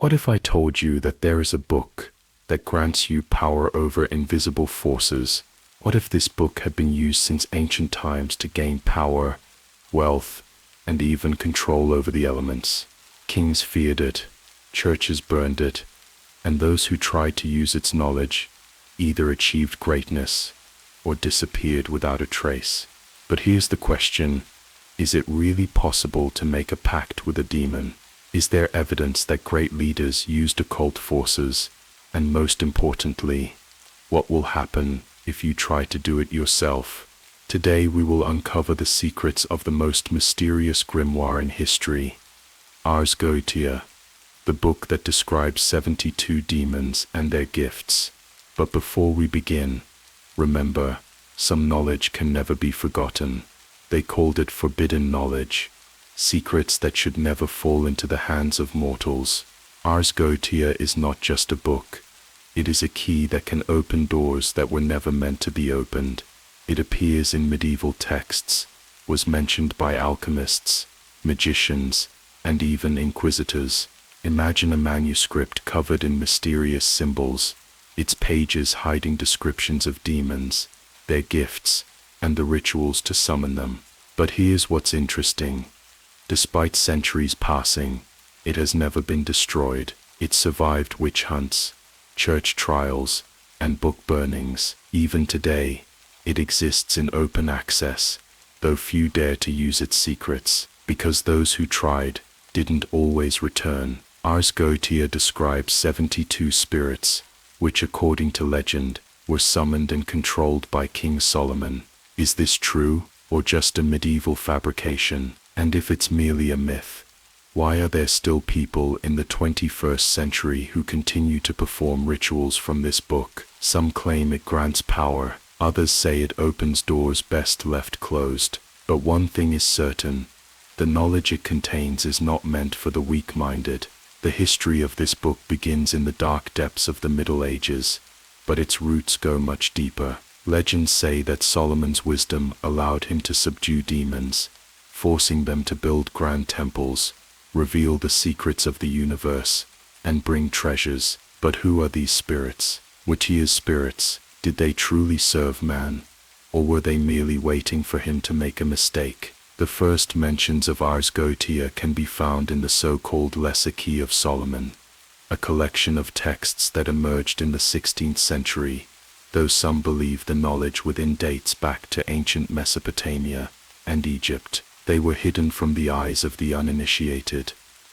What if I told you that there is a book that grants you power over invisible forces? What if this book had been used since ancient times to gain power, wealth, and even control over the elements? Kings feared it, churches burned it, and those who tried to use its knowledge either achieved greatness or disappeared without a trace. But here's the question: is it really possible to make a pact with a demon? Is there evidence that great leaders used occult forces? And most importantly, what will happen if you try to do it yourself? Today we will uncover the secrets of the most mysterious grimoire in history, Ars Goetia, the book that describes 72 demons and their gifts. But before we begin, remember, some knowledge can never be forgotten. They called it forbidden knowledge, secrets that should never fall into the hands of mortals. Ars Goetia is not just a book. It is a key that can open doors that were never meant to be opened. It appears in medieval texts, was mentioned by alchemists, magicians, and even inquisitors. Imagine a manuscript covered in mysterious symbols, its pages hiding descriptions of demons, their gifts, and the rituals to summon them. But here's what's interesting. Despite centuries passing, it has never been destroyed. It survived witch hunts, church trials, and book burnings. Even today, it exists in open access, though few dare to use its secrets, because those who tried didn't always return. Ars Goetia describes 72 spirits, which according to legend, were summoned and controlled by King Solomon. Is this true, or just a medieval fabrication? And if it's merely a myth, why are there still people in the 21st century who continue to perform rituals from this book? Some claim it grants power, others say it opens doors best left closed. But one thing is certain: the knowledge it contains is not meant for the weak-minded. The history of this book begins in the dark depths of the Middle Ages, but its roots go much deeper. Legends say that Solomon's wisdom allowed him to subdue demons, forcing them to build grand temples, reveal the secrets of the universe, and bring treasures. But who are these spirits? Watia's spirits, did they truly serve man, or were they merely waiting for him to make a mistake? The first mentions of Ars Goetia can be found in the so-called Lesser Key of Solomon, a collection of texts that emerged in the 16th century, though some believe the knowledge within dates back to ancient Mesopotamia and Egypt. They were hidden from the eyes of the uninitiated,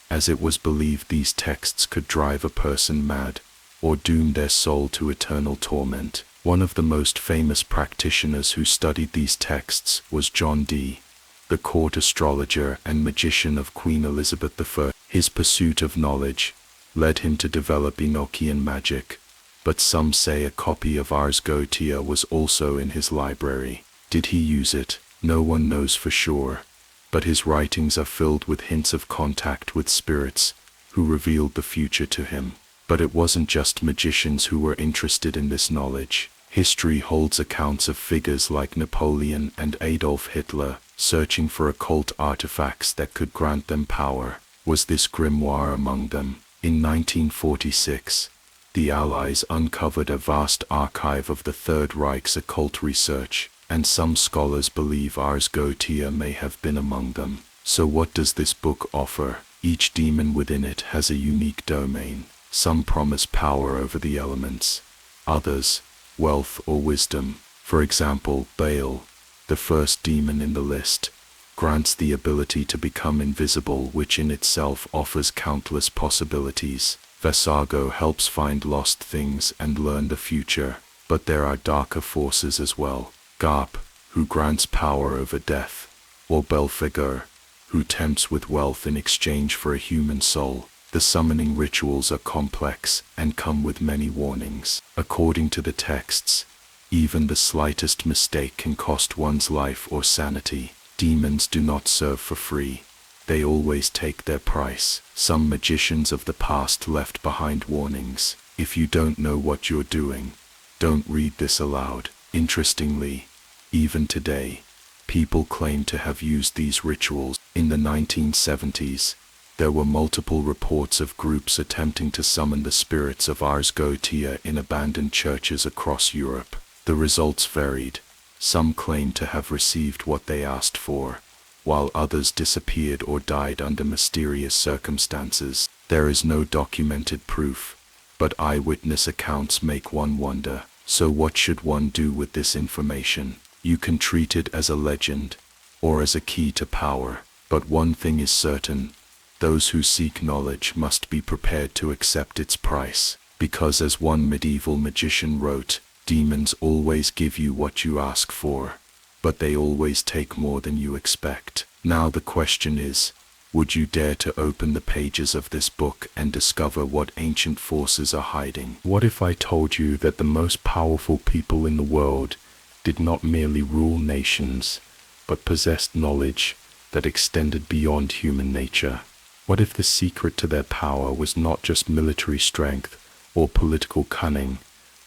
as it was believed these texts could drive a person mad, or doom their soul to eternal torment. One of the most famous practitioners who studied these texts was John Dee, the court astrologer and magician of Queen Elizabeth I. His pursuit of knowledge led him to develop Enochian magic, but some say a copy of Ars Goetia was also in his library. Did he use it? No one knows for sure, but his writings are filled with hints of contact with spirits who revealed the future to him. But it wasn't just magicians who were interested in this knowledge. History holds accounts of figures like Napoleon and Adolf Hitler searching for occult artifacts that could grant them power. Was this grimoire among them? In 1946, the Allies uncovered a vast archive of the Third Reich's occult research, and some scholars believe Ars Goetia may have been among them. So what does this book offer? Each demon within it has a unique domain. Some promise power over the elements, others, wealth or wisdom. For example, Baal, the first demon in the list, grants the ability to become invisible, which in itself offers countless possibilities. Vasago helps find lost things and learn the future, but there are darker forces as well. Garp, who grants power over death, or Belphegor, who tempts with wealth in exchange for a human soul. The summoning rituals are complex and come with many warnings. According to the texts, even the slightest mistake can cost one's life or sanity. Demons do not serve for free. They always take their price. Some magicians of the past left behind warnings. If you don't know what you're doing, don't read this aloud. Interestingly, even today, people claim to have used these rituals. In the 1970s, There were multiple reports of groups attempting to summon the spirits of Ars Goetia in abandoned churches across Europe. The results varied. Some claimed to have received what they asked for, while others disappeared or died under mysterious circumstances. There is no documented proof, but eyewitness accounts make one wonder. So what should one do with this information? You can treat it as a legend, or as a key to power. But one thing is certain: those who seek knowledge must be prepared to accept its price. Because as one medieval magician wrote, demons always give you what you ask for, but they always take more than you expect. Now the question is, would you dare to open the pages of this book and discover what ancient forces are hiding? What if I told you that the most powerful people in the world did not merely rule nations, but possessed knowledge that extended beyond human nature? What if the secret to their power was not just military strength or political cunning,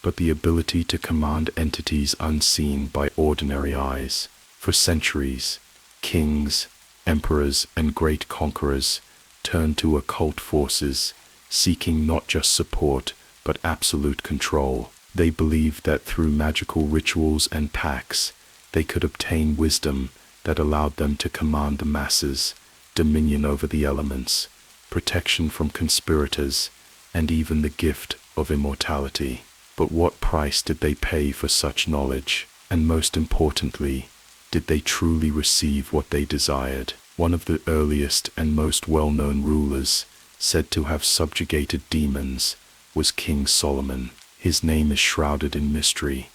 but the ability to command entities unseen by ordinary eyes? For centuries, kings, emperors, and great conquerors turned to occult forces, seeking not just support, but absolute control. They believed that through magical rituals and pacts, they could obtain wisdom that allowed them to command the masses, dominion over the elements, protection from conspirators, and even the gift of immortality. But what price did they pay for such knowledge? And most importantly, did they truly receive what they desired? One of the earliest and most well-known rulers, said to have subjugated demons, was King Solomon. His name is shrouded in mystery,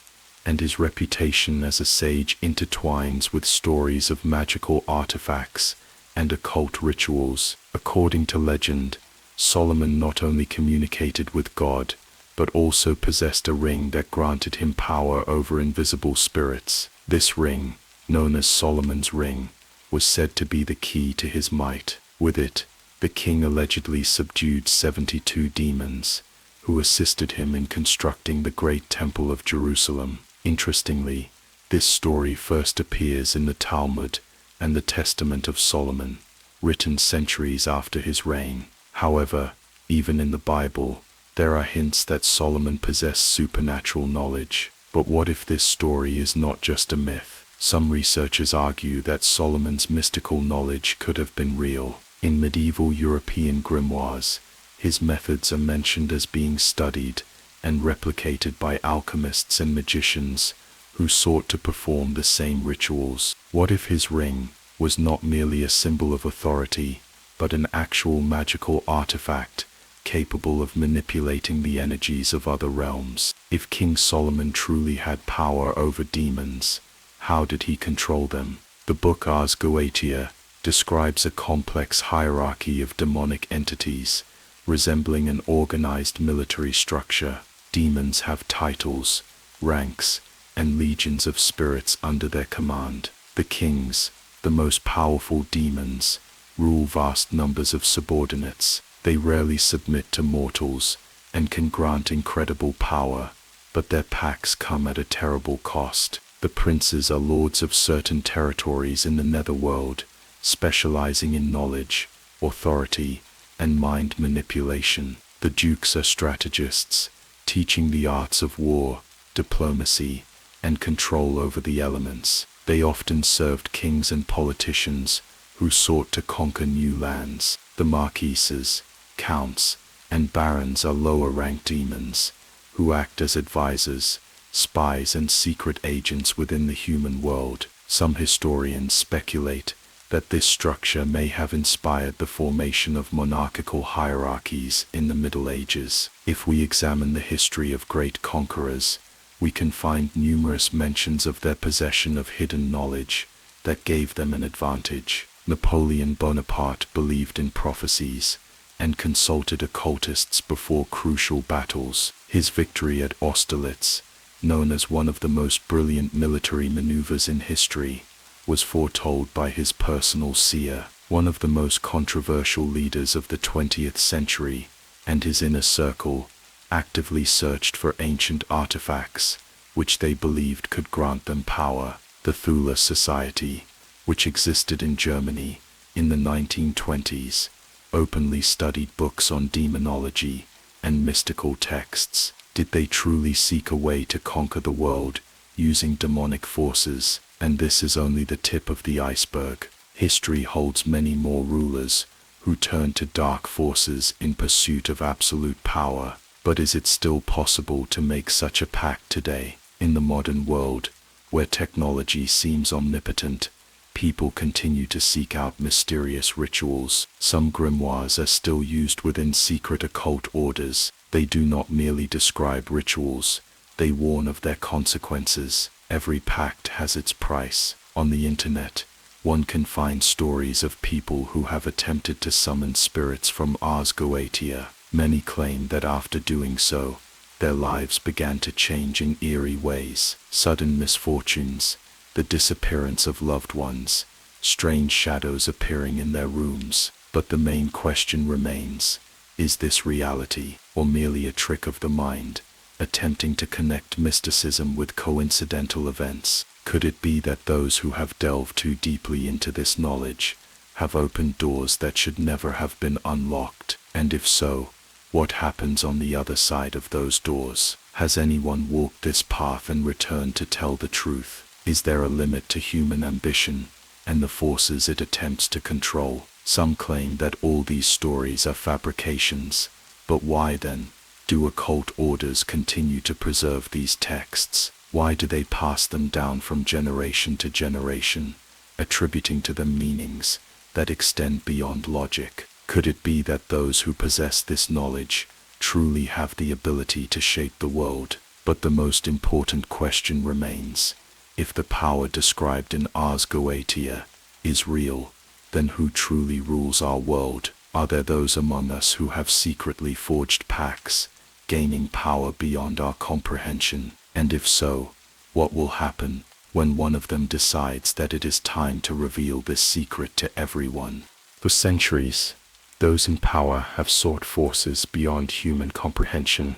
and his reputation as a sage intertwines with stories of magical artifacts and occult rituals. According to legend, Solomon not only communicated with God, but also possessed a ring that granted him power over invisible spirits. This ring, known as Solomon's Ring, was said to be the key to his might. With it, the king allegedly subdued 72 demons, who assisted him in constructing the Great Temple of Jerusalem. Interestingly, this story first appears in the Talmud and the Testament of Solomon, written centuries after his reign. However, even in the Bible, there are hints that Solomon possessed supernatural knowledge. But what if this story is not just a myth? Some researchers argue that Solomon's mystical knowledge could have been real. In medieval European grimoires, his methods are mentioned as being studied and replicated by alchemists and magicians who sought to perform the same rituals. What if his ring was not merely a symbol of authority, but an actual magical artifact capable of manipulating the energies of other realms? If King Solomon truly had power over demons, how did he control them? The book Ars Goetia describes a complex hierarchy of demonic entities, resembling an organized military structure. Demons have titles, ranks, and legions of spirits under their command. The kings, the most powerful demons, rule vast numbers of subordinates. They rarely submit to mortals and can grant incredible power, but their pacts come at a terrible cost. The princes are lords of certain territories in the netherworld, specializing in knowledge, authority, and mind manipulation. The dukes are strategists, teaching the arts of war, diplomacy, and control over the elements. They often served kings and politicians who sought to conquer new lands. The marquises, counts, and barons are lower-ranked demons, who act as advisors, spies, and secret agents within the human world. Some historians speculate that this structure may have inspired the formation of monarchical hierarchies in the Middle Ages. If we examine the history of great conquerors, we can find numerous mentions of their possession of hidden knowledge that gave them an advantage. Napoleon Bonaparte believed in prophecies and consulted occultists before crucial battles. His victory at Austerlitz, known as one of the most brilliant military maneuvers in history, was foretold by his personal seer. One of the most controversial leaders of the 20th century and his inner circle actively searched for ancient artifacts which they believed could grant them power. The Thule Society, which existed in Germany in the 1920s, openly studied books on demonology and mystical texts. Did they truly seek a way to conquer the world using demonic forces? And this is only the tip of the iceberg. History holds many more rulers who turned to dark forces in pursuit of absolute power. But is it still possible to make such a pact today? In the modern world, where technology seems omnipotent, people continue to seek out mysterious rituals. Some grimoires are still used within secret occult orders. They do not merely describe rituals, they warn of their consequences. Every pact has its price. On the internet, one can find stories of people who have attempted to summon spirits from Ars Goetia. Many claim that after doing so, their lives began to change in eerie ways. Sudden misfortunes, the disappearance of loved ones, strange shadows appearing in their rooms. But the main question remains, is this reality, or merely a trick of the mind, attempting to connect mysticism with coincidental events? Could it be that those who have delved too deeply into this knowledge have opened doors that should never have been unlocked? And if so, what happens on the other side of those doors? Has anyone walked this path and returned to tell the truth? Is there a limit to human ambition and the forces it attempts to control? Some claim that all these stories are fabrications, but why then do occult orders continue to preserve these texts? Why do they pass them down from generation to generation, attributing to them meanings that extend beyond logic? Could it be that those who possess this knowledge truly have the ability to shape the world? But the most important question remains. If the power described in Ars Goetia is real, then who truly rules our world? Are there those among us who have secretly forged pacts, gaining power beyond our comprehension? And if so, what will happen when one of them decides that it is time to reveal this secret to everyone? For centuries, those in power have sought forces beyond human comprehension,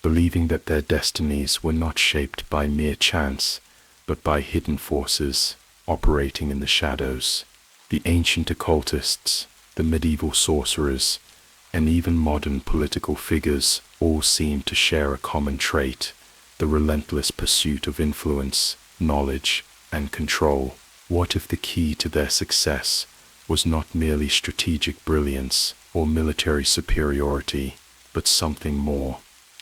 believing that their destinies were not shaped by mere chance, but by hidden forces operating in the shadows. The ancient occultists, the medieval sorcerers, and even modern political figures all seem to share a common trait: the relentless pursuit of influence, knowledge, and control. What if the key to their success was not merely strategic brilliance or military superiority, but something more,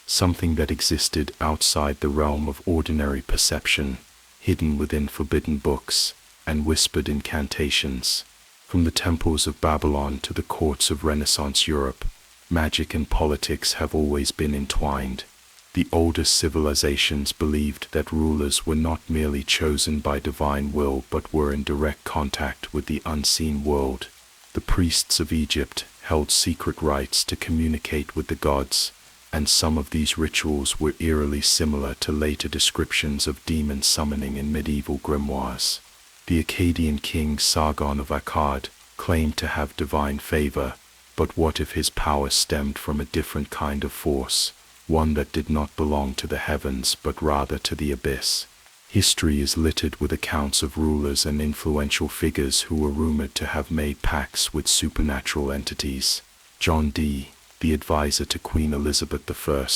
something that existed outside the realm of ordinary perception, hidden within forbidden books and whispered incantations? From the temples of Babylon to the courts of Renaissance Europe, magic and politics have always been entwined. The oldest civilizations believed that rulers were not merely chosen by divine will but were in direct contact with the unseen world. The priests of Egypt held secret rites to communicate with the gods, and some of these rituals were eerily similar to later descriptions of demon summoning in medieval grimoires. The Akkadian king Sargon of Akkad claimed to have divine favor, but what if his power stemmed from a different kind of force? One that did not belong to the heavens but rather to the abyss. History is littered with accounts of rulers and influential figures who were rumored to have made pacts with supernatural entities. John Dee, the advisor to Queen Elizabeth I,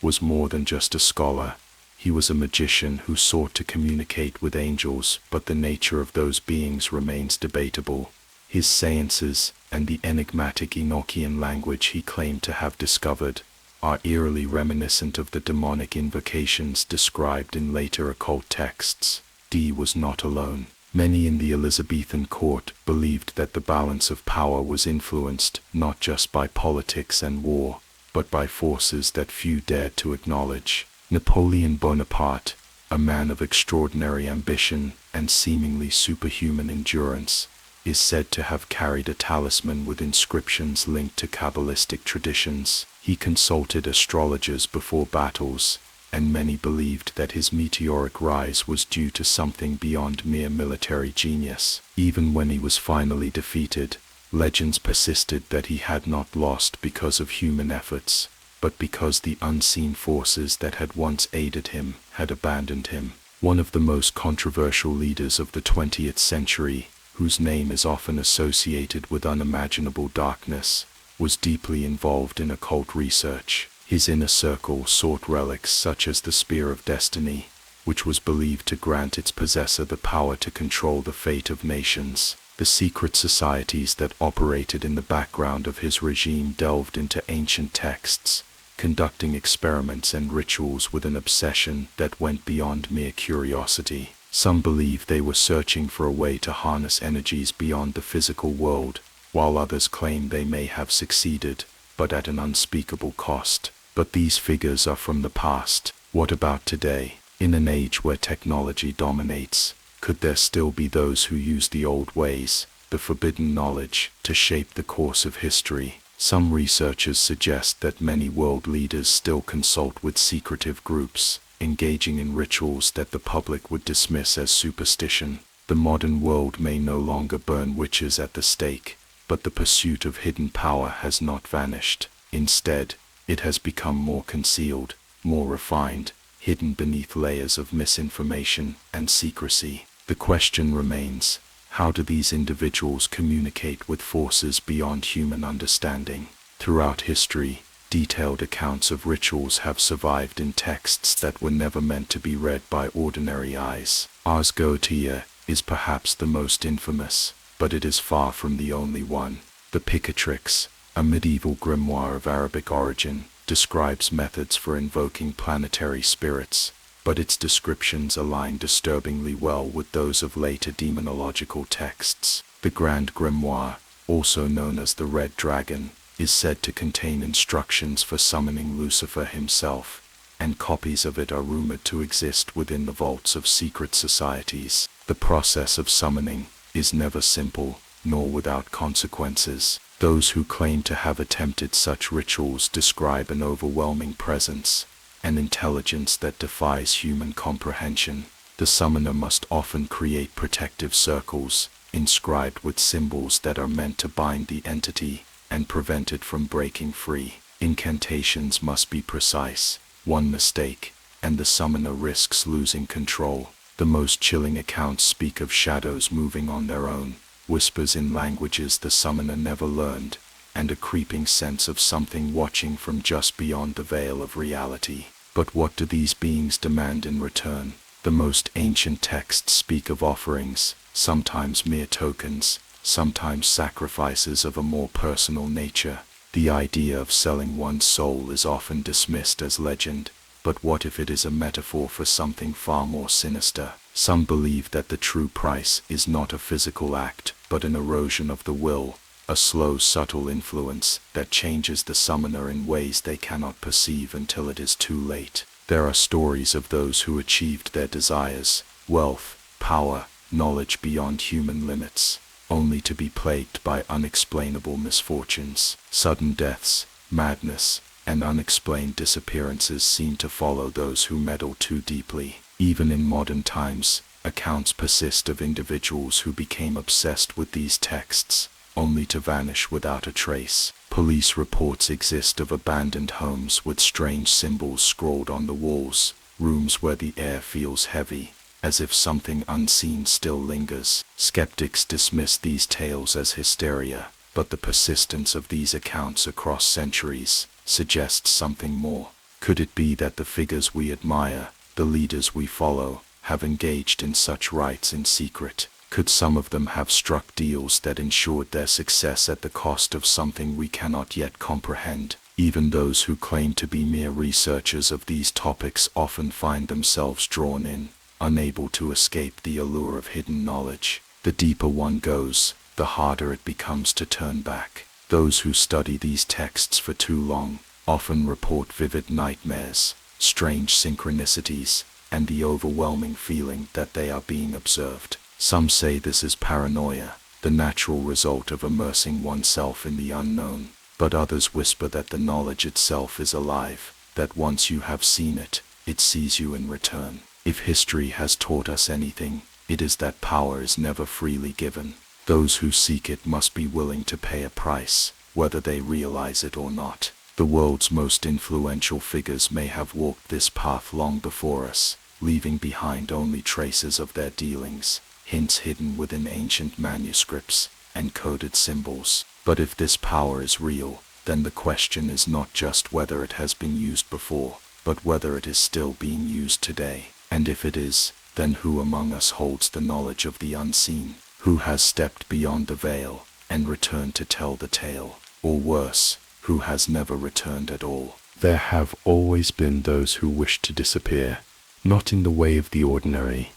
was more than just a scholar. He was a magician who sought to communicate with angels, but the nature of those beings remains debatable. His seances and the enigmatic Enochian language he claimed to have discovered are eerily reminiscent of the demonic invocations described in later occult texts. Dee was not alone. Many in the Elizabethan court believed that the balance of power was influenced not just by politics and war, but by forces that few dared to acknowledge. Napoleon Bonaparte, a man of extraordinary ambition and seemingly superhuman endurance, is said to have carried a talisman with inscriptions linked to Kabbalistic traditions. He consulted astrologers before battles, and many believed that his meteoric rise was due to something beyond mere military genius. Even when he was finally defeated, legends persisted that he had not lost because of human efforts, but because the unseen forces that had once aided him had abandoned him. One of the most controversial leaders of the 20th century, whose name is often associated with unimaginable darkness, was deeply involved in occult research. His inner circle sought relics such as the Spear of Destiny, which was believed to grant its possessor the power to control the fate of nations. The secret societies that operated in the background of his regime delved into ancient texts, conducting experiments and rituals with an obsession that went beyond mere curiosity. Some believe they were searching for a way to harness energies beyond the physical world, while others claim they may have succeeded, but at an unspeakable cost. But these figures are from the past. What about today? In an age where technology dominates, could there still be those who use the old ways, the forbidden knowledge, to shape the course of history? Some researchers suggest that many world leaders still consult with secretive groups, engaging in rituals that the public would dismiss as superstition. The modern world may no longer burn witches at the stake, but the pursuit of hidden power has not vanished. Instead, it has become more concealed, more refined, hidden beneath layers of misinformation and secrecy. The question remains, how do these individuals communicate with forces beyond human understanding? Throughout history, detailed accounts of rituals have survived in texts that were never meant to be read by ordinary eyes. Ars Goetia is perhaps the most infamous, but it is far from the only one. The Picatrix, a medieval grimoire of Arabic origin, describes methods for invoking planetary spirits, but its descriptions align disturbingly well with those of later demonological texts. The Grand Grimoire, also known as the Red Dragon, is said to contain instructions for summoning Lucifer himself, and copies of it are rumored to exist within the vaults of secret societies. The process of summoning is never simple, nor without consequences. Those who claim to have attempted such rituals describe an overwhelming presence, an intelligence that defies human comprehension. The summoner must often create protective circles, inscribed with symbols that are meant to bind the entity and prevent it from breaking free. Incantations must be precise. One mistake, and the summoner risks losing control. The most chilling accounts speak of shadows moving on their own, whispers in languages the summoner never learned, and a creeping sense of something watching from just beyond the veil of reality. But what do these beings demand in return? The most ancient texts speak of offerings, sometimes mere tokens, sometimes sacrifices of a more personal nature. The idea of selling one's soul is often dismissed as legend, but what if it is a metaphor for something far more sinister? Some believe that the true price is not a physical act, but an erosion of the will, a slow, subtle influence that changes the summoner in ways they cannot perceive until it is too late. There are stories of those who achieved their desires, wealth, power, knowledge beyond human limits, only to be plagued by unexplainable misfortunes. Sudden deaths, madness, and unexplained disappearances seem to follow those who meddle too deeply. Even in modern times, accounts persist of individuals who became obsessed with these texts, only to vanish without a trace. Police reports exist of abandoned homes with strange symbols scrawled on the walls, rooms where the air feels heavy, as if something unseen still lingers. Skeptics dismiss these tales as hysteria, but the persistence of these accounts across centuries suggests something more. Could it be that the figures we admire, the leaders we follow, have engaged in such rites in secret? Could some of them have struck deals that ensured their success at the cost of something we cannot yet comprehend? Even those who claim to be mere researchers of these topics often find themselves drawn in, unable to escape the allure of hidden knowledge. The deeper one goes, the harder it becomes to turn back. Those who study these texts for too long often report vivid nightmares, strange synchronicities, and the overwhelming feeling that they are being observed. Some say this is paranoia, the natural result of immersing oneself in the unknown, but others whisper that the knowledge itself is alive, that once you have seen it, it sees you in return. If history has taught us anything, it is that power is never freely given. Those who seek it must be willing to pay a price, whether they realize it or not. The world's most influential figures may have walked this path long before us, leaving behind only traces of their dealings. hints hidden within ancient manuscripts and coded symbols. But if this power is real, then the question is not just whether it has been used before, but whether it is still being used today. And if it is, then who among us holds the knowledge of the unseen? Who has stepped beyond the veil and returned to tell the tale? Or worse, who has never returned at all? There have always been those who wish to disappear, not in the way of the ordinary,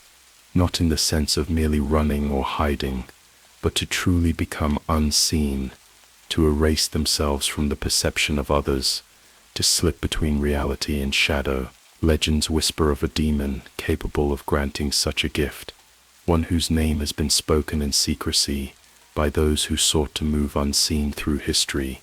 not in the sense of merely running or hiding, but to truly become unseen, to erase themselves from the perception of others, to slip between reality and shadow. Legends whisper of a demon capable of granting such a gift, one whose name has been spoken in secrecy by those who sought to move unseen through history,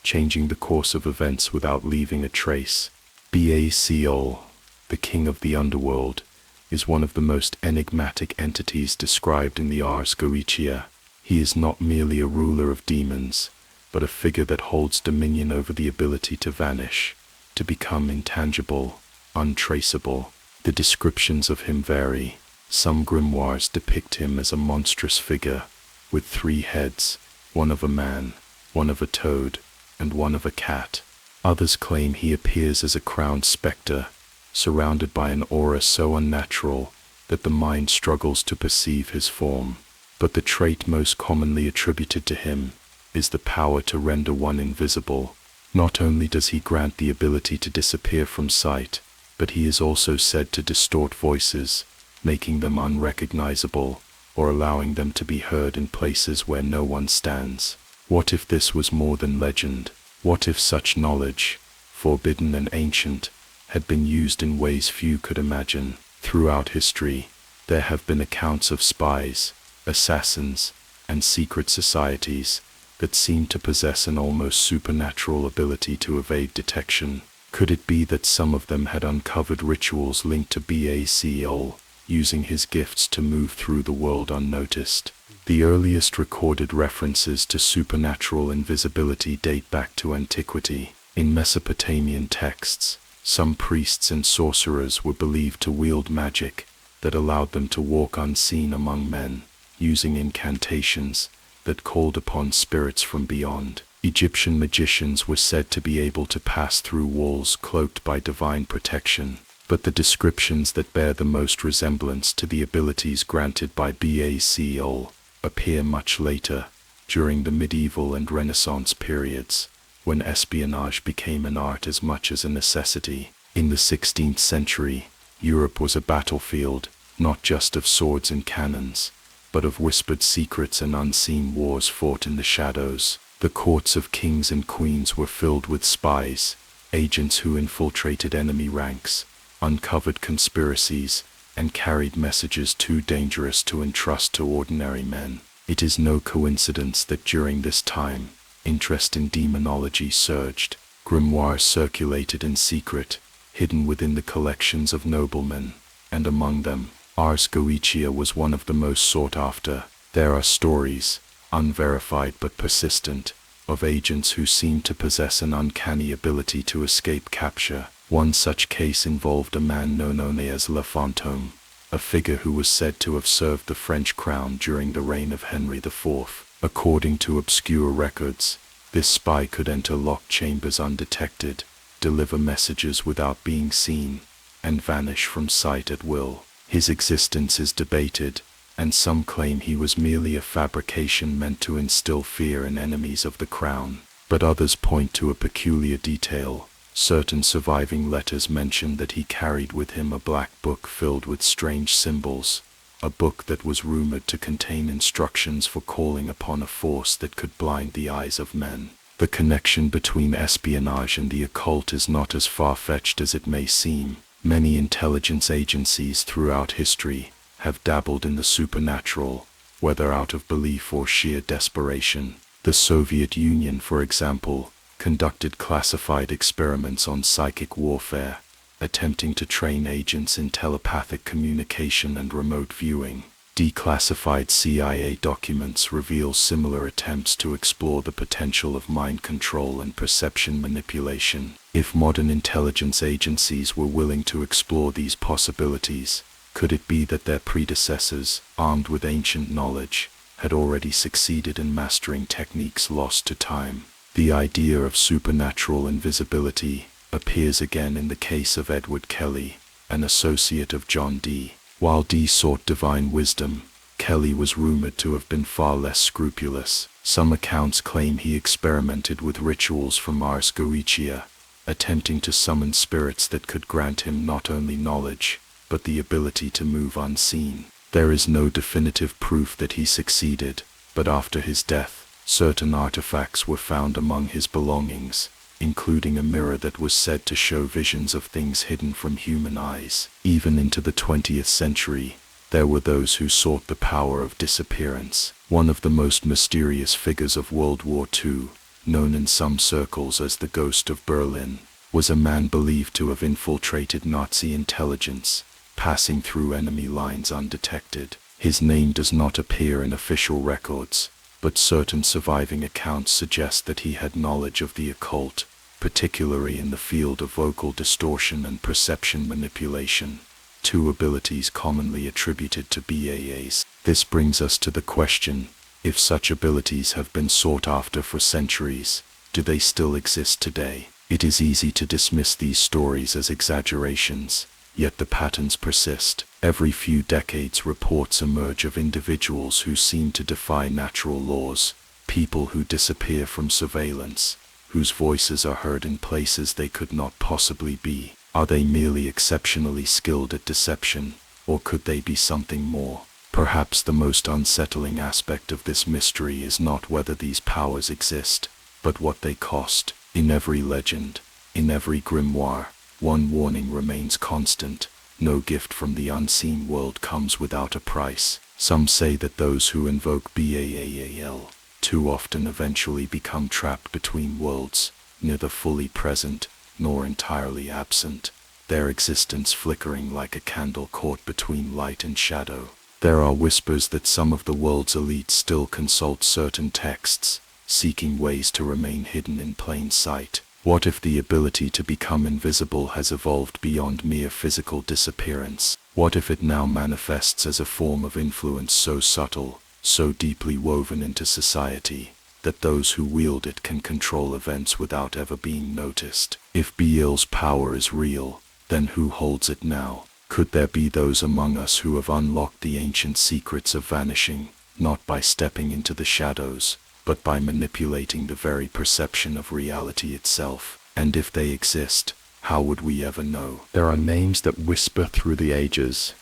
changing the course of events without leaving a trace. Baal, the king of the underworld, is one of the most enigmatic entities described in the Ars Goetia. He is not merely a ruler of demons, but a figure that holds dominion over the ability to vanish, to become intangible, untraceable. The descriptions of him vary. Some grimoires depict him as a monstrous figure, with 3 heads, one of a man, one of a toad, and one of a cat. Others claim he appears as a crowned specter, surrounded by an aura so unnatural that the mind struggles to perceive his form. But the trait most commonly attributed to him is the power to render one invisible. Not only does he grant the ability to disappear from sight, but he is also said to distort voices, making them unrecognizable, or allowing them to be heard in places where no one stands. What if this was more than legend? What if such knowledge, forbidden and ancient, had been used in ways few could imagine? Throughout history, there have been accounts of spies, assassins, and secret societies that seem to possess an almost supernatural ability to evade detection. Could it be that some of them had uncovered rituals linked to Baal, using his gifts to move through the world unnoticed? The earliest recorded references to supernatural invisibility date back to antiquity. In Mesopotamian texts, some priests and sorcerers were believed to wield magic that allowed them to walk unseen among men, using incantations that called upon spirits from beyond. Egyptian magicians were said to be able to pass through walls cloaked by divine protection, but the descriptions that bear the most resemblance to the abilities granted by Baal appear much later, during the medieval and Renaissance periods, when espionage became an art as much as a necessity. In the 16th century, Europe was a battlefield, not just of swords and cannons, but of whispered secrets and unseen wars fought in the shadows. The courts of kings and queens were filled with spies, agents who infiltrated enemy ranks, uncovered conspiracies, and carried messages too dangerous to entrust to ordinary men. It is no coincidence that during this time, interest in demonology surged. Grimoires circulated in secret, hidden within the collections of noblemen, and among them, Ars Goetia was one of the most sought after. There are stories, unverified but persistent, of agents who seem to possess an uncanny ability to escape capture. One such case involved a man known only as Le Fantôme, a figure who was said to have served the French crown during the reign of Henry IV. According to obscure records, this spy could enter locked chambers undetected, deliver messages without being seen, and vanish from sight at will. His existence is debated, and some claim he was merely a fabrication meant to instill fear in enemies of the crown. But others point to a peculiar detail. Certain surviving letters mention that he carried with him a black book filled with strange symbols, a book that was rumored to contain instructions for calling upon a force that could blind the eyes of men. The connection between espionage and the occult is not as far-fetched as it may seem. Many intelligence agencies throughout history have dabbled in the supernatural, whether out of belief or sheer desperation. The Soviet Union, for example, conducted classified experiments on psychic warfare, attempting to train agents in telepathic communication and remote viewing. Declassified CIA documents reveal similar attempts to explore the potential of mind control and perception manipulation. If modern intelligence agencies were willing to explore these possibilities, Could it be that their predecessors, armed with ancient knowledge, had already succeeded in mastering techniques lost to time? The idea of supernatural invisibility appears again in the case of Edward Kelly, an associate of John Dee. While Dee sought divine wisdom, Kelly was rumored to have been far less scrupulous. Some accounts claim he experimented with rituals from Ars Goetia, attempting to summon spirits that could grant him not only knowledge, but the ability to move unseen. There is no definitive proof that he succeeded, but after his death, certain artifacts were found among his belongings, including a mirror that was said to show visions of things hidden from human eyes. Even into the 20th century, there were those who sought the power of disappearance. One of the most mysterious figures of World War II, known in some circles as the Ghost of Berlin, was a man believed to have infiltrated Nazi intelligence, passing through enemy lines undetected. His name does not appear in official records, but certain surviving accounts suggest that he had knowledge of the occult, particularly in the field of vocal distortion and perception manipulation, two abilities commonly attributed to BAAs. This brings us to the question, if such abilities have been sought after for centuries, do they still exist today? It is easy to dismiss these stories as exaggerations, yet the patterns persist. Every few decades reports emerge of individuals who seem to defy natural laws, people who disappear from surveillance, whose voices are heard in places they could not possibly be. Are they merely exceptionally skilled at deception, or could they be something more? Perhaps the most unsettling aspect of this mystery is not whether these powers exist, but what they cost. In every legend, in every grimoire, one warning remains constant: no gift from the unseen world comes without a price. Some say that those who invoke Baal too often eventually become trapped between worlds, neither fully present nor entirely absent, their existence flickering like a candle caught between light and shadow. There are whispers that some of the world's elite still consult certain texts, seeking ways to remain hidden in plain sight. What if the ability to become invisible has evolved beyond mere physical disappearance? What if it now manifests as a form of influence so subtle, so deeply woven into society, that those who wield it can control events without ever being noticed? If Baal's power is real, then who holds it now? Could there be those among us who have unlocked the ancient secrets of vanishing, not by stepping into the shadows, but by manipulating the very perception of reality itself? And if they exist, how would we ever know? There are names that whisper through the ages,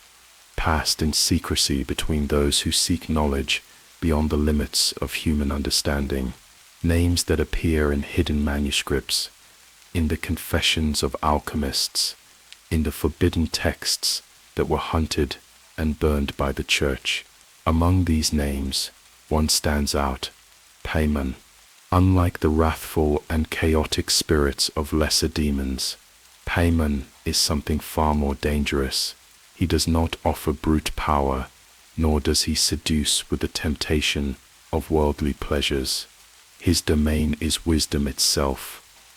passed in secrecy between those who seek knowledge beyond the limits of human understanding, names that appear in hidden manuscripts, in the confessions of alchemists, in the forbidden texts that were hunted and burned by the church. Among these names, one stands out: Paimon. Unlike the wrathful and chaotic spirits of lesser demons, Paimon is something far more dangerous. He does not offer brute power, nor does he seduce with the temptation of worldly pleasures. His domain is wisdom itself,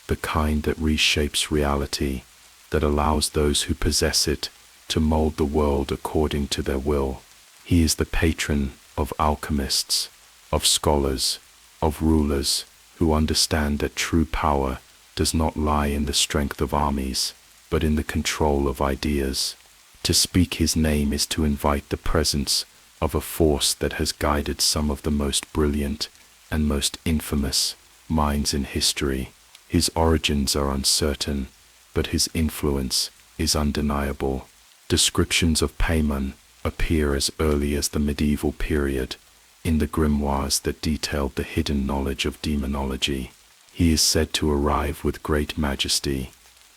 the kind that reshapes reality, that allows those who possess it to mold the world according to their will. He is the patron of alchemists, of scholars, of rulers who understand that true power does not lie in the strength of armies, but in the control of ideas. To speak his name is to invite the presence of a force that has guided some of the most brilliant and most infamous minds in history. His origins are uncertain, but his influence is undeniable. Descriptions of Paimon appear as early as the medieval period, in the grimoires that detailed the hidden knowledge of demonology. He is said to arrive with great majesty,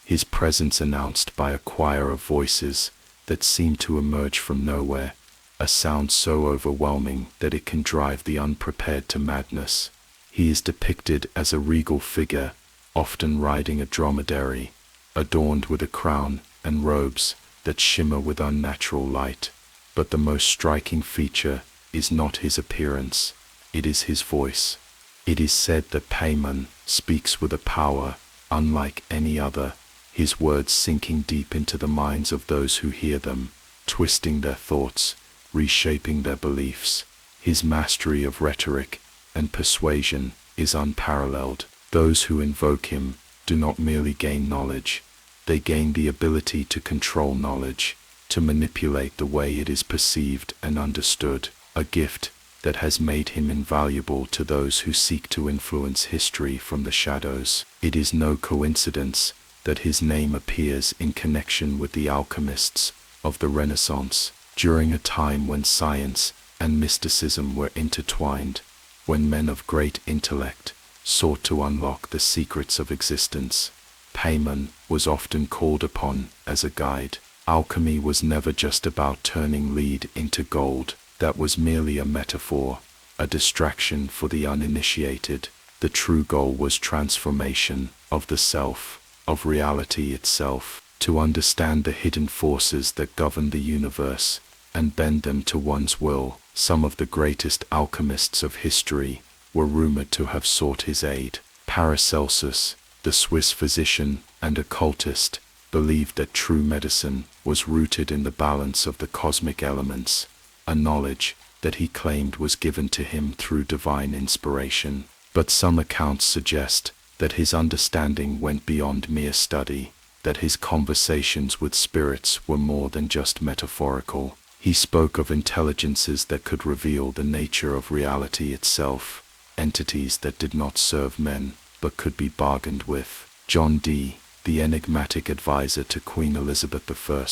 his presence announced by a choir of voices that seem to emerge from nowhere, a sound so overwhelming that it can drive the unprepared to madness. He is depicted as a regal figure, often riding a dromedary, adorned with a crown and robes that shimmer with unnatural light. But the most striking feature is not his appearance, it is his voice. It is said that Paimon speaks with a power unlike any other, his words sinking deep into the minds of those who hear them, twisting their thoughts, reshaping their beliefs. His mastery of rhetoric and persuasion is unparalleled. Those who invoke him do not merely gain knowledge, they gain the ability to control knowledge, to manipulate the way it is perceived and understood, a gift that has made him invaluable to those who seek to influence history from the shadows. It is no coincidence that his name appears in connection with the alchemists of the Renaissance, during a time when science and mysticism were intertwined, when men of great intellect sought to unlock the secrets of existence. Paimon was often called upon as a guide. Alchemy was never just about turning lead into gold. That was merely a metaphor, a distraction for the uninitiated. The true goal was transformation of the self, of reality itself, to understand the hidden forces that govern the universe and bend them to one's will. Some of the greatest alchemists of history were rumored to have sought his aid. Paracelsus, the Swiss physician and occultist, believed that true medicine was rooted in the balance of the cosmic elements, a knowledge that he claimed was given to him through divine inspiration. But some accounts suggest that his understanding went beyond mere study, that his conversations with spirits were more than just metaphorical. He spoke of intelligences that could reveal the nature of reality itself, entities that did not serve men, but could be bargained with. John Dee, the enigmatic advisor to Queen Elizabeth I,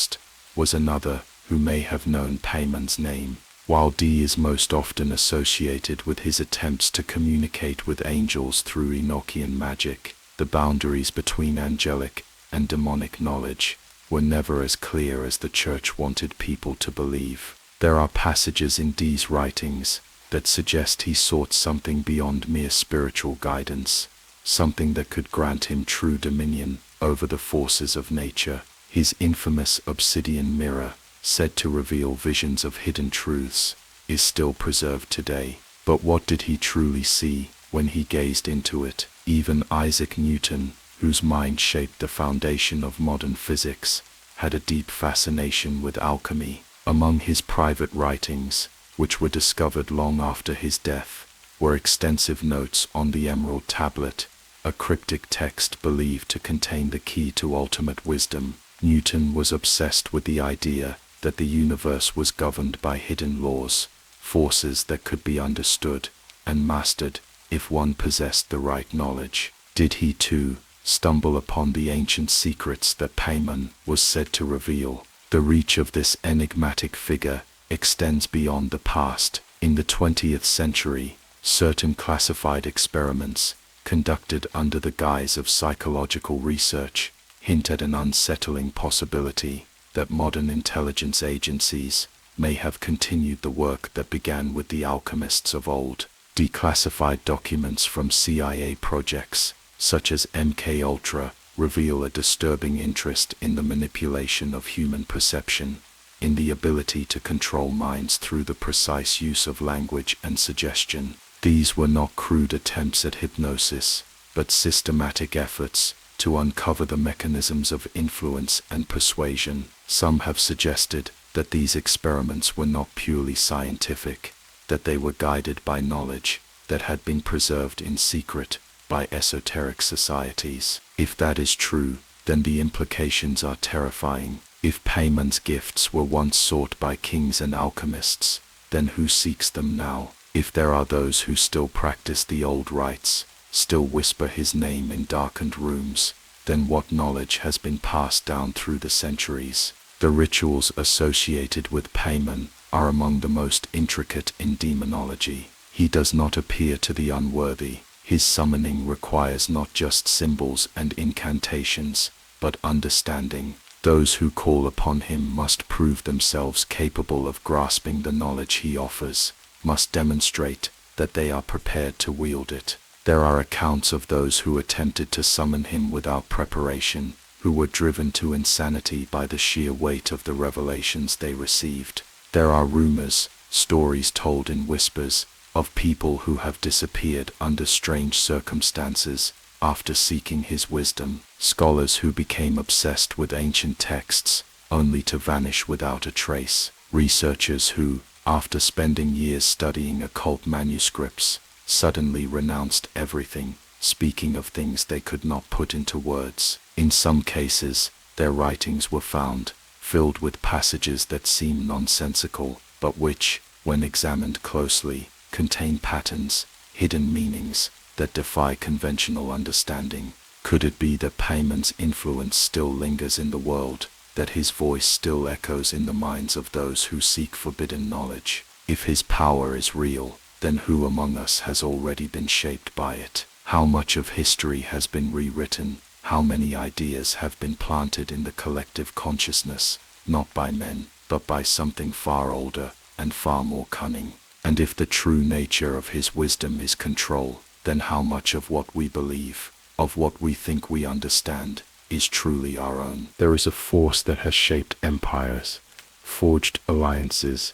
was another who may have known Paimon's name. While Dee is most often associated with his attempts to communicate with angels through Enochian magic, the boundaries between angelic and demonic knowledge were never as clear as the Church wanted people to believe. There are passages in Dee's writings that suggest he sought something beyond mere spiritual guidance, something that could grant him true dominion over the forces of nature. His infamous obsidian mirror, said to reveal visions of hidden truths, is still preserved today. But what did he truly see when he gazed into it? Even Isaac Newton, whose mind shaped the foundation of modern physics, had a deep fascination with alchemy. Among his private writings, which were discovered long after his death, were extensive notes on the Emerald Tablet, a cryptic text believed to contain the key to ultimate wisdom. Newton was obsessed with the idea that the universe was governed by hidden laws, forces that could be understood and mastered if one possessed the right knowledge. Did he too stumble upon the ancient secrets that Paimon was said to reveal? The reach of this enigmatic figure extends beyond the past. In the 20th century, certain classified experiments, conducted under the guise of psychological research, hint at an unsettling possibility that modern intelligence agencies may have continued the work that began with the alchemists of old. Declassified documents from CIA projects, such as MKUltra, reveal a disturbing interest in the manipulation of human perception, in the ability to control minds through the precise use of language and suggestion. These were not crude attempts at hypnosis, but systematic efforts to uncover the mechanisms of influence and persuasion. Some have suggested that these experiments were not purely scientific, that they were guided by knowledge that had been preserved in secret by esoteric societies. If that is true, then the implications are terrifying. If Paimon's gifts were once sought by kings and alchemists, then who seeks them now? If there are those who still practice the old rites, still whisper his name in darkened rooms, then what knowledge has been passed down through the centuries? The rituals associated with Paimon are among the most intricate in demonology. He does not appear to the unworthy. His summoning requires not just symbols and incantations, but understanding. Those who call upon him must prove themselves capable of grasping the knowledge he offers, must demonstrate that they are prepared to wield it. There are accounts of those who attempted to summon him without preparation, who were driven to insanity by the sheer weight of the revelations they received. There are rumors, stories told in whispers, of people who have disappeared under strange circumstances after seeking his wisdom. Scholars who became obsessed with ancient texts only to vanish without a trace. Researchers who, after spending years studying occult manuscripts, suddenly renounced everything, speaking of things they could not put into words. In some cases, their writings were found, filled with passages that seem nonsensical, but which, when examined closely, contain patterns, hidden meanings, that defy conventional understanding. Could it be that Paimon's influence still lingers in the world, that his voice still echoes in the minds of those who seek forbidden knowledge? If his power is real, then who among us has already been shaped by it? How much of history has been rewritten? How many ideas have been planted in the collective consciousness, not by men, but by something far older and far more cunning? And if the true nature of his wisdom is control, then how much of what we believe, of what we think we understand, is truly our own? There is a force that has shaped empires, forged alliances,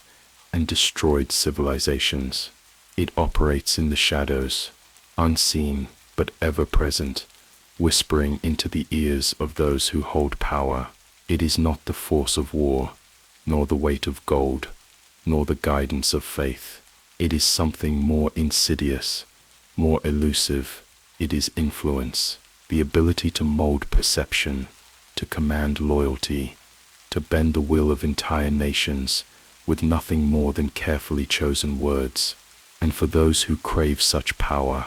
and destroyed civilizations. It operates in the shadows, unseen but ever present, whispering into the ears of those who hold power. It is not the force of war, nor the weight of gold, nor the guidance of faith. It is something more insidious, more elusive. It is influence, the ability to mold perception, to command loyalty, to bend the will of entire nations with nothing more than carefully chosen words. And for those who crave such power,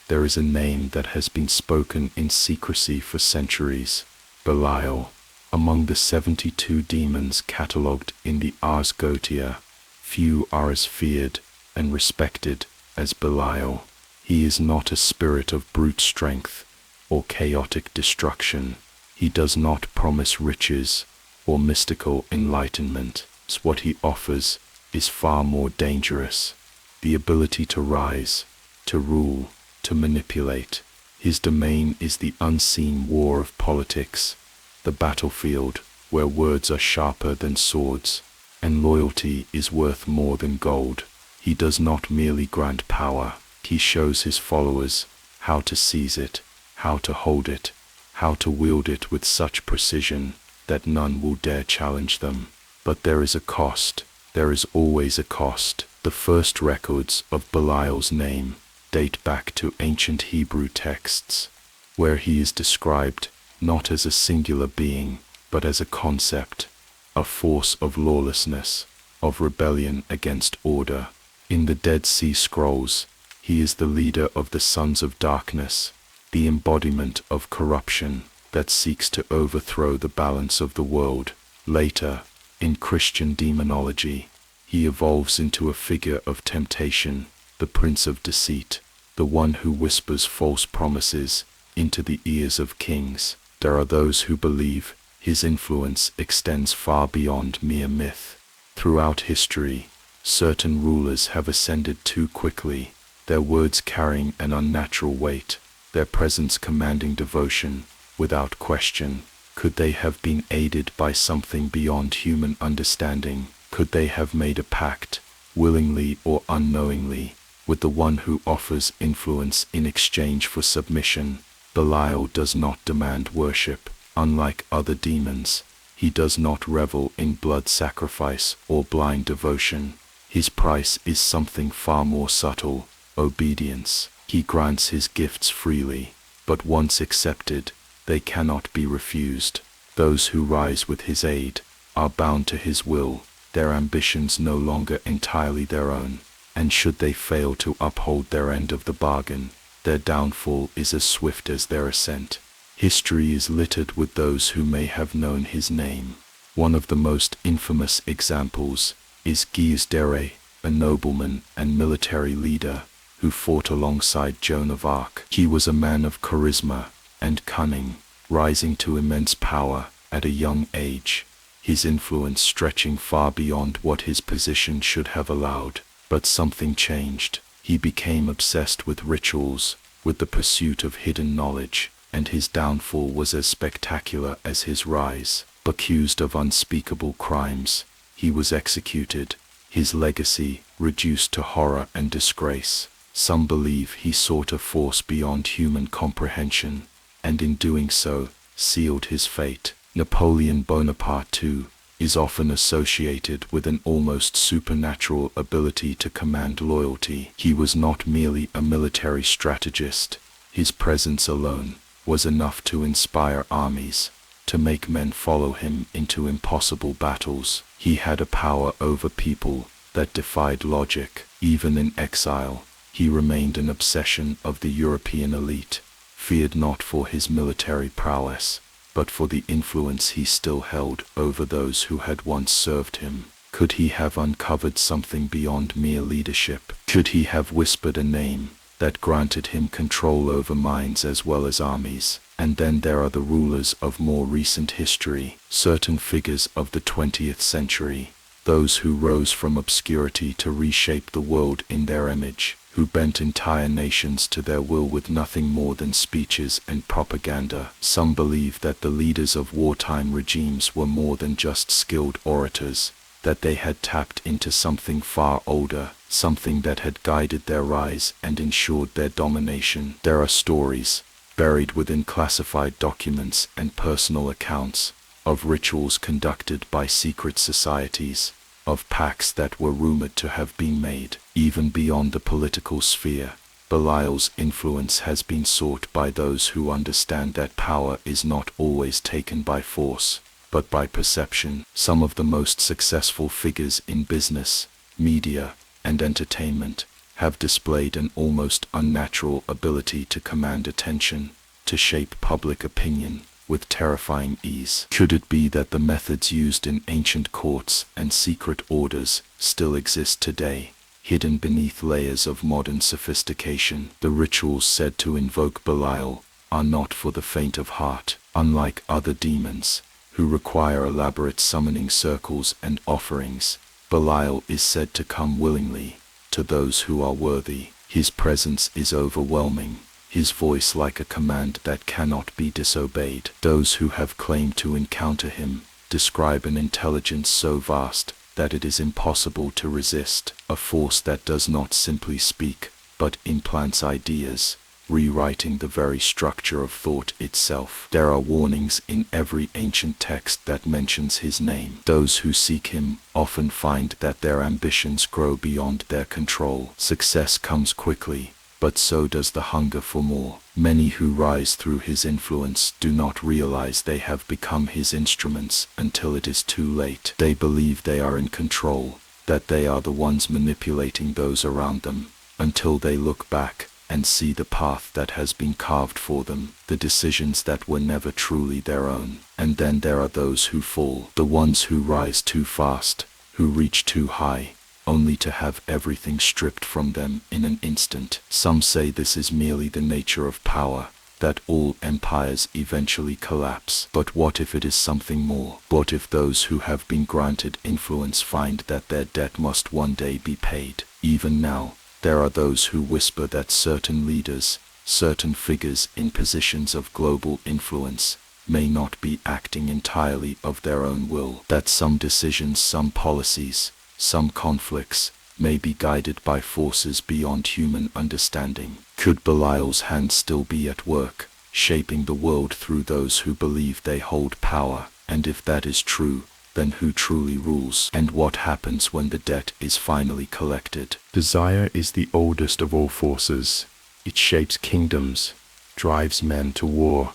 there is a name that has been spoken in secrecy for centuries: Belial. Among the 72 demons catalogued in the Ars Goetia, few are as feared and respected as Belial. He is not a spirit of brute strength or chaotic destruction. He does not promise riches or mystical enlightenment. What he offers is far more dangerous: the ability to rise, to rule, to manipulate. His domain is the unseen war of politics, the battlefield where words are sharper than swords, and loyalty is worth more than gold. He does not merely grant power, he shows his followers how to seize it, how to hold it, how to wield it with such precision that none will dare challenge them. But there is a cost, there is always a cost. The first records of Belial's name date back to ancient Hebrew texts, where he is described not as a singular being, but as a concept, a force of lawlessness, of rebellion against order. In the Dead Sea Scrolls, he is the leader of the sons of darkness, the embodiment of corruption that seeks to overthrow the balance of the world. Later, in Christian demonology, he evolves into a figure of temptation, the prince of deceit, the one who whispers false promises into the ears of kings. There are those who believe his influence extends far beyond mere myth. Throughout history, certain rulers have ascended too quickly, their words carrying an unnatural weight, their presence commanding devotion without question. Could they have been aided by something beyond human understanding? Could they have made a pact, willingly or unknowingly, with the one who offers influence in exchange for submission? Belial does not demand worship. Unlike other demons, he does not revel in blood sacrifice or blind devotion. His price is something far more subtle: obedience. He grants his gifts freely, but once accepted, they cannot be refused. Those who rise with his aid are bound to his will, their ambitions no longer entirely their own, and should they fail to uphold their end of the bargain, their downfall is as swift as their ascent. History is littered with those who may have known his name. One of the most infamous examples is Guise d'Ere, a nobleman and military leader who fought alongside Joan of Arc. He was a man of charisma and cunning, rising to immense power at a young age, his influence stretching far beyond what his position should have allowed. But something changed. He became obsessed with rituals, with the pursuit of hidden knowledge, and his downfall was as spectacular as his rise. Accused of unspeakable crimes, he was executed, his legacy reduced to horror and disgrace. Some believe he sought a force beyond human comprehension, and in doing so, sealed his fate. Napoleon Bonaparte, too, is often associated with an almost supernatural ability to command loyalty. He was not merely a military strategist. His presence alone was enough to inspire armies, to make men follow him into impossible battles. He had a power over people that defied logic. Even in exile, he remained an obsession of the European elite, feared not for his military prowess, but for the influence he still held over those who had once served him. Could he have uncovered something beyond mere leadership? Could he have whispered a name that granted him control over minds as well as armies? And then there are the rulers of more recent history, certain figures of the 20th century, those who rose from obscurity to reshape the world in their image, who bent entire nations to their will with nothing more than speeches and propaganda. Some believe that the leaders of wartime regimes were more than just skilled orators, that they had tapped into something far older, something that had guided their rise and ensured their domination. There are stories, buried within classified documents and personal accounts, of rituals conducted by secret societies, of pacts that were rumored to have been made. Even beyond the political sphere, Belial's influence has been sought by those who understand that power is not always taken by force, but by perception. Some of the most successful figures in business, media, and entertainment have displayed an almost unnatural ability to command attention, to shape public opinion with terrifying ease. Could it be that the methods used in ancient courts and secret orders still exist today, hidden beneath layers of modern sophistication? The rituals said to invoke Belial are not for the faint of heart. Unlike other demons, who require elaborate summoning circles and offerings, Belial is said to come willingly to those who are worthy. His presence is overwhelming, his voice like a command that cannot be disobeyed. Those who have claimed to encounter him describe an intelligence so vast that it is impossible to resist, a force that does not simply speak, but implants ideas, rewriting the very structure of thought itself. There are warnings in every ancient text that mentions his name. Those who seek him often find that their ambitions grow beyond their control. Success comes quickly, but so does the hunger for more. Many who rise through his influence do not realize they have become his instruments until it is too late. They believe they are in control, that they are the ones manipulating those around them, until they look back and see the path that has been carved for them, the decisions that were never truly their own. And then there are those who fall, the ones who rise too fast, who reach too high, only to have everything stripped from them in an instant. Some say this is merely the nature of power, that all empires eventually collapse. But what if it is something more? What if those who have been granted influence find that their debt must one day be paid? Even now, there are those who whisper that certain leaders, certain figures in positions of global influence, may not be acting entirely of their own will, that some decisions, some policies, some conflicts may be guided by forces beyond human understanding. Could Belial's hand still be at work, shaping the world through those who believe they hold power? And if that is true, then who truly rules? And what happens when the debt is finally collected? Desire is the oldest of all forces. It shapes kingdoms, drives men to war,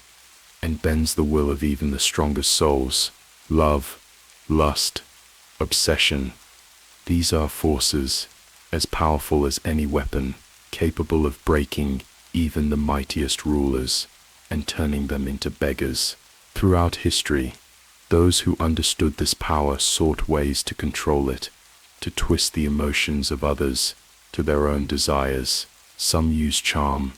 and bends the will of even the strongest souls. Love, lust, obsession. These are forces, as powerful as any weapon, capable of breaking even the mightiest rulers and turning them into beggars. Throughout history, those who understood this power sought ways to control it, to twist the emotions of others to their own desires. Some used charm,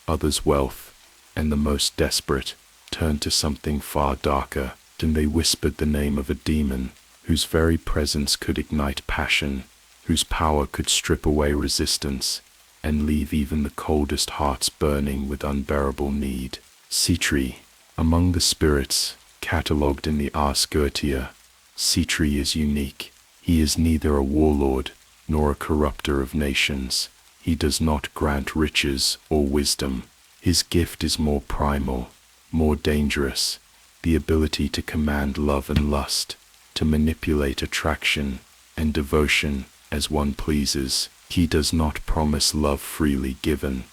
others wealth, and the most desperate turned to something far darker. Then they whispered the name of a demon, whose very presence could ignite passion, whose power could strip away resistance, and leave even the coldest hearts burning with unbearable need. Citri, among the spirits catalogued in the Ars Goetia, Citri is unique. He is neither a warlord nor a corrupter of nations. He does not grant riches or wisdom. His gift is more primal, more dangerous, the ability to command love and lust, to manipulate attraction and devotion as one pleases. He does not promise love freely given.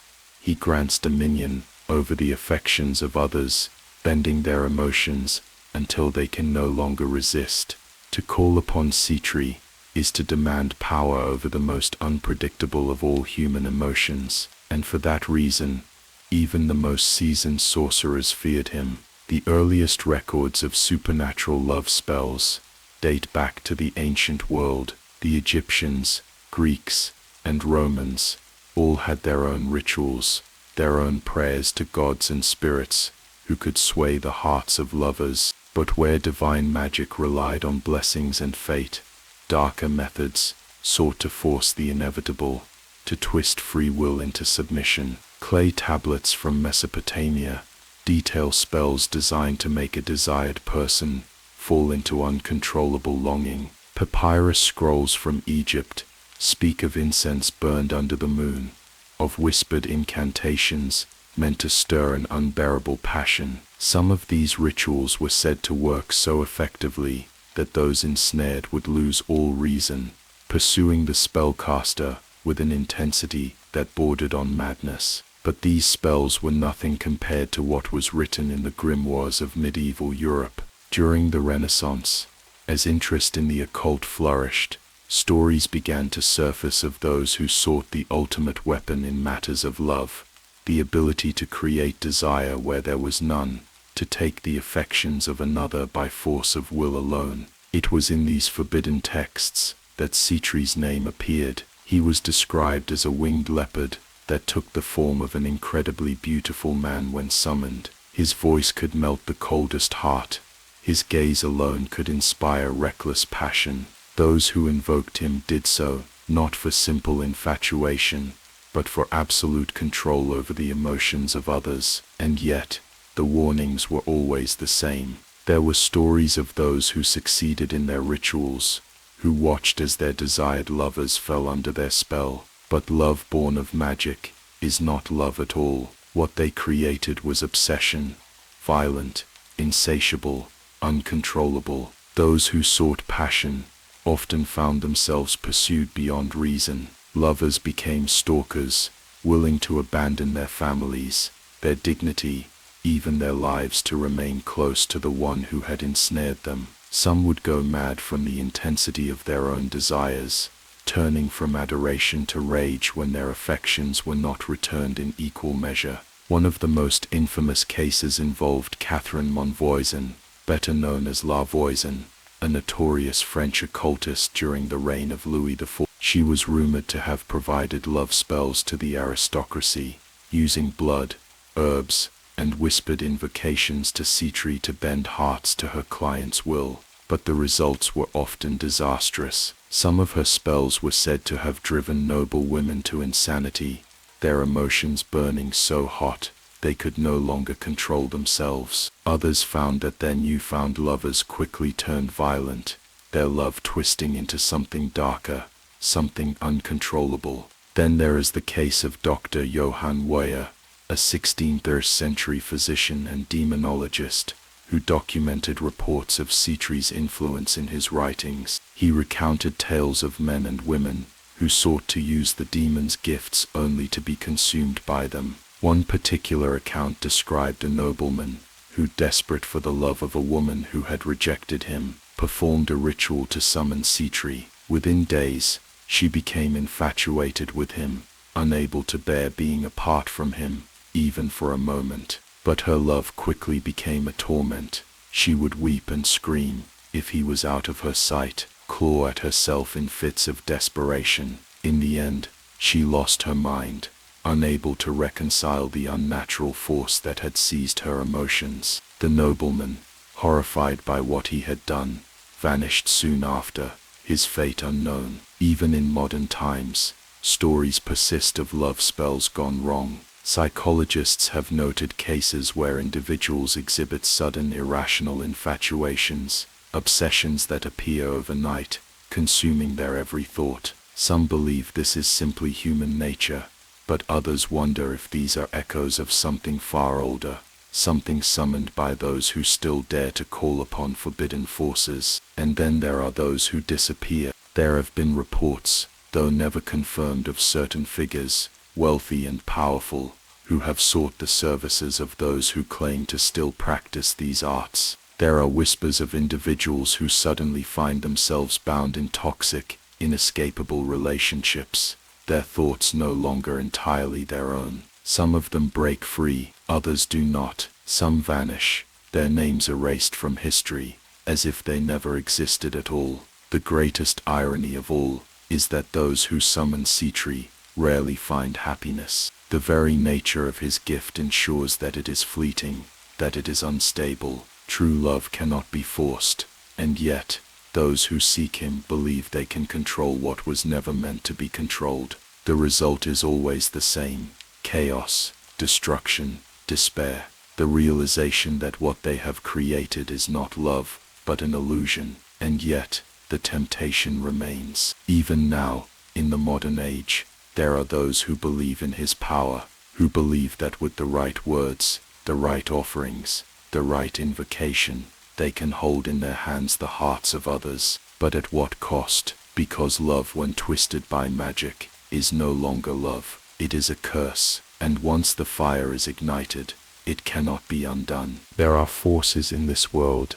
He grants dominion over the affections of others, bending their emotions until they can no longer resist. To call upon Sitri is to demand power over the most unpredictable of all human emotions, and for that reason, even the most seasoned sorcerers feared him. The earliest records of supernatural love spells date back to the ancient world. The Egyptians, Greeks, and Romans all had their own rituals, their own prayers to gods and spirits who could sway the hearts of lovers. But where divine magic relied on blessings and fate, darker methods sought to force the inevitable, to twist free will into submission. Clay tablets from Mesopotamia detail spells designed to make a desired person fall into uncontrollable longing. Papyrus scrolls from Egypt speak of incense burned under the moon, of whispered incantations meant to stir an unbearable passion. Some of these rituals were said to work so effectively that those ensnared would lose all reason, pursuing the spellcaster with an intensity that bordered on madness. But these spells were nothing compared to what was written in the grimoires of medieval Europe. During the Renaissance, as interest in the occult flourished, stories began to surface of those who sought the ultimate weapon in matters of love, the ability to create desire where there was none, to take the affections of another by force of will alone. It was in these forbidden texts that Sitri's name appeared. He was described as a winged leopard that took the form of an incredibly beautiful man when summoned. His voice could melt the coldest heart. His gaze alone could inspire reckless passion. Those who invoked him did so, not for simple infatuation, but for absolute control over the emotions of others. And yet, the warnings were always the same. There were stories of those who succeeded in their rituals, who watched as their desired lovers fell under their spell. But love born of magic is not love at all. What they created was obsession, violent, insatiable, uncontrollable. Those who sought passion often found themselves pursued beyond reason. Lovers became stalkers, willing to abandon their families, their dignity, even their lives to remain close to the one who had ensnared them. Some would go mad from the intensity of their own desires, turning from adoration to rage when their affections were not returned in equal measure. One of the most infamous cases involved Catherine Monvoisin, better known as La Voisin, a notorious French occultist during the reign of Louis IV. She was rumored to have provided love spells to the aristocracy, using blood, herbs, and whispered invocations to Sitri to bend hearts to her client's will. But the results were often disastrous. Some of her spells were said to have driven noble women to insanity, their emotions burning so hot they could no longer control themselves. Others found that their newfound lovers quickly turned violent, their love twisting into something darker, something uncontrollable. Then there is the case of Dr. Johann Weyer, a 16th century physician and demonologist, who documented reports of Sitri's influence in his writings. He recounted tales of men and women who sought to use the demon's gifts only to be consumed by them. One particular account described a nobleman who, desperate for the love of a woman who had rejected him, performed a ritual to summon Sitri. Within days, she became infatuated with him, unable to bear being apart from him, even for a moment. But her love quickly became a torment. She would weep and scream if he was out of her sight, claw at herself in fits of desperation. In the end, she lost her mind, unable to reconcile the unnatural force that had seized her emotions. The nobleman, horrified by what he had done, vanished soon after, his fate unknown. Even in modern times, stories persist of love spells gone wrong. Psychologists have noted cases where individuals exhibit sudden irrational infatuations, obsessions that appear overnight, consuming their every thought. Some believe this is simply human nature, but others wonder if these are echoes of something far older, something summoned by those who still dare to call upon forbidden forces. And then there are those who disappear. There have been reports, though never confirmed, of certain figures, wealthy and powerful, who have sought the services of those who claim to still practice these arts. There are whispers of individuals who suddenly find themselves bound in toxic, inescapable relationships, their thoughts no longer entirely their own. Some of them break free, others do not. Some vanish, their names erased from history, as if they never existed at all. The greatest irony of all is that those who summon Citri rarely find happiness. The very nature of his gift ensures that it is fleeting, that it is unstable. True love cannot be forced, and yet, those who seek him believe they can control what was never meant to be controlled. The result is always the same: chaos, destruction, despair. The realization that what they have created is not love, but an illusion. And yet, the temptation remains. Even now, in the modern age, there are those who believe in his power, who believe that with the right words, the right offerings, the right invocation, they can hold in their hands the hearts of others. But at what cost? Because love, when twisted by magic, is no longer love. It is a curse, and once the fire is ignited, it cannot be undone. There are forces in this world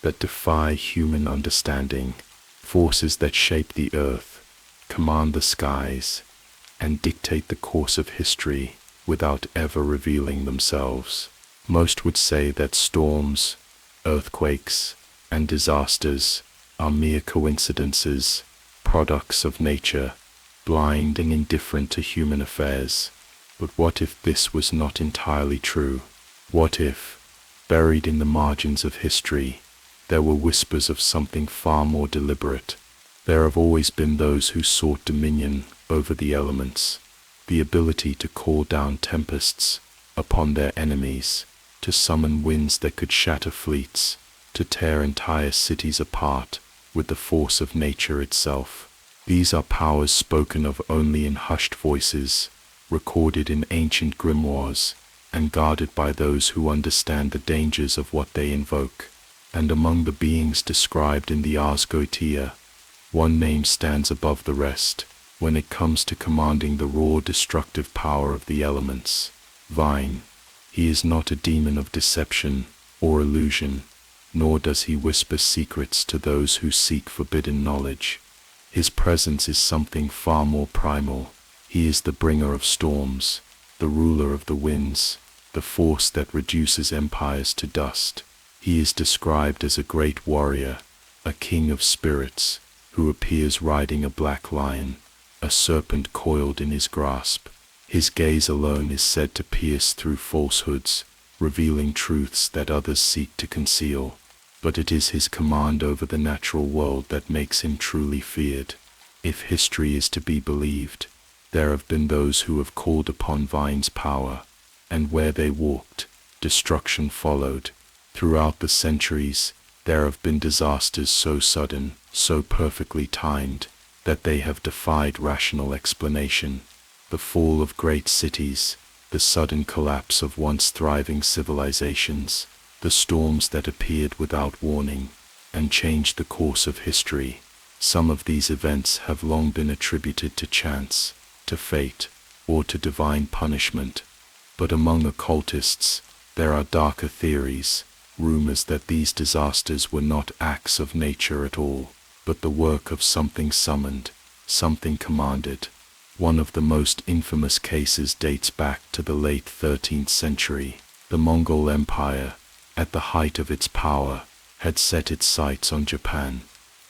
that defy human understanding, forces that shape the earth, command the skies, and dictate the course of history without ever revealing themselves. Most would say that storms, earthquakes, and disasters are mere coincidences, products of nature, blind and indifferent to human affairs. But what if this was not entirely true? What if, buried in the margins of history, there were whispers of something far more deliberate? There have always been those who sought dominion over the elements, the ability to call down tempests upon their enemies, to summon winds that could shatter fleets, to tear entire cities apart with the force of nature itself. These are powers spoken of only in hushed voices, recorded in ancient grimoires, and guarded by those who understand the dangers of what they invoke. And among the beings described in the Ars Goetia, one name stands above the rest when it comes to commanding the raw destructive power of the elements: Vine. He is not a demon of deception or illusion, nor does he whisper secrets to those who seek forbidden knowledge. His presence is something far more primal. He is the bringer of storms, the ruler of the winds, the force that reduces empires to dust. He is described as a great warrior, a king of spirits, who appears riding a black lion, a serpent coiled in his grasp. His gaze alone is said to pierce through falsehoods, revealing truths that others seek to conceal. But it is his command over the natural world that makes him truly feared. If history is to be believed, there have been those who have called upon Vine's power, and where they walked, destruction followed. Throughout the centuries, there have been disasters so sudden, so perfectly timed, that they have defied rational explanation. The fall of great cities, the sudden collapse of once thriving civilizations, the storms that appeared without warning and changed the course of history. Some of these events have long been attributed to chance, to fate, or to divine punishment. But among occultists, there are darker theories, rumors that these disasters were not acts of nature at all, but the work of something summoned, something commanded. One of the most infamous cases dates back to the late 13th century. The Mongol Empire, at the height of its power, had set its sights on Japan.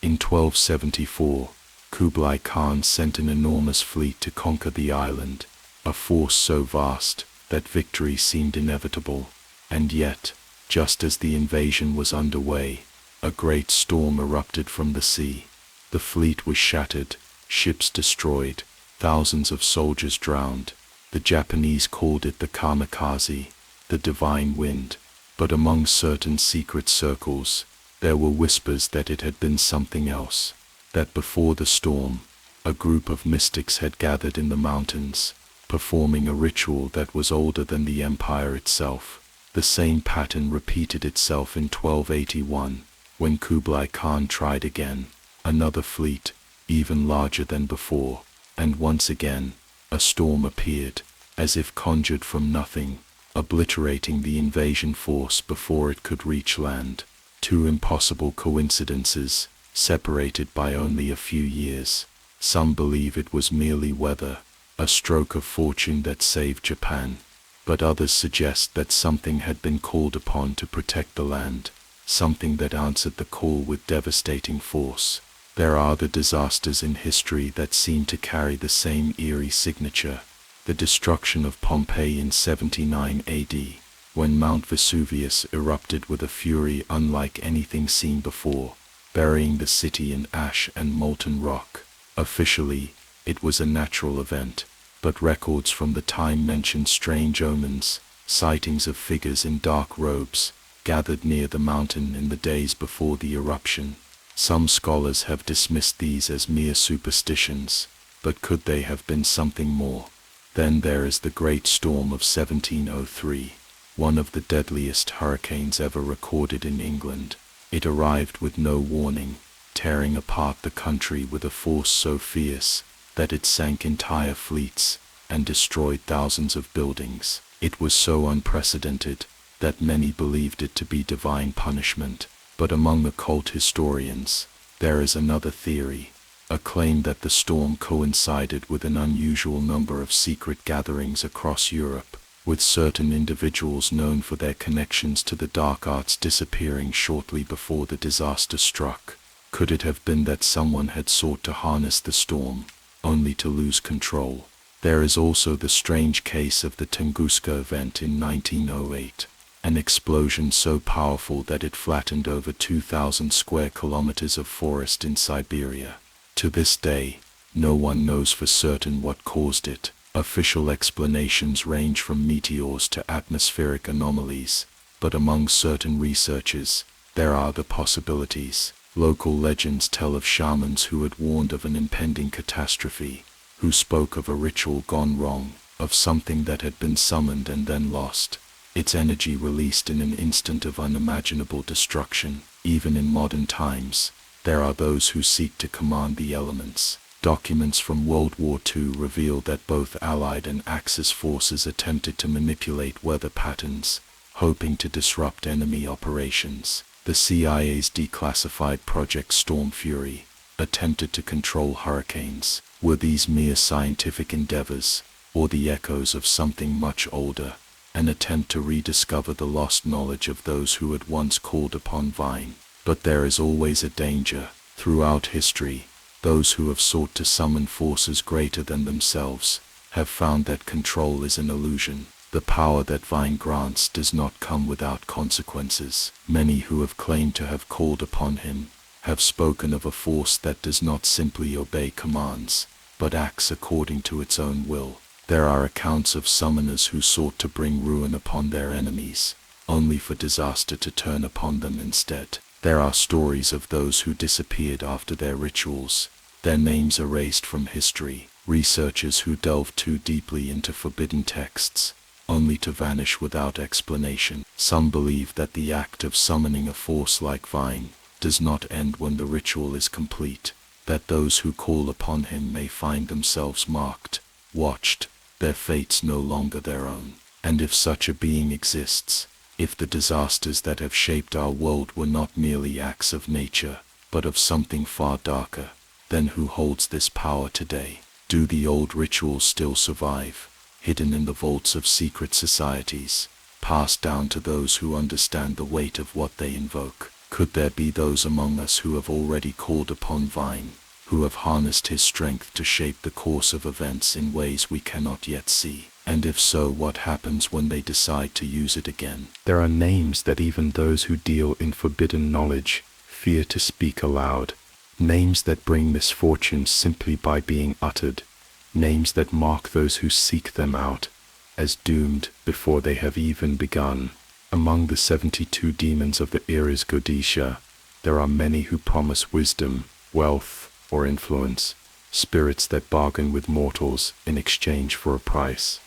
In 1274, Kublai Khan sent an enormous fleet to conquer the island, a force so vast that victory seemed inevitable. And yet, just as the invasion was underway, a great storm erupted from the sea. The fleet was shattered, ships destroyed, thousands of soldiers drowned. The Japanese called it the kamikaze, the divine wind. But among certain secret circles, there were whispers that it had been something else, that before the storm, a group of mystics had gathered in the mountains, performing a ritual that was older than the empire itself. The same pattern repeated itself in 1281, when Kublai Khan tried again, another fleet, even larger than before, and once again, a storm appeared, as if conjured from nothing, obliterating the invasion force before it could reach land. Two impossible coincidences, separated by only a few years. Some believe it was merely weather, a stroke of fortune that saved Japan, but others suggest that something had been called upon to protect the land, something that answered the call with devastating force. There are the disasters in history that seem to carry the same eerie signature. The destruction of Pompeii in 79 AD, when Mount Vesuvius erupted with a fury unlike anything seen before, burying the city in ash and molten rock. Officially, it was a natural event, but records from the time mention strange omens, sightings of figures in dark robes, gathered near the mountain in the days before the eruption. Some scholars have dismissed these as mere superstitions, but could they have been something more? Then there is the Great Storm of 1703, one of the deadliest hurricanes ever recorded in England. It arrived with no warning, tearing apart the country with a force so fierce that it sank entire fleets and destroyed thousands of buildings. It was so unprecedented that many believed it to be divine punishment. But among occult historians, there is another theory, a claim that the storm coincided with an unusual number of secret gatherings across Europe, with certain individuals known for their connections to the dark arts disappearing shortly before the disaster struck. Could it have been that someone had sought to harness the storm, only to lose control? There is also the strange case of the Tunguska event in 1908. An explosion so powerful that it flattened over 2,000 square kilometers of forest in Siberia. To this day, no one knows for certain what caused it. Official explanations range from meteors to atmospheric anomalies, but among certain researchers, there are the possibilities. Local legends tell of shamans who had warned of an impending catastrophe, who spoke of a ritual gone wrong, of something that had been summoned and then lost, its energy released in an instant of unimaginable destruction. Even in modern times, there are those who seek to command the elements. Documents from World War II reveal that both Allied and Axis forces attempted to manipulate weather patterns, hoping to disrupt enemy operations. The CIA's declassified Project Storm Fury attempted to control hurricanes. Were these mere scientific endeavors, or the echoes of something much older? An attempt to rediscover the lost knowledge of those who had once called upon Vine. But there is always a danger. Throughout history, those who have sought to summon forces greater than themselves have found that control is an illusion. The power that Vine grants does not come without consequences. Many who have claimed to have called upon him have spoken of a force that does not simply obey commands, but acts according to its own will. There are accounts of summoners who sought to bring ruin upon their enemies, only for disaster to turn upon them instead. There are stories of those who disappeared after their rituals, their names erased from history. Researchers who delve too deeply into forbidden texts, only to vanish without explanation. Some believe that the act of summoning a force like Vine does not end when the ritual is complete, that those who call upon him may find themselves marked, watched, their fates no longer their own. And if such a being exists, if the disasters that have shaped our world were not merely acts of nature, but of something far darker, then who holds this power today? Do the old rituals still survive, hidden in the vaults of secret societies, passed down to those who understand the weight of what they invoke? Could there be those among us who have already called upon Vine, who have harnessed his strength to shape the course of events in ways we cannot yet see? And if so, what happens when they decide to use it again? There are names that even those who deal in forbidden knowledge fear to speak aloud, names that bring misfortune simply by being uttered, names that mark those who seek them out as doomed before they have even begun. Among the 72 demons of the Eris Godesha, there are many who promise wisdom, wealth, or influence, spirits that bargain with mortals in exchange for a price.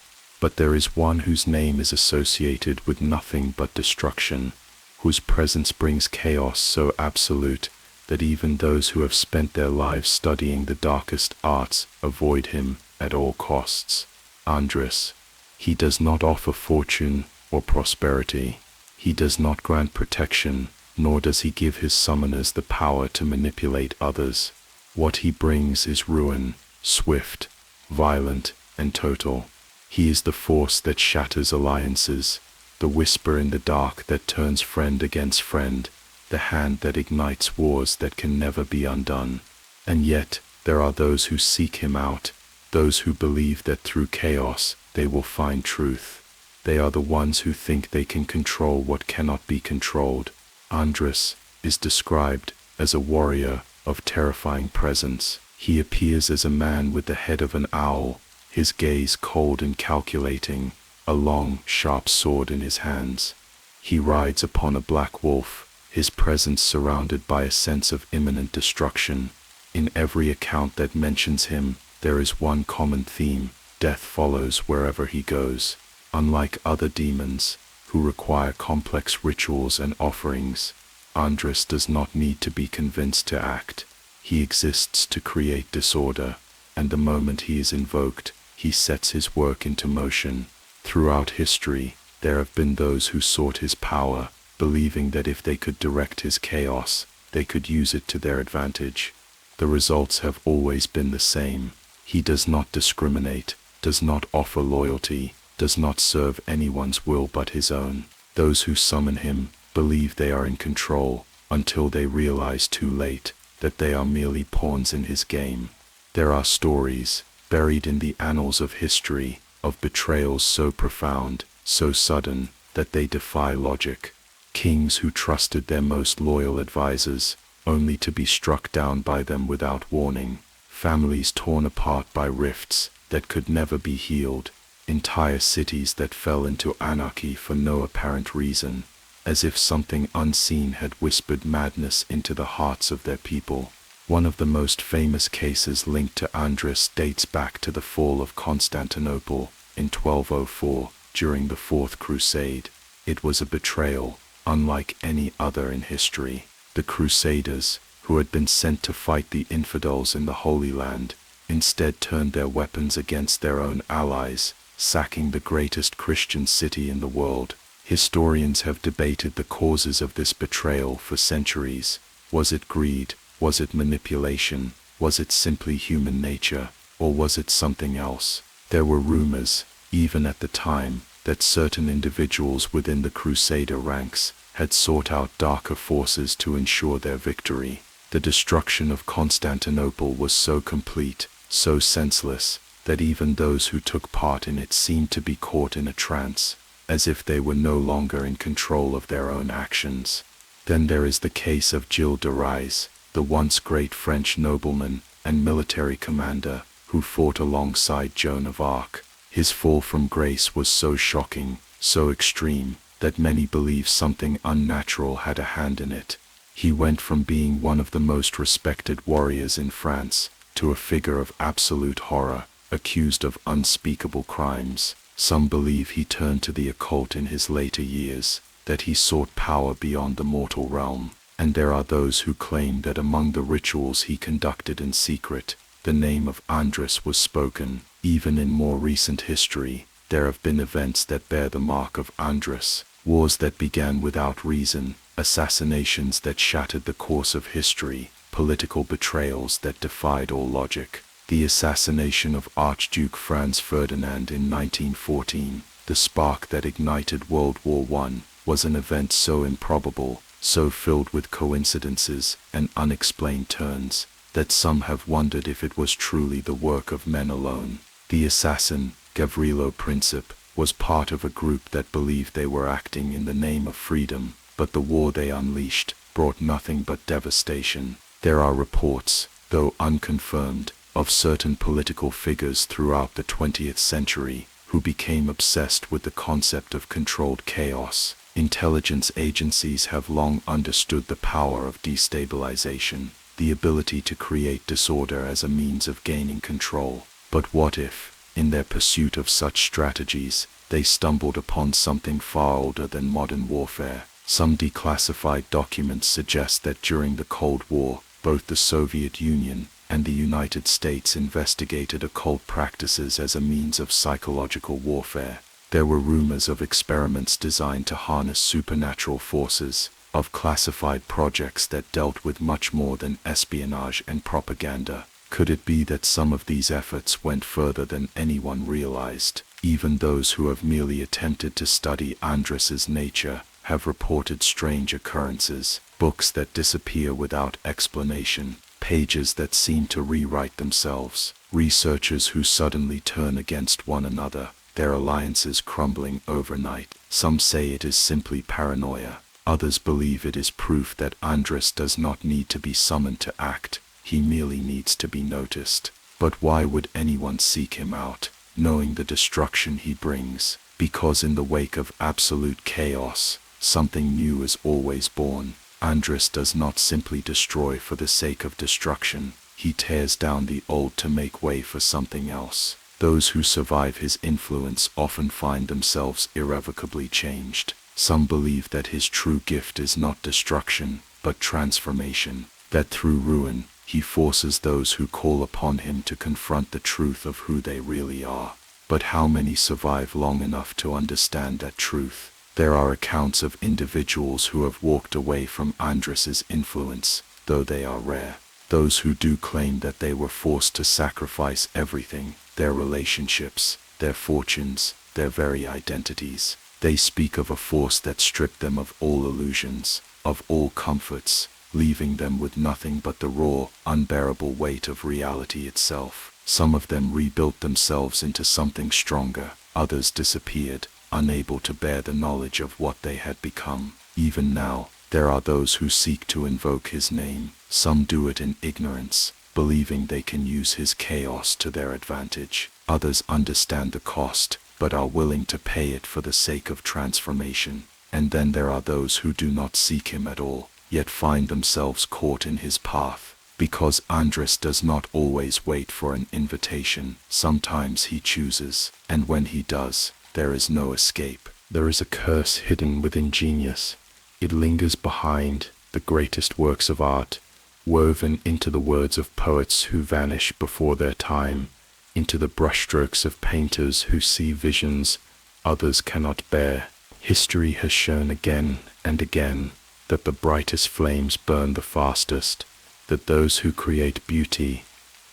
But there is one whose name is associated with nothing but destruction, whose presence brings chaos so absolute that even those who have spent their lives studying the darkest arts avoid him at all costs. Andres. He does not offer fortune or prosperity. He does not grant protection, nor does he give his summoners the power to manipulate others. What he brings is ruin, swift, violent, and total. He is the force that shatters alliances, the whisper in the dark that turns friend against friend, the hand that ignites wars that can never be undone. And yet, there are those who seek him out, those who believe that through chaos they will find truth. They are the ones who think they can control what cannot be controlled. Andres is described as a warrior of terrifying presence. He appears as a man with the head of an owl, his gaze cold and calculating, a long, sharp sword in his hands. He rides upon a black wolf, his presence surrounded by a sense of imminent destruction. In every account that mentions him, there is one common theme: death follows wherever he goes. Unlike other demons, who require complex rituals and offerings, Andres does not need to be convinced to act. He exists to create disorder, and the moment he is invoked, he sets his work into motion. Throughout history, there have been those who sought his power, believing that if they could direct his chaos, they could use it to their advantage. The results have always been the same. He does not discriminate, does not offer loyalty, does not serve anyone's will but his own. Those who summon him believe they are in control, until they realize too late that they are merely pawns in his game. There are stories, buried in the annals of history, of betrayals so profound, so sudden, that they defy logic. Kings who trusted their most loyal advisors, only to be struck down by them without warning. Families torn apart by rifts that could never be healed. Entire cities that fell into anarchy for no apparent reason, as if something unseen had whispered madness into the hearts of their people. One of the most famous cases linked to Andres dates back to the fall of Constantinople in 1204 during the Fourth Crusade. It was a betrayal unlike any other in history. The Crusaders, who had been sent to fight the infidels in the Holy Land, instead turned their weapons against their own allies, sacking the greatest Christian city in the world. Historians have debated the causes of this betrayal for centuries. Was it greed? Was it manipulation? Was it simply human nature? Or was it something else? There were rumors, even at the time, that certain individuals within the Crusader ranks had sought out darker forces to ensure their victory. The destruction of Constantinople was so complete, so senseless, that even those who took part in it seemed to be caught in a trance, as if they were no longer in control of their own actions. Then there is the case of Gilles de Rais, the once great French nobleman and military commander who fought alongside Joan of Arc. His fall from grace was so shocking, so extreme, that many believe something unnatural had a hand in it. He went from being one of the most respected warriors in France to a figure of absolute horror, accused of unspeakable crimes. Some believe he turned to the occult in his later years, that he sought power beyond the mortal realm. And there are those who claim that among the rituals he conducted in secret, the name of Andres was spoken. Even in more recent history, there have been events that bear the mark of Andres, wars that began without reason, assassinations that shattered the course of history, political betrayals that defied all logic. The assassination of Archduke Franz Ferdinand in 1914, the spark that ignited World War I, was an event so improbable, so filled with coincidences and unexplained turns, that some have wondered if it was truly the work of men alone. The assassin, Gavrilo Princip, was part of a group that believed they were acting in the name of freedom, but the war they unleashed brought nothing but devastation. There are reports, though unconfirmed, of certain political figures throughout the 20th century who became obsessed with the concept of controlled chaos. Intelligence agencies have long understood the power of destabilization, the ability to create disorder as a means of gaining control. But what if, In their pursuit of such strategies, they stumbled upon something far older than modern warfare. Some declassified documents suggest that during the Cold War, both the Soviet Union and the United States investigated occult practices as a means of psychological warfare. There were rumors of experiments designed to harness supernatural forces, of classified projects that dealt with much more than espionage and propaganda. Could it be that some of these efforts went further than anyone realized? Even those who have merely attempted to study Andros's nature have reported strange occurrences, books that disappear without explanation, pages that seem to rewrite themselves, researchers who suddenly turn against one another, their alliances crumbling overnight. Some say it is simply paranoia. Others believe it is proof that Andros does not need to be summoned to act. He merely needs to be noticed. But why would anyone seek him out, knowing the destruction he brings? Because in the wake of absolute chaos, something new is always born. Andros does not simply destroy for the sake of destruction. He tears down the old to make way for something else. Those who survive his influence often find themselves irrevocably changed. Some believe that his true gift is not destruction, but transformation, that through ruin, he forces those who call upon him to confront the truth of who they really are. But how many survive long enough to understand that truth? There are accounts of individuals who have walked away from Andros's influence, though they are rare. Those who do claim that they were forced to sacrifice everything, their relationships, their fortunes, their very identities. They speak of a force that stripped them of all illusions, of all comforts, leaving them with nothing but the raw, unbearable weight of reality itself. Some of them rebuilt themselves into something stronger, others disappeared, unable to bear the knowledge of what they had become. Even now, there are those who seek to invoke his name. Some do it in ignorance, believing they can use his chaos to their advantage. Others understand the cost, but are willing to pay it for the sake of transformation. And then there are those who do not seek him at all, yet find themselves caught in his path. Because Andros does not always wait for an invitation, sometimes he chooses, and when he does, there is no escape. There is a curse hidden within genius. It lingers behind the greatest works of art, woven into the words of poets who vanish before their time, into the brushstrokes of painters who see visions others cannot bear. History has shown again and again that the brightest flames burn the fastest, that those who create beauty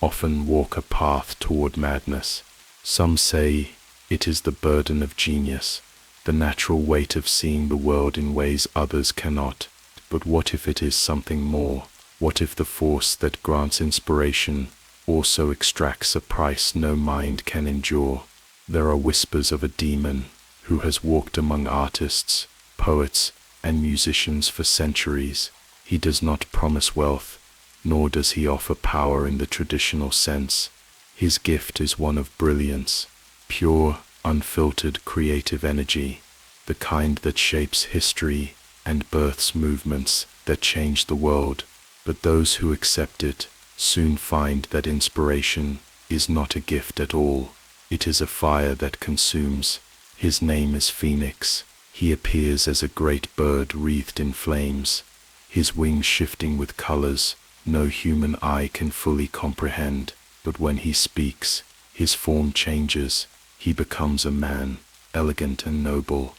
often walk a path toward madness. Some say it is the burden of genius, the natural weight of seeing the world in ways others cannot. But what if it is something more? What if the force that grants inspiration also extracts a price no mind can endure? There are whispers of a demon who has walked among artists, poets, and musicians for centuries. He does not promise wealth, nor does he offer power in the traditional sense. His gift is one of brilliance, pure, unfiltered creative energy, the kind that shapes history and births movements that change the world. But those who accept it soon find that inspiration is not a gift at all. It is a fire that consumes. His name is Phoenix. He appears as a great bird wreathed in flames, his wings shifting with colors no human eye can fully comprehend. But when he speaks, his form changes. He becomes a man, elegant and noble,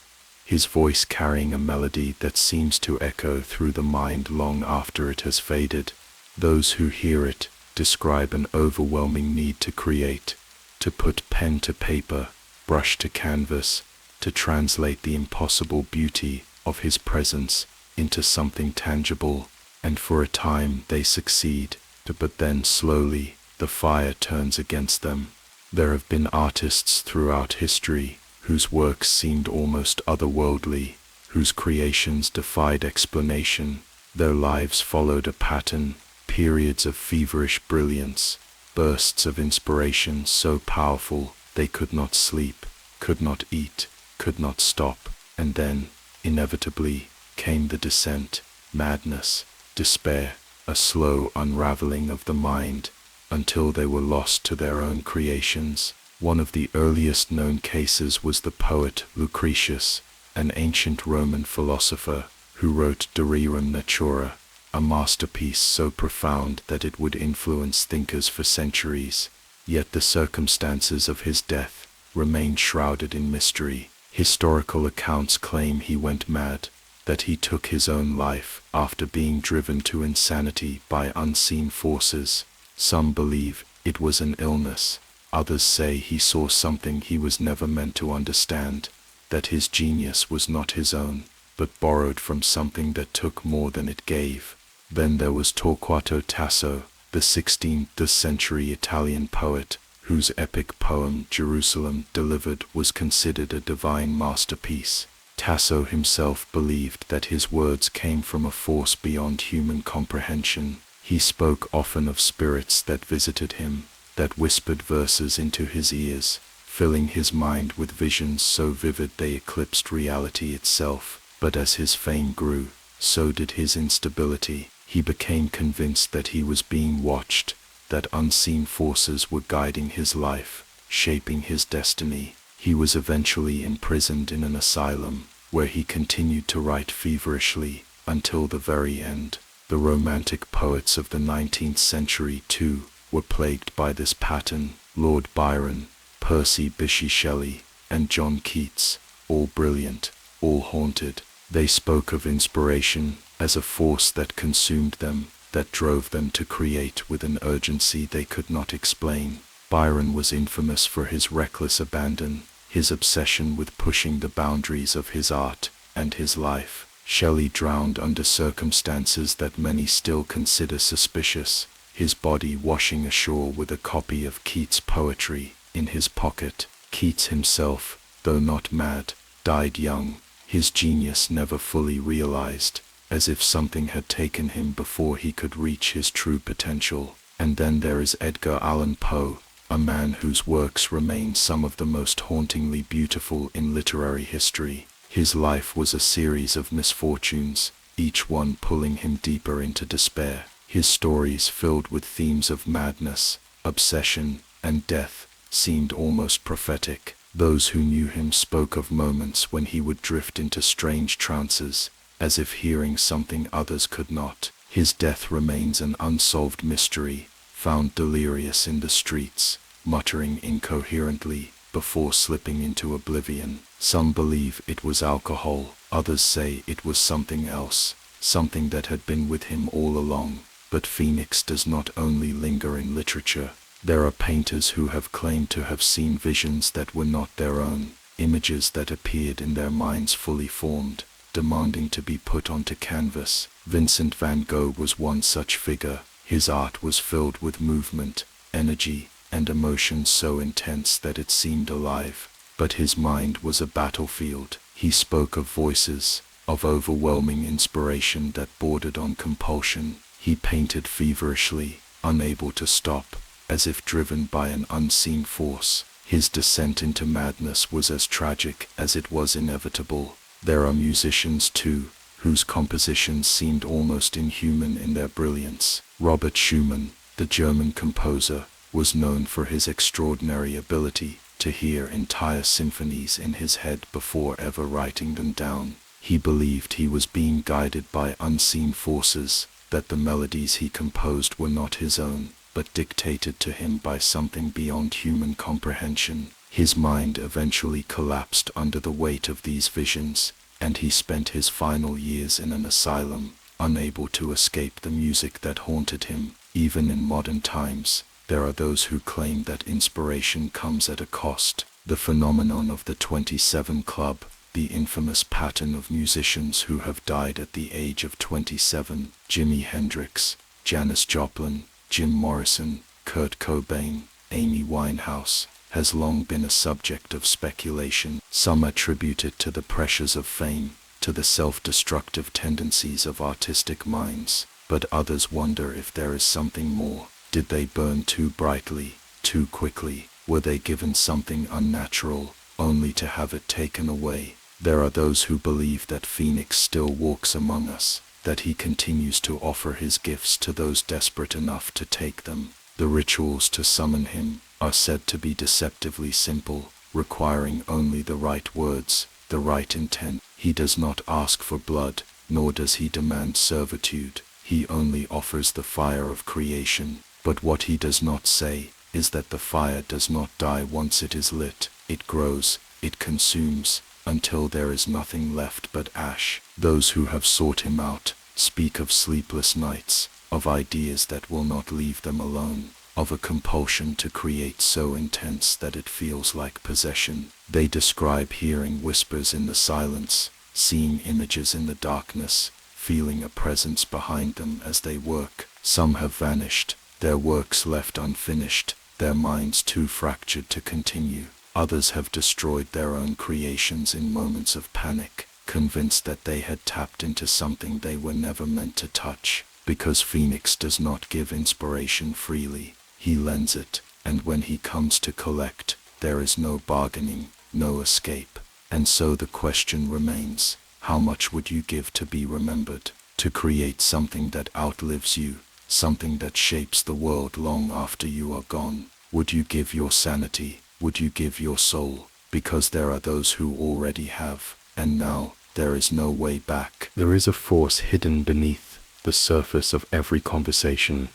his voice carrying a melody that seems to echo through the mind long after it has faded. Those who hear it describe an overwhelming need to create, to put pen to paper, brush to canvas, to translate the impossible beauty of his presence into something tangible. And for a time they succeed, but then slowly the fire turns against them. There have been artists throughout history whose works seemed almost otherworldly, whose creations defied explanation. Their lives followed a pattern, periods of feverish brilliance, bursts of inspiration so powerful they could not sleep, could not eat, could not stop. And then, inevitably, came the descent, madness, despair, a slow unraveling of the mind, until they were lost to their own creations. One of the earliest known cases was the poet Lucretius, an ancient Roman philosopher who wrote De Rerum Natura, a masterpiece so profound that it would influence thinkers for centuries. Yet the circumstances of his death remain shrouded in mystery. Historical accounts claim he went mad, that he took his own life after being driven to insanity by unseen forces. Some believe it was an illness. Others say he saw something he was never meant to understand, that his genius was not his own, but borrowed from something that took more than it gave. Then there was Torquato Tasso, the 16th century Italian poet, whose epic poem Jerusalem Delivered was considered a divine masterpiece. Tasso himself believed that his words came from a force beyond human comprehension. He spoke often of spirits that visited him, that whispered verses into his ears, filling his mind with visions so vivid they eclipsed reality itself. But as his fame grew, so did his instability. He became convinced that he was being watched, that unseen forces were guiding his life, shaping his destiny. He was eventually imprisoned in an asylum, where he continued to write feverishly until the very end. The Romantic poets of the 19th century, too, were plagued by this pattern. Lord Byron, Percy Bysshe Shelley, and John Keats, all brilliant, all haunted. They spoke of inspiration as a force that consumed them, that drove them to create with an urgency they could not explain. Byron was infamous for his reckless abandon, his obsession with pushing the boundaries of his art and his life. Shelley drowned under circumstances that many still consider suspicious, his body washing ashore with a copy of Keats' poetry in his pocket. Keats himself, though not mad, died young, his genius never fully realized, as if something had taken him before he could reach his true potential. And then there is Edgar Allan Poe, a man whose works remain some of the most hauntingly beautiful in literary history. His life was a series of misfortunes, each one pulling him deeper into despair. His stories, filled with themes of madness, obsession, and death, seemed almost prophetic. Those who knew him spoke of moments when he would drift into strange trances, as if hearing something others could not. His death remains an unsolved mystery, found delirious in the streets, muttering incoherently before slipping into oblivion. Some believe it was alcohol, others say it was something else, something that had been with him all along. But Phoenix does not only linger in literature. There are painters who have claimed to have seen visions that were not their own, images that appeared in their minds fully formed, demanding to be put onto canvas. Vincent van Gogh was one such figure. His art was filled with movement, energy, and emotion so intense that it seemed alive. But his mind was a battlefield. He spoke of voices, of overwhelming inspiration that bordered on compulsion. He painted feverishly, unable to stop, as if driven by an unseen force. His descent into madness was as tragic as it was inevitable. There are musicians, too, whose compositions seemed almost inhuman in their brilliance. Robert Schumann, the German composer, was known for his extraordinary ability to hear entire symphonies in his head before ever writing them down. He believed he was being guided by unseen forces, that the melodies he composed were not his own, but dictated to him by something beyond human comprehension. His mind eventually collapsed under the weight of these visions, and he spent his final years in an asylum, unable to escape the music that haunted him. Even in modern times, there are those who claim that inspiration comes at a cost. The phenomenon of the 27 Club, the infamous pattern of musicians who have died at the age of 27, Jimi Hendrix, Janis Joplin, Jim Morrison, Kurt Cobain, Amy Winehouse, has long been a subject of speculation. Some attribute it to the pressures of fame, to the self-destructive tendencies of artistic minds, but others wonder if there is something more. Did they burn too brightly, too quickly? Were they given something unnatural, only to have it taken away? There are those who believe that Phoenix still walks among us, that he continues to offer his gifts to those desperate enough to take them. The rituals to summon him are said to be deceptively simple, requiring only the right words, the right intent. He does not ask for blood, nor does he demand servitude. He only offers the fire of creation. But what he does not say is that the fire does not die once it is lit. It grows, it consumes, until there is nothing left but ash. Those who have sought him out speak of sleepless nights, of ideas that will not leave them alone, of a compulsion to create so intense that it feels like possession. They describe hearing whispers in the silence, seeing images in the darkness, feeling a presence behind them as they work. Some have vanished, their works left unfinished, their minds too fractured to continue. Others have destroyed their own creations in moments of panic, convinced that they had tapped into something they were never meant to touch. Because Phoenix does not give inspiration freely, he lends it, and when he comes to collect, there is no bargaining, no escape. And so the question remains, how much would you give to be remembered, to create something that outlives you, something that shapes the world long after you are gone? Would you give your sanity? Would you give your soul? Because there are those who already have, and now there is no way back. There is a force hidden beneath the surface of every conversation,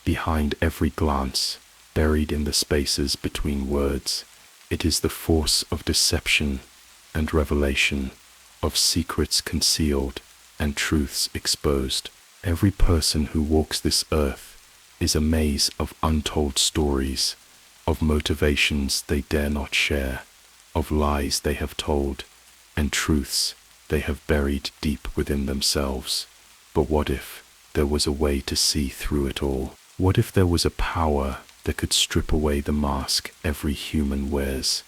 behind every glance, buried in the spaces between words. It is the force of deception and revelation, of secrets concealed and truths exposed. Every person who walks this earth is a maze of untold stories, of motivations they dare not share, of lies they have told, and truths they have buried deep within themselves. But what if there was a way to see through it all? What if there was a power that could strip away the mask every human wears,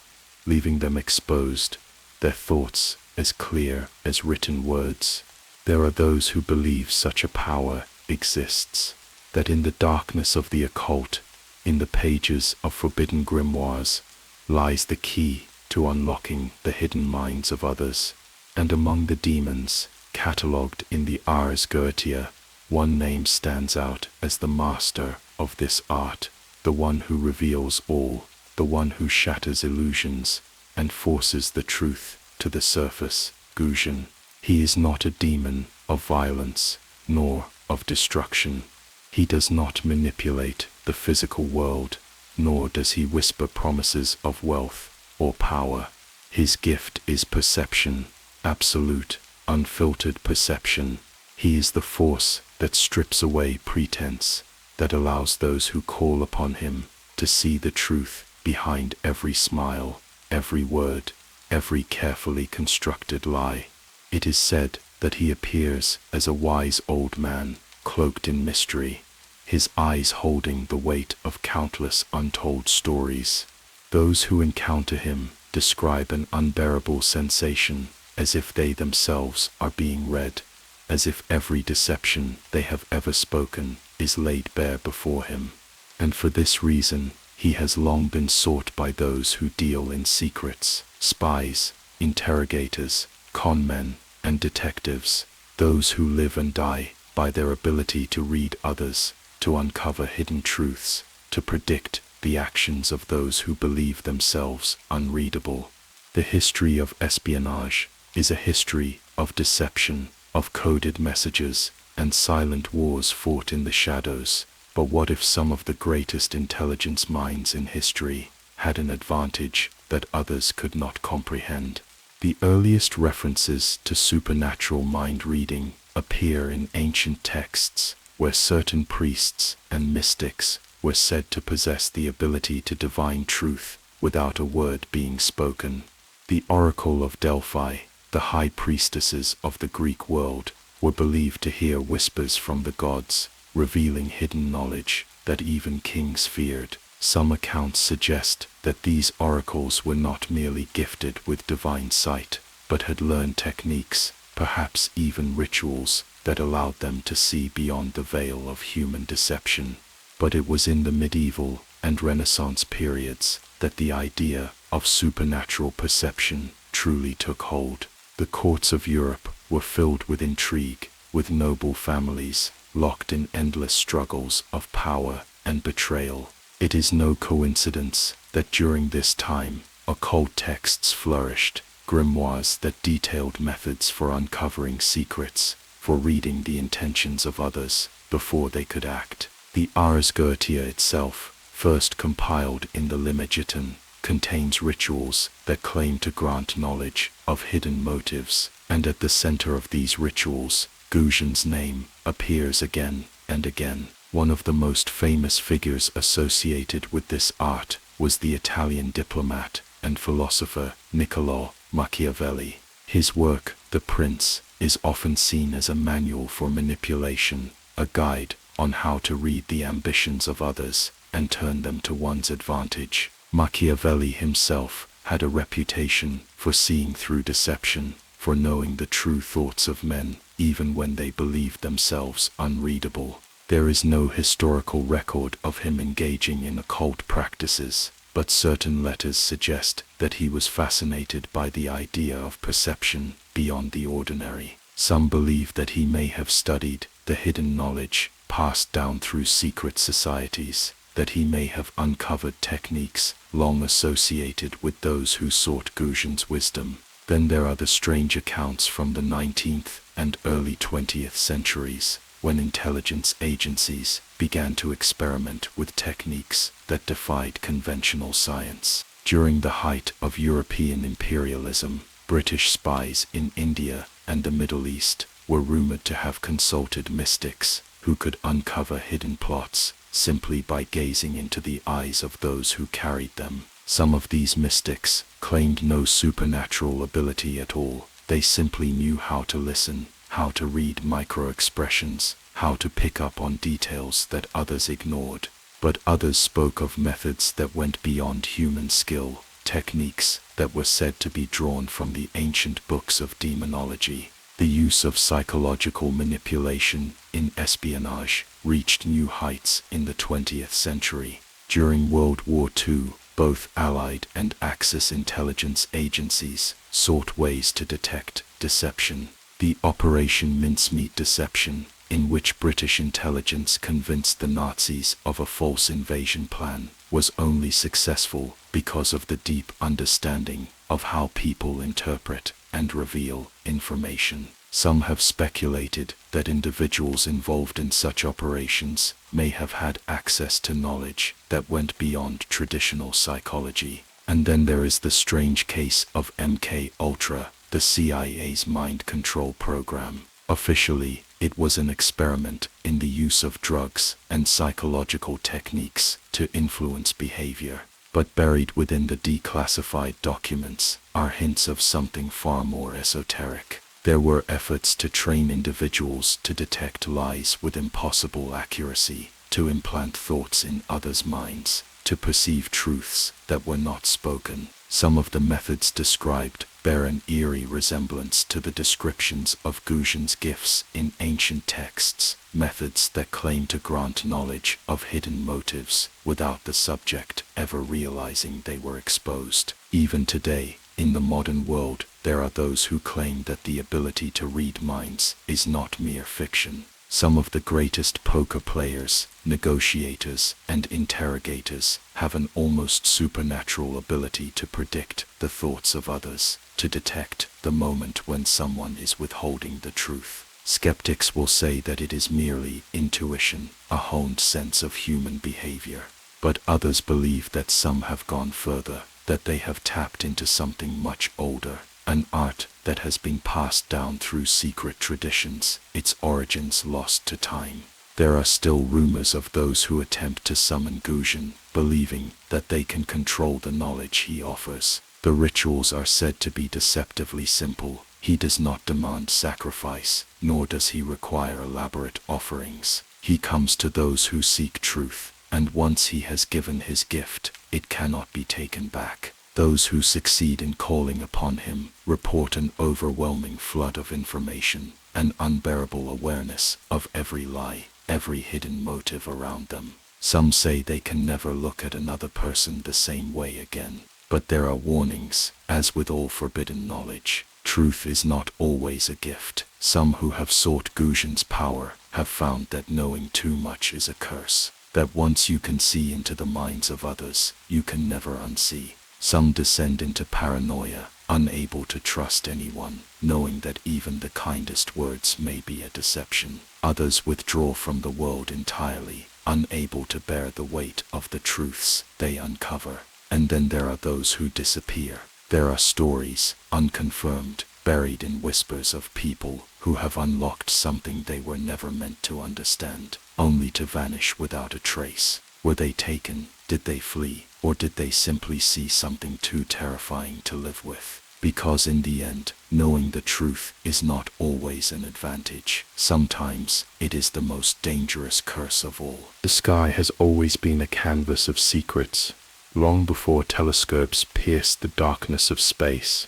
leaving them exposed, their thoughts as clear as written words? There are those who believe such a power exists, that in the darkness of the occult, in the pages of forbidden grimoires, lies the key to unlocking the hidden minds of others. And among the demons, catalogued in the Ars Goetia, one name stands out as the master of this art, the one who reveals all, the one who shatters illusions and forces the truth to the surface, Guzhan. He is not a demon of violence, nor of destruction. He does not manipulate the physical world, nor does he whisper promises of wealth or power. His gift is perception, absolute, unfiltered perception. He is the force that strips away pretense, that allows those who call upon him to see the truth behind every smile, every word, every carefully constructed lie. It is said that he appears as a wise old man, cloaked in mystery, his eyes holding the weight of countless untold stories. Those who encounter him describe an unbearable sensation, as if they themselves are being read, as if every deception they have ever spoken is laid bare before him. And for this reason, he has long been sought by those who deal in secrets, spies, interrogators, con men, and detectives, those who live and die by their ability to read others, to uncover hidden truths, to predict the actions of those who believe themselves unreadable. The history of espionage is a history of deception, of coded messages, and silent wars fought in the shadows. But what if some of the greatest intelligence minds in history had an advantage that others could not comprehend? The earliest references to supernatural mind reading appear in ancient texts, where certain priests and mystics were said to possess the ability to divine truth without a word being spoken. The Oracle of Delphi, the high priestesses of the Greek world, were believed to hear whispers from the gods, revealing hidden knowledge that even kings feared. Some accounts suggest that these oracles were not merely gifted with divine sight, but had learned techniques, perhaps even rituals, that allowed them to see beyond the veil of human deception. But it was in the medieval and Renaissance periods that the idea of supernatural perception truly took hold. The courts of Europe were filled with intrigue, with noble families locked in endless struggles of power and betrayal. It is no coincidence that during this time, occult texts flourished, grimoires that detailed methods for uncovering secrets, for reading the intentions of others before they could act. The Ars Goetia itself, first compiled in the Lemegeton, contains rituals that claim to grant knowledge of hidden motives, and at the center of these rituals, Goujon's name appears again and again. One of the most famous figures associated with this art was the Italian diplomat and philosopher Niccolò Machiavelli. His work, The Prince, is often seen as a manual for manipulation, a guide on how to read the ambitions of others and turn them to one's advantage. Machiavelli himself had a reputation for seeing through deception, for knowing the true thoughts of men, even when they believed themselves unreadable. There is no historical record of him engaging in occult practices, but certain letters suggest that he was fascinated by the idea of perception beyond the ordinary. Some believe that he may have studied the hidden knowledge passed down through secret societies, that he may have uncovered techniques long associated with those who sought Goujon's wisdom. Then there are the strange accounts from the 19th and early 20th centuries, when intelligence agencies began to experiment with techniques that defied conventional science. During the height of European imperialism, British spies in India and the Middle East were rumored to have consulted mystics who could uncover hidden plots simply by gazing into the eyes of those who carried them. Some of these mystics claimed no supernatural ability at all. They simply knew how to listen, how to read micro-expressions, how to pick up on details that others ignored. But others spoke of methods that went beyond human skill, techniques that were said to be drawn from the ancient books of demonology. The use of psychological manipulation in espionage reached new heights in the 20th century. During World War II, both Allied and Axis intelligence agencies sought ways to detect deception. The Operation Mincemeat Deception, in which British intelligence convinced the Nazis of a false invasion plan, was only successful because of the deep understanding of how people interpret and reveal information. Some have speculated that individuals involved in such operations may have had access to knowledge that went beyond traditional psychology. And then there is the strange case of MK Ultra, the CIA's mind control program. Officially, it was an experiment in the use of drugs and psychological techniques to influence behavior. But buried within the declassified documents are hints of something far more esoteric. There were efforts to train individuals to detect lies with impossible accuracy, to implant thoughts in others' minds, to perceive truths that were not spoken. Some of the methods described bear an eerie resemblance to the descriptions of Goujon's gifts in ancient texts, methods that claim to grant knowledge of hidden motives without the subject ever realizing they were exposed. Even today, in the modern world, there are those who claim that the ability to read minds is not mere fiction. Some of the greatest poker players, negotiators, and interrogators have an almost supernatural ability to predict the thoughts of others, to detect the moment when someone is withholding the truth. Skeptics will say that it is merely intuition, a honed sense of human behavior. But others believe that some have gone further, that they have tapped into something much older, an art that has been passed down through secret traditions, its origins lost to time. There are still rumors of those who attempt to summon Goujon, believing that they can control the knowledge he offers. The rituals are said to be deceptively simple. He does not demand sacrifice, nor does he require elaborate offerings. He comes to those who seek truth, and once he has given his gift, it cannot be taken back. Those who succeed in calling upon him report an overwhelming flood of information, an unbearable awareness of every lie, every hidden motive around them. Some say they can never look at another person the same way again. But there are warnings, as with all forbidden knowledge. Truth is not always a gift. Some who have sought Goujon's power have found that knowing too much is a curse, that once you can see into the minds of others, you can never unsee. Some descend into paranoia, unable to trust anyone, knowing that even the kindest words may be a deception. Others withdraw from the world entirely, unable to bear the weight of the truths they uncover. And then there are those who disappear. There are stories, unconfirmed, buried in whispers of people who have unlocked something they were never meant to understand, only to vanish without a trace. Were they taken? Did they flee? Or did they simply see something too terrifying to live with? Because in the end, knowing the truth is not always an advantage. Sometimes it is the most dangerous curse of all. The sky has always been a canvas of secrets, long before telescopes pierced the darkness of space,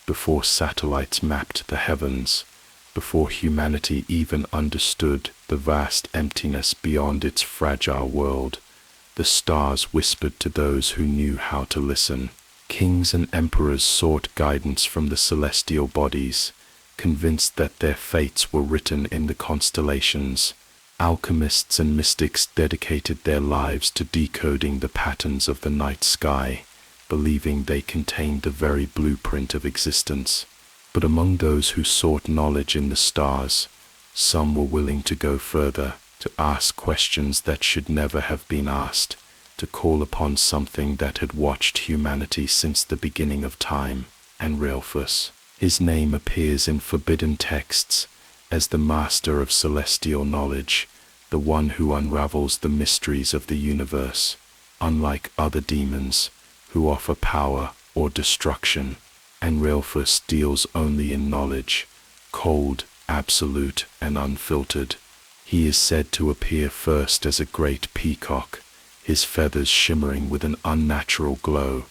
before satellites mapped the heavens, before humanity even understood the vast emptiness beyond its fragile world. The stars whispered to those who knew how to listen. Kings and emperors sought guidance from the celestial bodies, convinced that their fates were written in the constellations. Alchemists and mystics dedicated their lives to decoding the patterns of the night sky, believing they contained the very blueprint of existence. But among those who sought knowledge in the stars, some were willing to go further, to ask questions that should never have been asked, to call upon something that had watched humanity since the beginning of time. And Ralphus, his name appears in forbidden texts as the master of celestial knowledge, the one who unravels the mysteries of the universe. Unlike other demons, who offer power or destruction, and Ralphus deals only in knowledge, cold, absolute, and unfiltered. He is said to appear first as a great peacock, his feathers shimmering with an unnatural glow,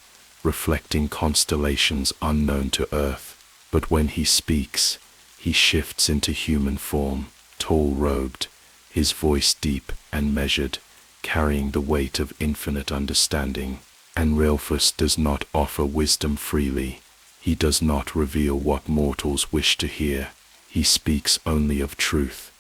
reflecting constellations unknown to Earth. But when he speaks, he shifts into human form, tall-robed, his voice deep and measured, carrying the weight of infinite understanding. And Ralphus does not offer wisdom freely. He does not reveal what mortals wish to hear. He speaks only of truth,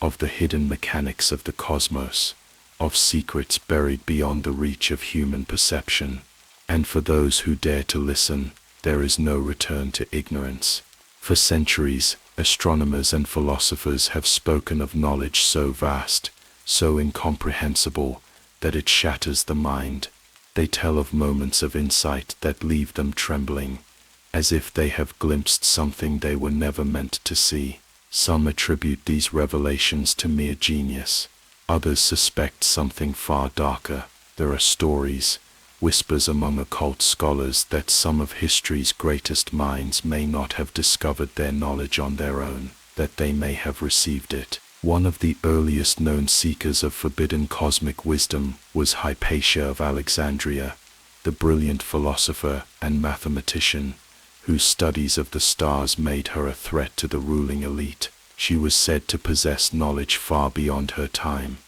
of the hidden mechanics of the cosmos, of secrets buried beyond the reach of human perception. And for those who dare to listen, there is no return to ignorance. For centuries, astronomers and philosophers have spoken of knowledge so vast, so incomprehensible, that it shatters the mind. They tell of moments of insight that leave them trembling, as if they have glimpsed something they were never meant to see. Some attribute these revelations to mere genius. Others suspect something far darker. There are stories, whispers among occult scholars that some of history's greatest minds may not have discovered their knowledge on their own, that they may have received it. One of the earliest known seekers of forbidden cosmic wisdom was Hypatia of Alexandria, the brilliant philosopher and mathematician, whose studies of the stars made her a threat to the ruling elite. She was said to possess knowledge far beyond her time,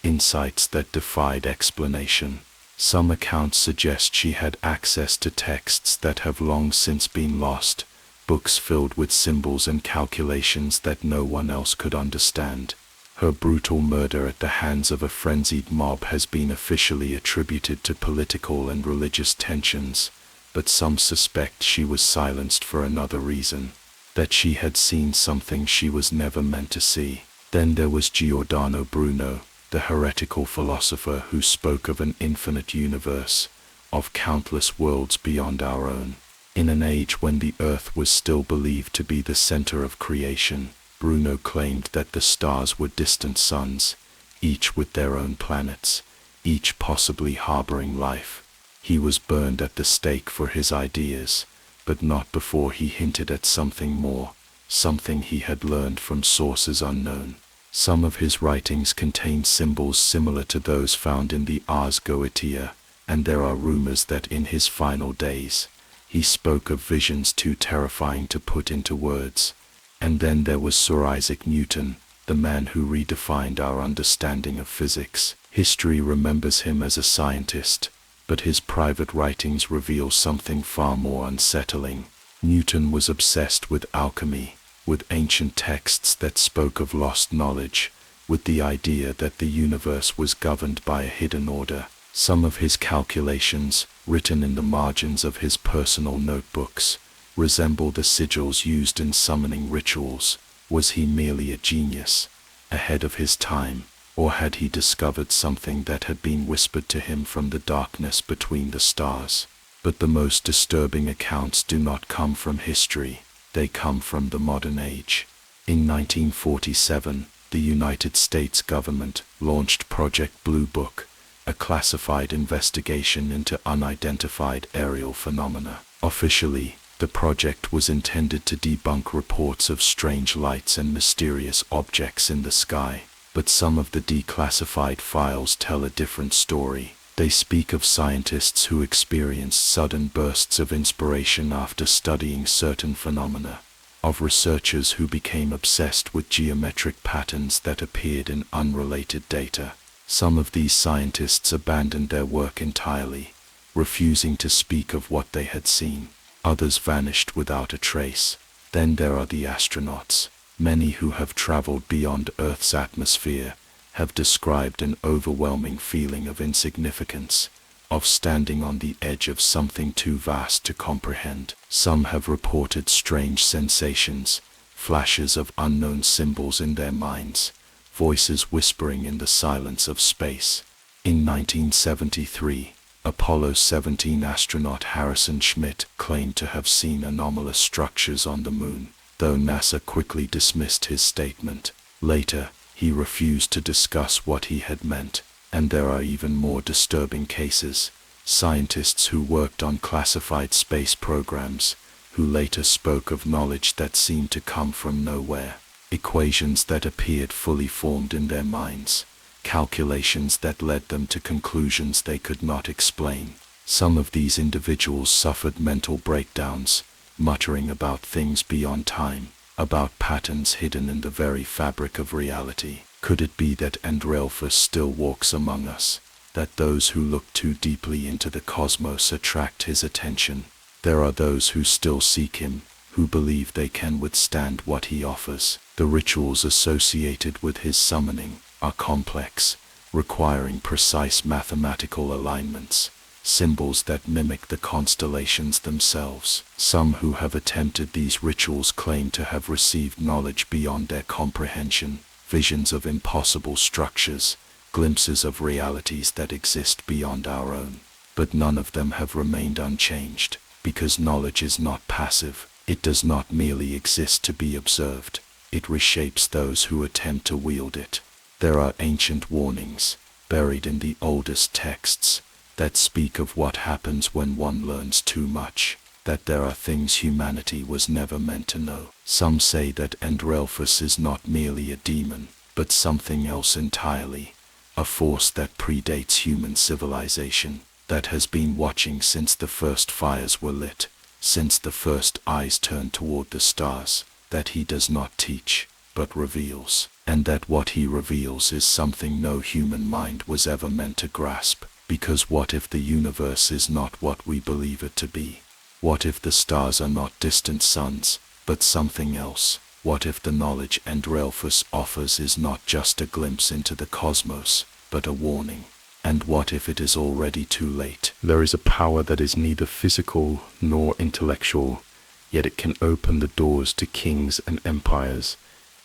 insights that defied explanation. Some accounts suggest she had access to texts that have long since been lost, books filled with symbols and calculations that no one else could understand. Her brutal murder at the hands of a frenzied mob has been officially attributed to political and religious tensions, but some suspect she was silenced for another reason, that she had seen something she was never meant to see. Then there was Giordano Bruno, the heretical philosopher who spoke of an infinite universe, of countless worlds beyond our own. In an age when the earth was still believed to be the center of creation, Bruno claimed that the stars were distant suns, each with their own planets, each possibly harboring life. He was burned at the stake for his ideas, but not before he hinted at something more, something he had learned from sources unknown. Some of his writings contain symbols similar to those found in the Ars Goetia, and there are rumors that in his final days, he spoke of visions too terrifying to put into words. And then there was Sir Isaac Newton, the man who redefined our understanding of physics. History remembers him as a scientist, but his private writings reveal something far more unsettling. Newton was obsessed with alchemy, with ancient texts that spoke of lost knowledge, with the idea that the universe was governed by a hidden order. Some of his calculations, written in the margins of his personal notebooks, resemble the sigils used in summoning rituals. Was he merely a genius, ahead of his time, or had he discovered something that had been whispered to him from the darkness between the stars? But the most disturbing accounts do not come from history, they come from the modern age. In 1947, the United States government launched Project Blue Book, a classified investigation into unidentified aerial phenomena. Officially, the project was intended to debunk reports of strange lights and mysterious objects in the sky, but some of the declassified files tell a different story. They speak of scientists who experienced sudden bursts of inspiration after studying certain phenomena, of researchers who became obsessed with geometric patterns that appeared in unrelated data. Some of these scientists abandoned their work entirely, refusing to speak of what they had seen. Others vanished without a trace. Then there are the astronauts. Many who have traveled beyond Earth's atmosphere have described an overwhelming feeling of insignificance, of standing on the edge of something too vast to comprehend. Some have reported strange sensations, flashes of unknown symbols in their minds, voices whispering in the silence of space. In 1973, Apollo 17 astronaut Harrison Schmitt claimed to have seen anomalous structures on the moon, though NASA quickly dismissed his statement. Later, he refused to discuss what he had meant, and there are even more disturbing cases. Scientists who worked on classified space programs, who later spoke of knowledge that seemed to come from nowhere, equations that appeared fully formed in their minds, calculations that led them to conclusions they could not explain. Some of these individuals suffered mental breakdowns, muttering about things beyond time, about patterns hidden in the very fabric of reality. Could it be that Andrelphus still walks among us, that those who look too deeply into the cosmos attract his attention? There are those who still seek him, who believe they can withstand what he offers. The rituals associated with his summoning are complex, requiring precise mathematical alignments, symbols that mimic the constellations themselves. Some who have attempted these rituals claim to have received knowledge beyond their comprehension, visions of impossible structures, glimpses of realities that exist beyond our own. But none of them have remained unchanged, because knowledge is not passive. It does not merely exist to be observed. It reshapes those who attempt to wield it. There are ancient warnings, buried in the oldest texts, that speak of what happens when one learns too much, that there are things humanity was never meant to know. Some say that Andrelphus is not merely a demon, but something else entirely, a force that predates human civilization, that has been watching since the first fires were lit, since the first eyes turned toward the stars, that he does not teach, but reveals, and that what he reveals is something no human mind was ever meant to grasp. Because what if the universe is not what we believe it to be? What if the stars are not distant suns, but something else? What if the knowledge Andrelphus offers is not just a glimpse into the cosmos, but a warning? And what if it is already too late? There is a power that is neither physical nor intellectual, yet it can open the doors to kings and empires.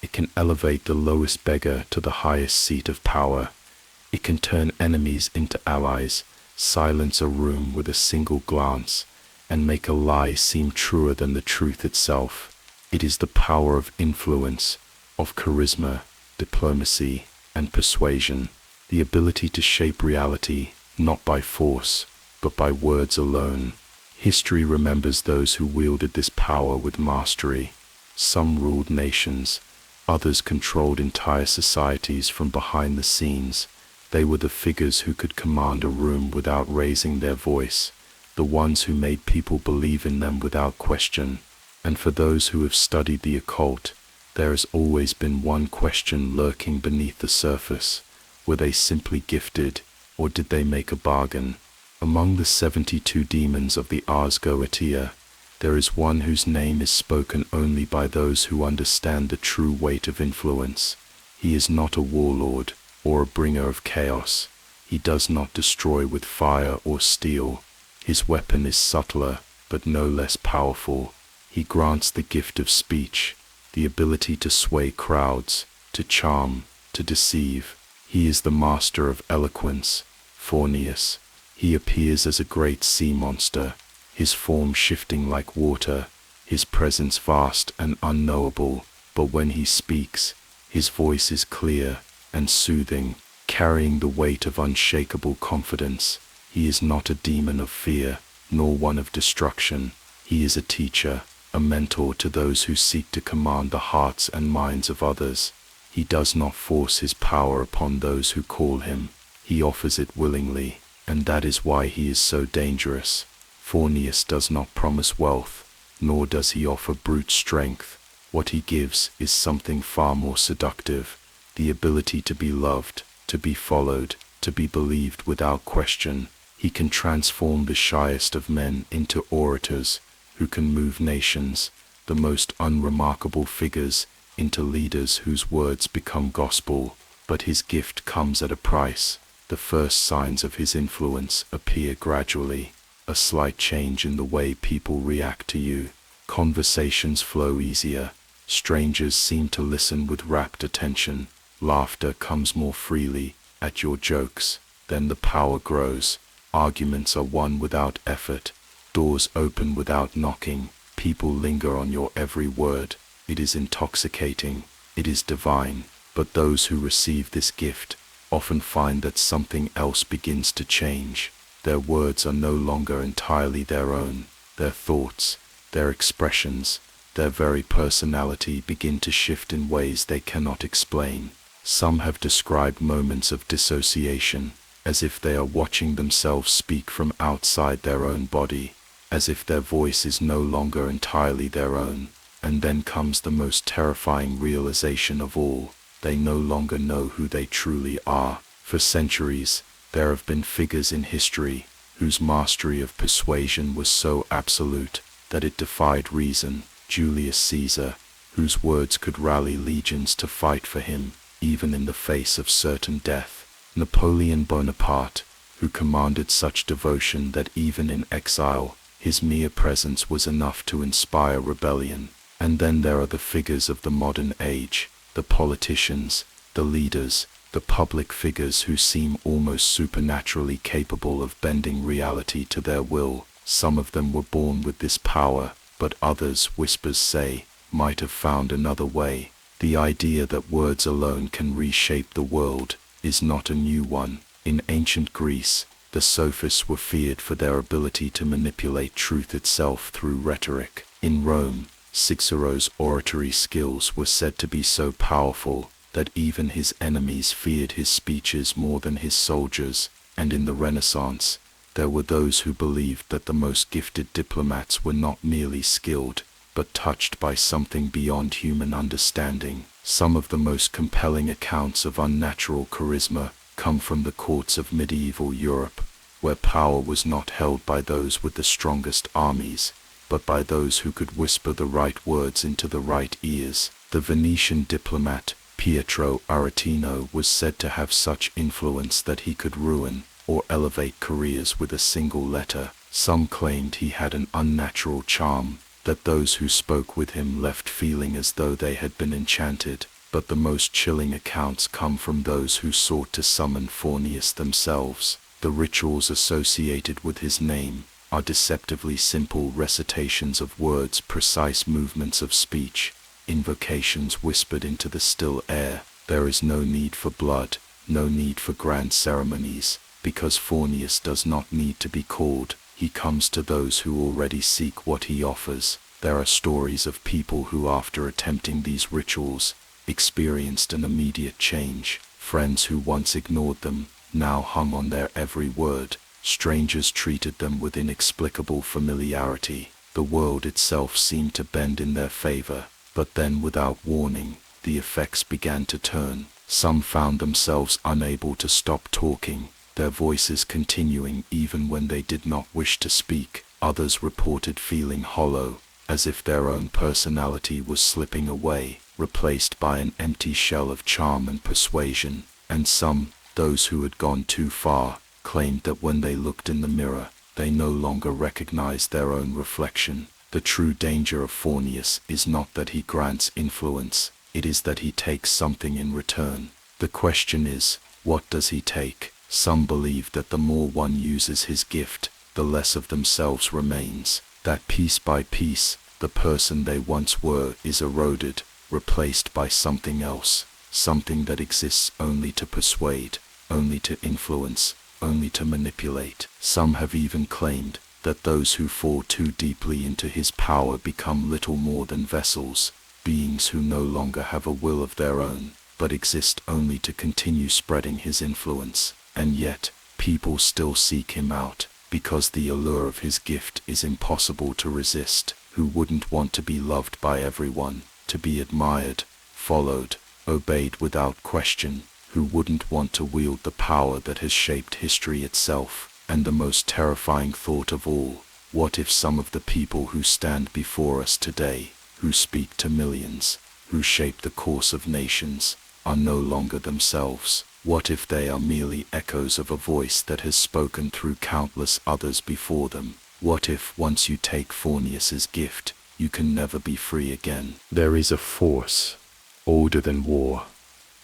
It can elevate the lowest beggar to the highest seat of power. It can turn enemies into allies, silence a room with a single glance, and make a lie seem truer than the truth itself. It is the power of influence, of charisma, diplomacy, and persuasion, the ability to shape reality, not by force, but by words alone. History remembers those who wielded this power with mastery. Some ruled nations, others controlled entire societies from behind the scenes. They were the figures who could command a room without raising their voice, the ones who made people believe in them without question. And for those who have studied the occult, there has always been one question lurking beneath the surface. Were they simply gifted, or did they make a bargain? Among the 72 demons of the Ars Goetia, there is one whose name is spoken only by those who understand the true weight of influence. He is not a warlord or a bringer of chaos. He does not destroy with fire or steel. His weapon is subtler, but no less powerful. He grants the gift of speech, the ability to sway crowds, to charm, to deceive. He is the master of eloquence, Fornius. He appears as a great sea monster, his form shifting like water, his presence vast and unknowable, but when he speaks, his voice is clear and soothing, carrying the weight of unshakable confidence. He is not a demon of fear, nor one of destruction. He is a teacher, a mentor to those who seek to command the hearts and minds of others. He does not force his power upon those who call him. He offers it willingly, and that is why he is so dangerous. Fornius does not promise wealth, nor does he offer brute strength. What he gives is something far more seductive, the ability to be loved, to be followed, to be believed without question. He can transform the shyest of men into orators who can move nations, the most unremarkable figures into leaders whose words become gospel. But his gift comes at a price. The first signs of his influence appear gradually, a slight change in the way people react to you. Conversations flow easier. Strangers seem to listen with rapt attention. Laughter comes more freely at your jokes. Then the power grows. Arguments are won without effort. Doors open without knocking. People linger on your every word. It is intoxicating. It is divine. But those who receive this gift often find that something else begins to change. Their words are no longer entirely their own. Their thoughts, their expressions, their very personality begin to shift in ways they cannot explain. Some have described moments of dissociation, as if they are watching themselves speak from outside their own body, as if their voice is no longer entirely their own. And then comes the most terrifying realization of all. They no longer know who they truly are. For centuries, there have been figures in history whose mastery of persuasion was so absolute that it defied reason. Julius Caesar, whose words could rally legions to fight for him, even in the face of certain death. Napoleon Bonaparte, who commanded such devotion that even in exile, his mere presence was enough to inspire rebellion. And then there are the figures of the modern age, the politicians, the leaders, the public figures who seem almost supernaturally capable of bending reality to their will. Some of them were born with this power, but others, whispers say, might have found another way. The idea that words alone can reshape the world is not a new one. In ancient Greece, the sophists were feared for their ability to manipulate truth itself through rhetoric. In Rome, Cicero's oratory skills were said to be so powerful that even his enemies feared his speeches more than his soldiers. And in the Renaissance, there were those who believed that the most gifted diplomats were not merely skilled, but touched by something beyond human understanding. Some of the most compelling accounts of unnatural charisma come from the courts of medieval Europe, where power was not held by those with the strongest armies, but by those who could whisper the right words into the right ears. The Venetian diplomat Pietro Aretino was said to have such influence that he could ruin or elevate careers with a single letter. Some claimed he had an unnatural charm, that those who spoke with him left feeling as though they had been enchanted. But the most chilling accounts come from those who sought to summon Fornius themselves. The rituals associated with his name are deceptively simple recitations of words, precise movements of speech, invocations whispered into the still air. There is no need for blood, no need for grand ceremonies, because Fornius does not need to be called. He comes to those who already seek what he offers. There are stories of people who, after attempting these rituals, experienced an immediate change. Friends who once ignored them now hung on their every word. Strangers treated them with inexplicable familiarity. The world itself seemed to bend in their favor. But then, without warning, the effects began to turn. Some found themselves unable to stop talking, their voices continuing even when they did not wish to speak. Others reported feeling hollow, as if their own personality was slipping away. replaced by an empty shell of charm and persuasion. And some, those who had gone too far, claimed that when they looked in the mirror, they no longer recognized their own reflection. The true danger of Fornius is not that he grants influence, it is that he takes something in return. The question is, what does he take? Some believe that the more one uses his gift, the less of themselves remains, that piece by piece, the person they once were is eroded, replaced by something else, something that exists only to persuade, only to influence, only to manipulate. Some have even claimed that those who fall too deeply into his power become little more than vessels, beings who no longer have a will of their own, but exist only to continue spreading his influence. And yet, people still seek him out, because the allure of his gift is impossible to resist. Who wouldn't want to be loved by everyone, to be admired, followed, obeyed without question? Who wouldn't want to wield the power that has shaped history itself? And the most terrifying thought of all, what if some of the people who stand before us today, who speak to millions, who shape the course of nations, are no longer themselves? What if they are merely echoes of a voice that has spoken through countless others before them? What if, once you take Fornius's gift, you can never be free again? There is a force, older than war,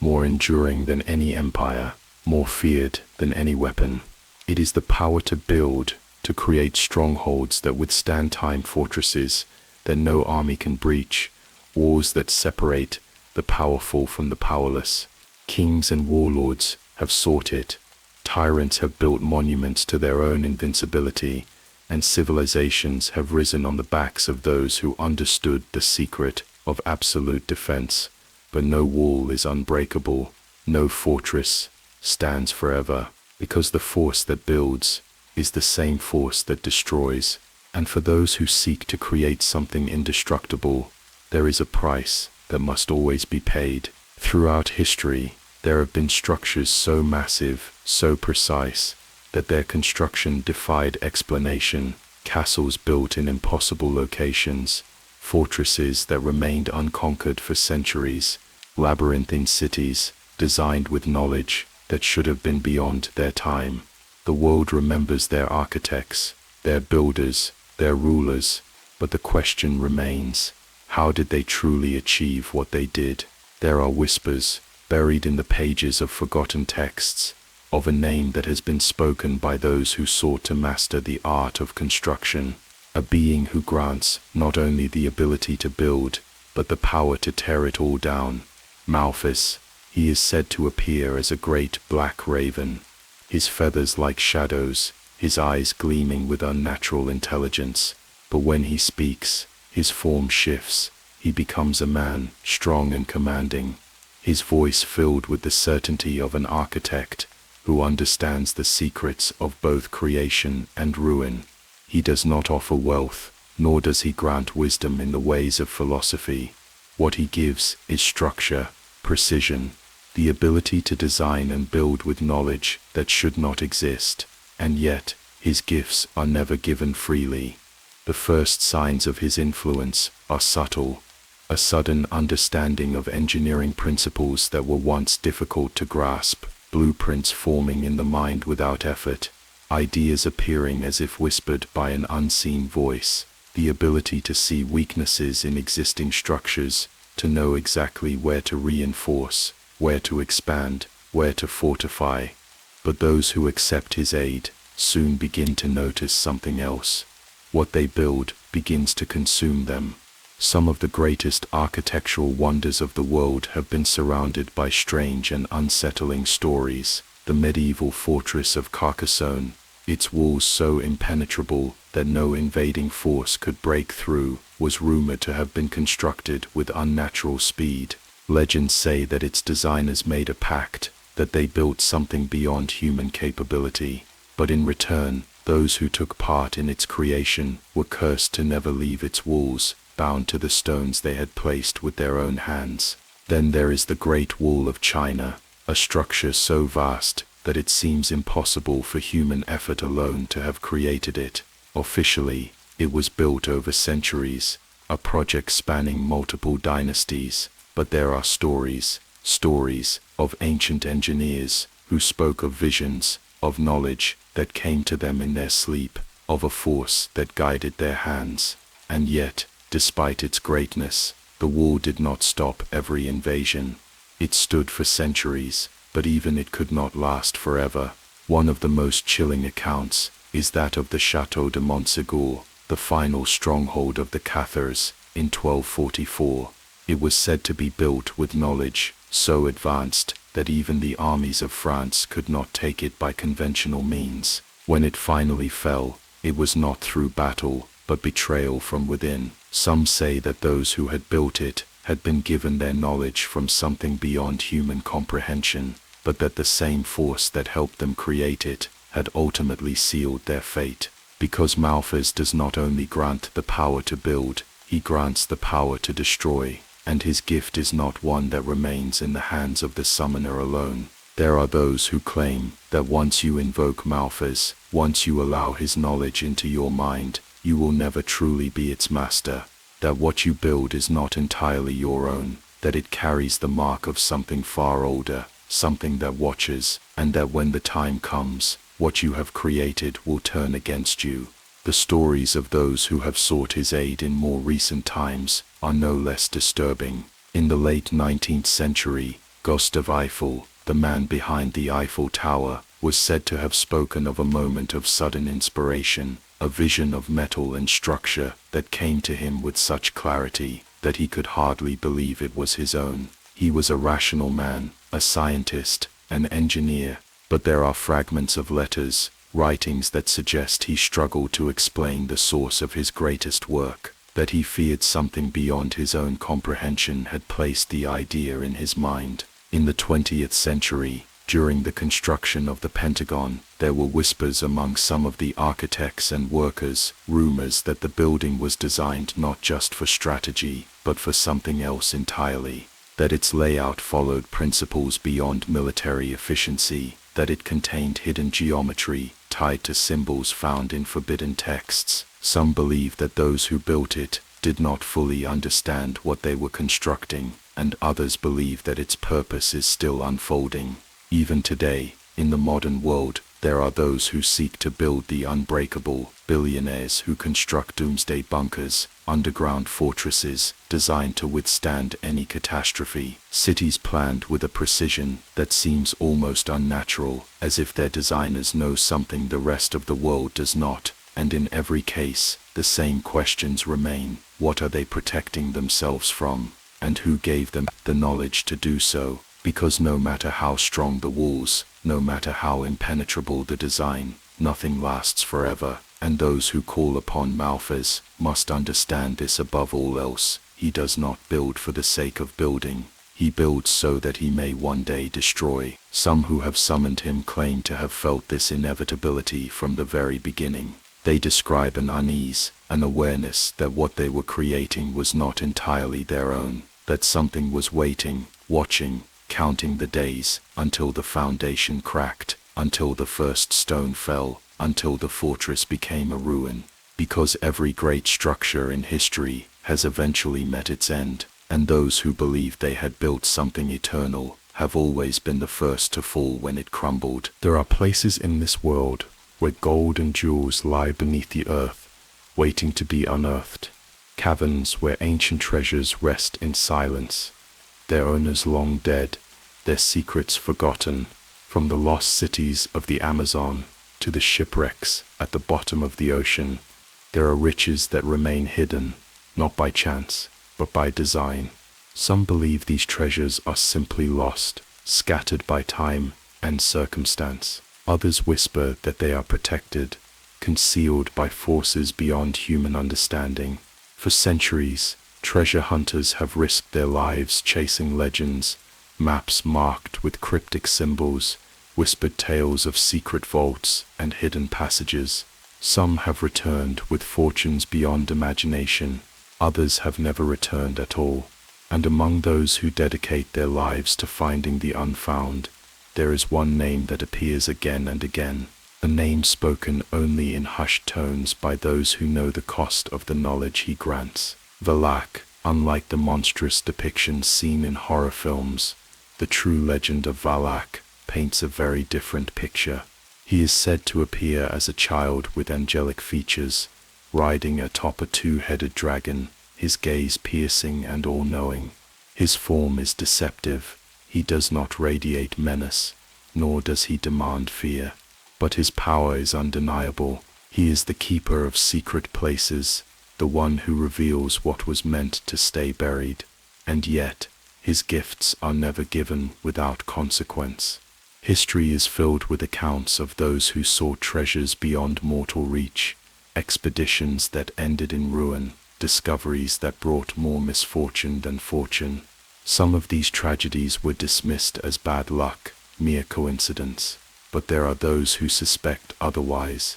more enduring than any empire, more feared than any weapon. It is the power to build, to create strongholds that withstand time, fortresses that no army can breach, walls that separate the powerful from the powerless. Kings and warlords have sought it. Tyrants have built monuments to their own invincibility, and civilizations have risen on the backs of those who understood the secret of absolute defense. But no wall is unbreakable, no fortress stands forever, because the force that builds is the same force that destroys. And for those who seek to create something indestructible, there is a price that must always be paid. Throughout history, there have been structures so massive, so precise, that their construction defied explanation, castles built in impossible locations, fortresses that remained unconquered for centuries, labyrinthine cities designed with knowledge that should have been beyond their time. The world remembers their architects, their builders, their rulers, but the question remains, how did they truly achieve what they did? There are whispers, buried in the pages of forgotten texts, of a name that has been spoken by those who sought to master the art of construction, a being who grants not only the ability to build, but the power to tear it all down. Malthus. He is said to appear as a great black raven, his feathers like shadows, his eyes gleaming with unnatural intelligence. But when he speaks, his form shifts. He becomes a man, strong and commanding, his voice filled with the certainty of an architect who understands the secrets of both creation and ruin. He does not offer wealth, nor does he grant wisdom in the ways of philosophy. What he gives is structure, precision, the ability to design and build with knowledge that should not exist. And yet, his gifts are never given freely. The first signs of his influence are subtle, a sudden understanding of engineering principles that were once difficult to grasp, blueprints forming in the mind without effort, ideas appearing as if whispered by an unseen voice, the ability to see weaknesses in existing structures, to know exactly where to reinforce, where to expand, where to fortify. But those who accept his aid soon begin to notice something else. What they build begins to consume them. Some of the greatest architectural wonders of the world have been surrounded by strange and unsettling stories. The medieval fortress of Carcassonne, its walls so impenetrable that no invading force could break through, was rumored to have been constructed with unnatural speed. Legends say that its designers made a pact, that they built something beyond human capability. But in return, those who took part in its creation were cursed to never leave its walls, bound to the stones they had placed with their own hands. Then there is the Great Wall of China, a structure so vast that it seems impossible for human effort alone to have created it. Officially, it was built over centuries, a project spanning multiple dynasties, but there are stories of ancient engineers who spoke of visions, of knowledge that came to them in their sleep, of a force that guided their hands. And yet, despite its greatness, the wall did not stop every invasion. It stood for centuries, but even it could not last forever. One of the most chilling accounts is that of the Château de Montségur, the final stronghold of the Cathars, in 1244. It was said to be built with knowledge so advanced that even the armies of France could not take it by conventional means. When it finally fell, it was not through battle, but betrayal from within. Some say that those who had built it had been given their knowledge from something beyond human comprehension, but that the same force that helped them create it had ultimately sealed their fate. Because Malthus does not only grant the power to build, he grants the power to destroy, and his gift is not one that remains in the hands of the summoner alone. There are those who claim that once you invoke Malthus, once you allow his knowledge into your mind, you will never truly be its master, that what you build is not entirely your own, that it carries the mark of something far older, something that watches, and that when the time comes, what you have created will turn against you. The stories of those who have sought his aid in more recent times are no less disturbing. In the late 19th century, Gustave Eiffel, the man behind the Eiffel Tower, was said to have spoken of a moment of sudden inspiration, a vision of metal and structure that came to him with such clarity that he could hardly believe it was his own. He was a rational man, a scientist, an engineer, but there are fragments of letters, writings that suggest he struggled to explain the source of his greatest work, that he feared something beyond his own comprehension had placed the idea in his mind. In the 20th century, during the construction of the Pentagon, there were whispers among some of the architects and workers, rumors that the building was designed not just for strategy, but for something else entirely, that its layout followed principles beyond military efficiency, that it contained hidden geometry tied to symbols found in forbidden texts. Some believe that those who built it did not fully understand what they were constructing, and others believe that its purpose is still unfolding. Even today, in the modern world, there are those who seek to build the unbreakable, billionaires who construct doomsday bunkers, underground fortresses designed to withstand any catastrophe, cities planned with a precision that seems almost unnatural, as if their designers know something the rest of the world does not. And in every case, the same questions remain. What are they protecting themselves from? And who gave them the knowledge to do so? Because no matter how strong the walls, no matter how impenetrable the design, nothing lasts forever, and those who call upon Malthus must understand this above all else. He does not build for the sake of building. He builds so that he may one day destroy. Some who have summoned him claim to have felt this inevitability from the very beginning. They describe an unease, an awareness that what they were creating was not entirely their own, that something was waiting, watching, counting the days, until the foundation cracked, until the first stone fell, until the fortress became a ruin. Because every great structure in history has eventually met its end, and those who believed they had built something eternal have always been the first to fall when it crumbled. There are places in this world where gold and jewels lie beneath the earth, waiting to be unearthed. Caverns where ancient treasures rest in silence, their owners long dead, their secrets forgotten. From the lost cities of the Amazon to the shipwrecks at the bottom of the ocean, there are riches that remain hidden, not by chance, but by design. Some believe these treasures are simply lost, scattered by time and circumstance. Others whisper that they are protected, concealed by forces beyond human understanding. For centuries, treasure hunters have risked their lives chasing legends, maps marked with cryptic symbols, whispered tales of secret vaults and hidden passages. Some have returned with fortunes beyond imagination, others have never returned at all. And among those who dedicate their lives to finding the unfound, there is one name that appears again and again, a name spoken only in hushed tones by those who know the cost of the knowledge he grants. Valak, Unlike the monstrous depictions seen in horror films, the true legend of Valak paints a very different picture. He is said to appear as a child with angelic features, riding atop a two-headed dragon, his gaze piercing and all-knowing. His form is deceptive. He does not radiate menace, nor does he demand fear. But his power is undeniable. He is the keeper of secret places, the one who reveals what was meant to stay buried. And yet, his gifts are never given without consequence. History is filled with accounts of those who sought treasures beyond mortal reach, expeditions that ended in ruin, discoveries that brought more misfortune than fortune. Some of these tragedies were dismissed as bad luck, mere coincidence, but there are those who suspect otherwise.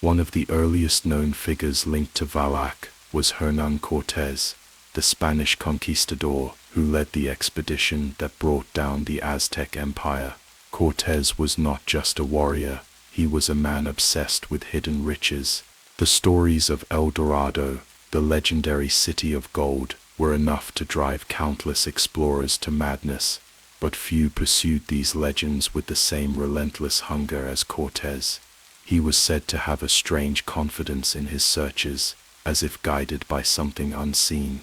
One of the earliest known figures linked to Valak was Hernán Cortés, the Spanish conquistador who led the expedition that brought down the Aztec Empire. Cortés was not just a warrior, he was a man obsessed with hidden riches. The stories of El Dorado, the legendary city of gold, were enough to drive countless explorers to madness, but few pursued these legends with the same relentless hunger as Cortés. He was said to have a strange confidence in his searches, as if guided by something unseen.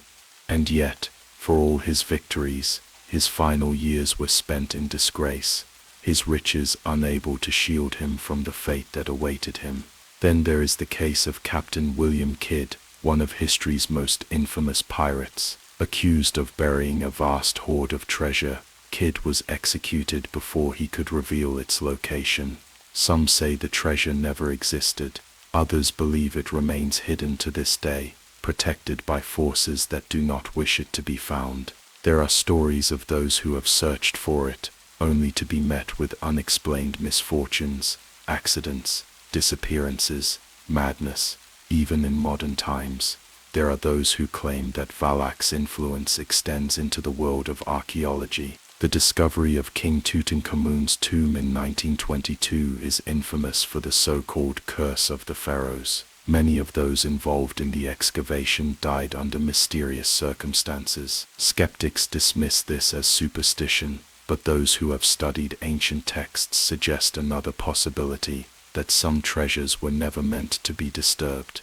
And yet, for all his victories, his final years were spent in disgrace, his riches unable to shield him from the fate that awaited him. Then there is the case of Captain William Kidd, one of history's most infamous pirates. Accused of burying a vast hoard of treasure, Kidd was executed before he could reveal its location. Some say the treasure never existed. Others believe it remains hidden to this day, protected by forces that do not wish it to be found. There are stories of those who have searched for it, only to be met with unexplained misfortunes, accidents, disappearances, madness. Even in modern times, there are those who claim that Valak's influence extends into the world of archaeology. The discovery of King Tutankhamun's tomb in 1922 is infamous for the so-called curse of the pharaohs. Many of those involved in the excavation died under mysterious circumstances. Skeptics dismiss this as superstition, but those who have studied ancient texts suggest another possibility, that some treasures were never meant to be disturbed,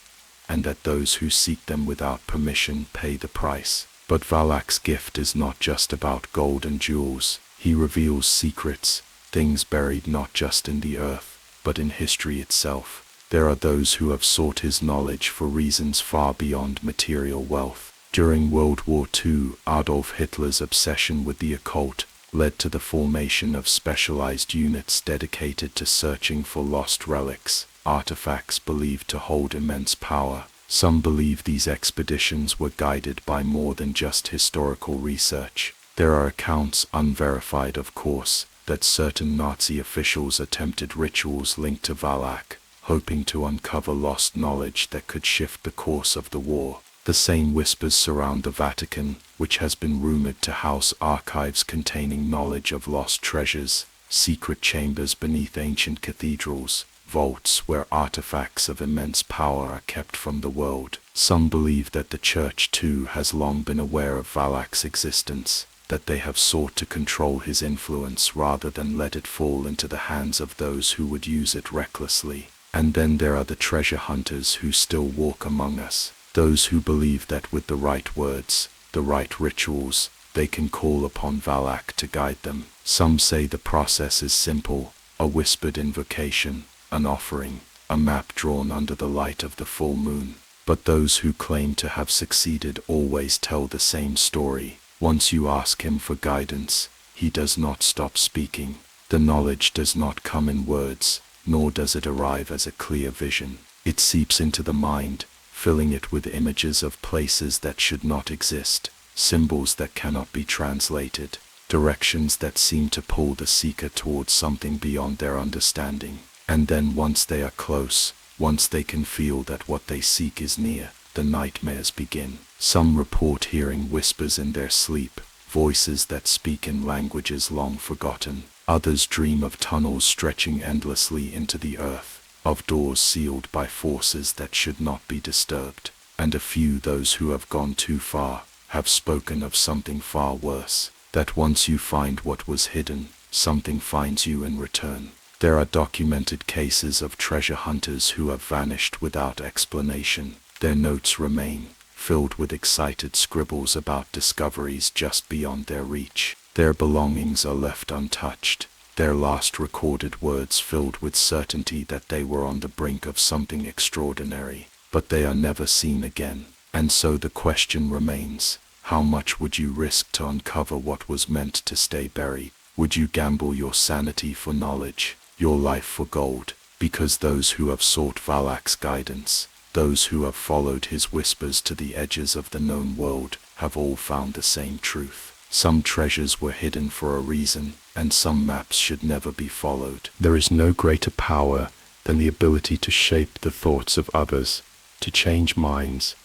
and that those who seek them without permission pay the price. But Valak's gift is not just about gold and jewels. He reveals secrets, things buried not just in the earth, but in history itself. There are those who have sought his knowledge for reasons far beyond material wealth. During World War II, Adolf Hitler's obsession with the occult led to the formation of specialized units dedicated to searching for lost relics, artifacts believed to hold immense power. Some believe these expeditions were guided by more than just historical research. There are accounts, unverified of course, that certain Nazi officials attempted rituals linked to Valak, hoping to uncover lost knowledge that could shift the course of the war. The same whispers surround the Vatican, which has been rumored to house archives containing knowledge of lost treasures, secret chambers beneath ancient cathedrals, vaults where artifacts of immense power are kept from the world. Some believe that the Church too has long been aware of Valak's existence, that they have sought to control his influence rather than let it fall into the hands of those who would use it recklessly. And then there are the treasure hunters who still walk among us. Those who believe that with the right words, the right rituals, they can call upon Valak to guide them. Some say the process is simple, a whispered invocation, an offering, a map drawn under the light of the full moon. But those who claim to have succeeded always tell the same story. Once you ask him for guidance, he does not stop speaking. The knowledge does not come in words, nor does it arrive as a clear vision. It seeps into the mind, filling it with images of places that should not exist, symbols that cannot be translated, directions that seem to pull the seeker towards something beyond their understanding. And then once they are close, once they can feel that what they seek is near, the nightmares begin. Some report hearing whispers in their sleep, voices that speak in languages long forgotten. Others dream of tunnels stretching endlessly into the earth, of doors sealed by forces that should not be disturbed. And a few those who have gone too far, have spoken of something far worse, that once you find what was hidden, something finds you in return. There are documented cases of treasure hunters who have vanished without explanation. Their notes remain, filled with excited scribbles about discoveries just beyond their reach. Their belongings are left untouched, their last recorded words filled with certainty that they were on the brink of something extraordinary, but they are never seen again. And so the question remains, how much would you risk to uncover what was meant to stay buried? Would you gamble your sanity for knowledge, your life for gold? Because those who have sought Valak's guidance, those who have followed his whispers to the edges of the known world, have all found the same truth. Some treasures were hidden for a reason, and some maps should never be followed. There is no greater power than the ability to shape the thoughts of others, to change minds,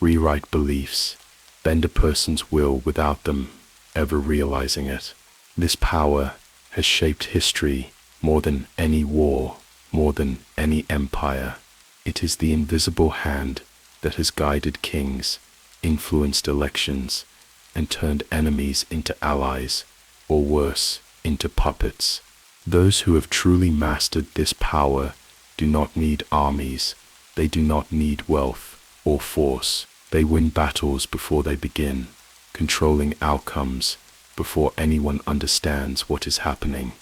rewrite beliefs, bend a person's will without them ever realizing it. This power has shaped history more than any war, more than any empire. It is the invisible hand that has guided kings, influenced elections, and turned enemies into allies, or worse, into puppets. Those who have truly mastered this power do not need armies, they do not need wealth or force. They win battles before they begin, controlling outcomes before anyone understands what is happening.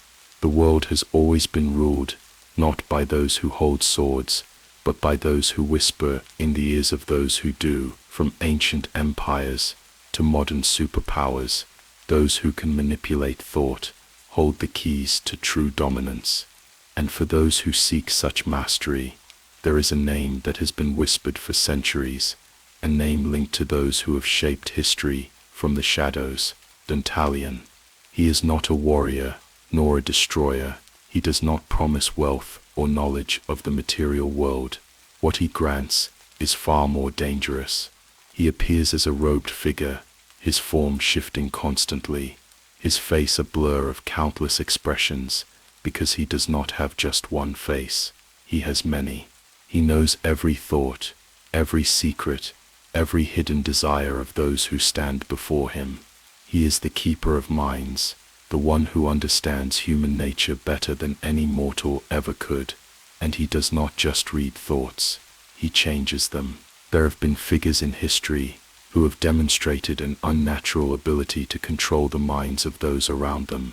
The world has always been ruled not by those who hold swords, but by those who whisper in the ears of those who do. From ancient empires to modern superpowers, those who can manipulate thought hold the keys to true dominance. And for those who seek such mastery, there is a name that has been whispered for centuries, a name linked to those who have shaped history from the shadows, Dantalion. He is not a warrior, nor a destroyer. He does not promise wealth or knowledge of the material world. What he grants is far more dangerous. He appears as a robed figure, his form shifting constantly, his face a blur of countless expressions, because he does not have just one face. He has many. He knows every thought, every secret, every hidden desire of those who stand before him. He is the keeper of minds, the one who understands human nature better than any mortal ever could. And he does not just read thoughts, he changes them. There have been figures in history who have demonstrated an unnatural ability to control the minds of those around them.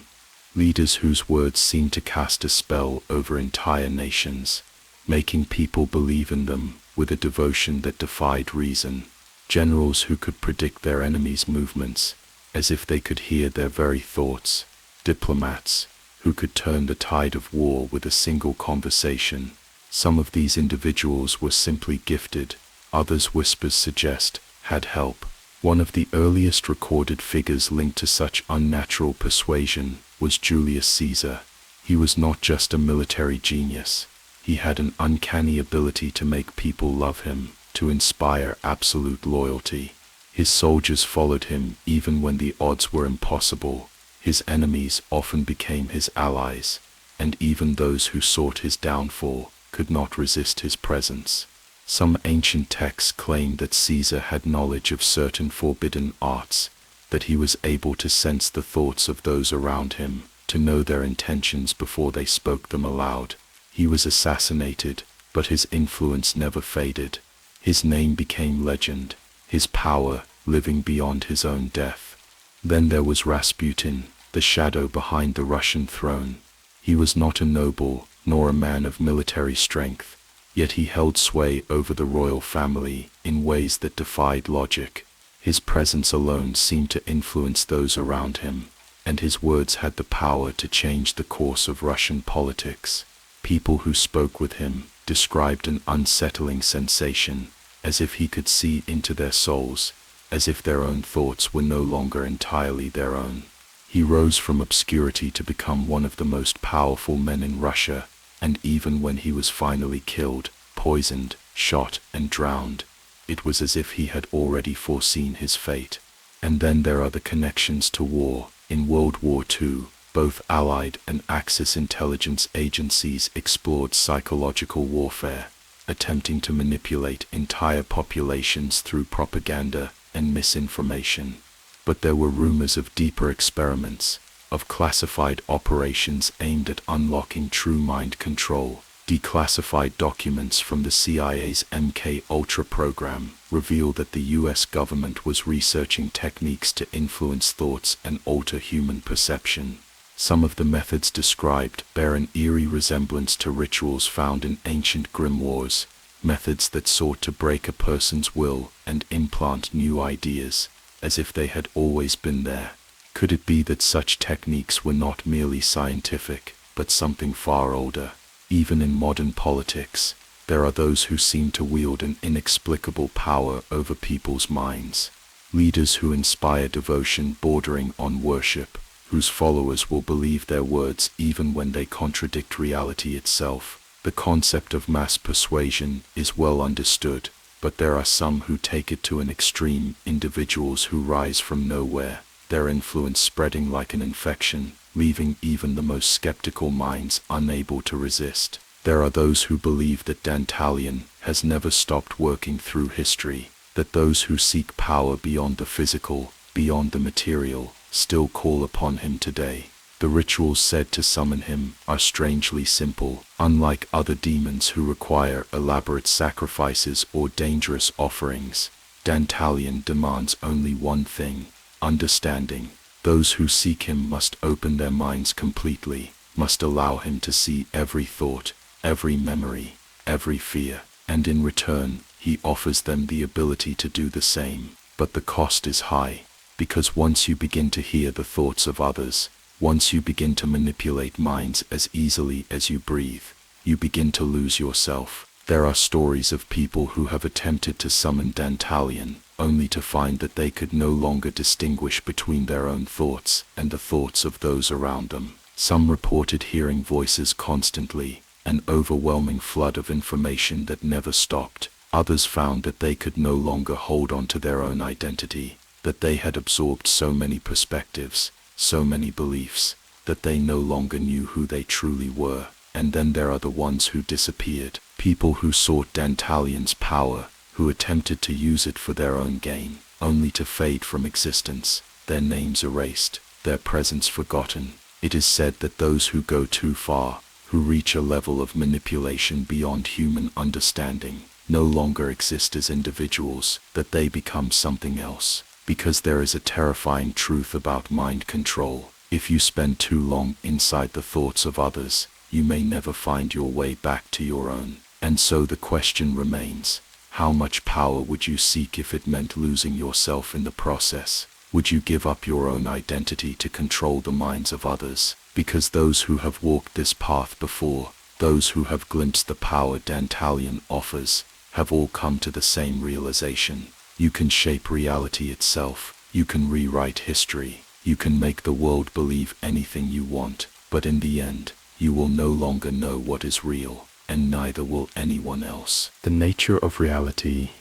Leaders whose words seem to cast a spell over entire nations, making people believe in them with a devotion that defied reason. Generals who could predict their enemies' movements, as if they could hear their very thoughts. Diplomats who could turn the tide of war with a single conversation. Some of these individuals were simply gifted, others, whispers suggest, had help. One of the earliest recorded figures linked to such unnatural persuasion was Julius Caesar. He was not just a military genius. He had an uncanny ability to make people love him, to inspire absolute loyalty. His soldiers followed him even when the odds were impossible. His enemies often became his allies, and even those who sought his downfall could not resist his presence. Some ancient texts claim that Caesar had knowledge of certain forbidden arts, that he was able to sense the thoughts of those around him, to know their intentions before they spoke them aloud. He was assassinated, but his influence never faded. His name became legend, his power living beyond his own death. Then there was Rasputin, the shadow behind the Russian throne. He was not a noble, nor a man of military strength, yet he held sway over the royal family in ways that defied logic. His presence alone seemed to influence those around him, and his words had the power to change the course of Russian politics. People who spoke with him described an unsettling sensation, as if he could see into their souls, as if their own thoughts were no longer entirely their own. He rose from obscurity to become one of the most powerful men in Russia, and even when he was finally killed, poisoned, shot, and drowned, it was as if he had already foreseen his fate. And then there are the connections to war. In World War II, both Allied and Axis intelligence agencies explored psychological warfare, attempting to manipulate entire populations through propaganda, and misinformation. But there were rumors of deeper experiments, of classified operations aimed at unlocking true mind control. Declassified documents from the CIA's MK Ultra program reveal that the US government was researching techniques to influence thoughts and alter human perception. Some of the methods described bear an eerie resemblance to rituals found in ancient grimoires, methods that sought to break a person's will and implant new ideas, as if they had always been there. Could it be that such techniques were not merely scientific, but something far older? Even in modern politics, there are those who seem to wield an inexplicable power over people's minds. Leaders who inspire devotion bordering on worship, whose followers will believe their words even when they contradict reality itself. The concept of mass persuasion is well understood, but there are some who take it to an extreme, individuals who rise from nowhere, their influence spreading like an infection, leaving even the most skeptical minds unable to resist. There are those who believe that Dantalion has never stopped working through history, that those who seek power beyond the physical, beyond the material, still call upon him today. The rituals said to summon him are strangely simple. Unlike other demons who require elaborate sacrifices or dangerous offerings, Dantalion demands only one thing: understanding. Those who seek him must open their minds completely, must allow him to see every thought, every memory, every fear, and in return, he offers them the ability to do the same. But the cost is high, because once you begin to hear the thoughts of others, once you begin to manipulate minds as easily as you breathe, you begin to lose yourself. There are stories of people who have attempted to summon Dantalion, only to find that they could no longer distinguish between their own thoughts and the thoughts of those around them. Some reported hearing voices constantly, an overwhelming flood of information that never stopped. Others found that they could no longer hold on to their own identity, that they had absorbed so many perspectives, so many beliefs, that they no longer knew who they truly were. And then there are the ones who disappeared, people who sought Dantalion's power, who attempted to use it for their own gain, only to fade from existence, their names erased, their presence forgotten. It is said that those who go too far, who reach a level of manipulation beyond human understanding, no longer exist as individuals, that they become something else. Because there is a terrifying truth about mind control. If you spend too long inside the thoughts of others, you may never find your way back to your own. And so the question remains: how much power would you seek if it meant losing yourself in the process? Would you give up your own identity to control the minds of others? Because those who have walked this path before, those who have glimpsed the power Dantalion offers, have all come to the same realization. You can shape reality itself, you can rewrite history, you can make the world believe anything you want, but in the end, you will no longer know what is real, and neither will anyone else. The nature of reality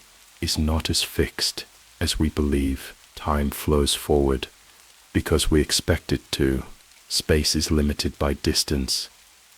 is not as fixed as we believe. Time flows forward because we expect it to. Space is limited by distance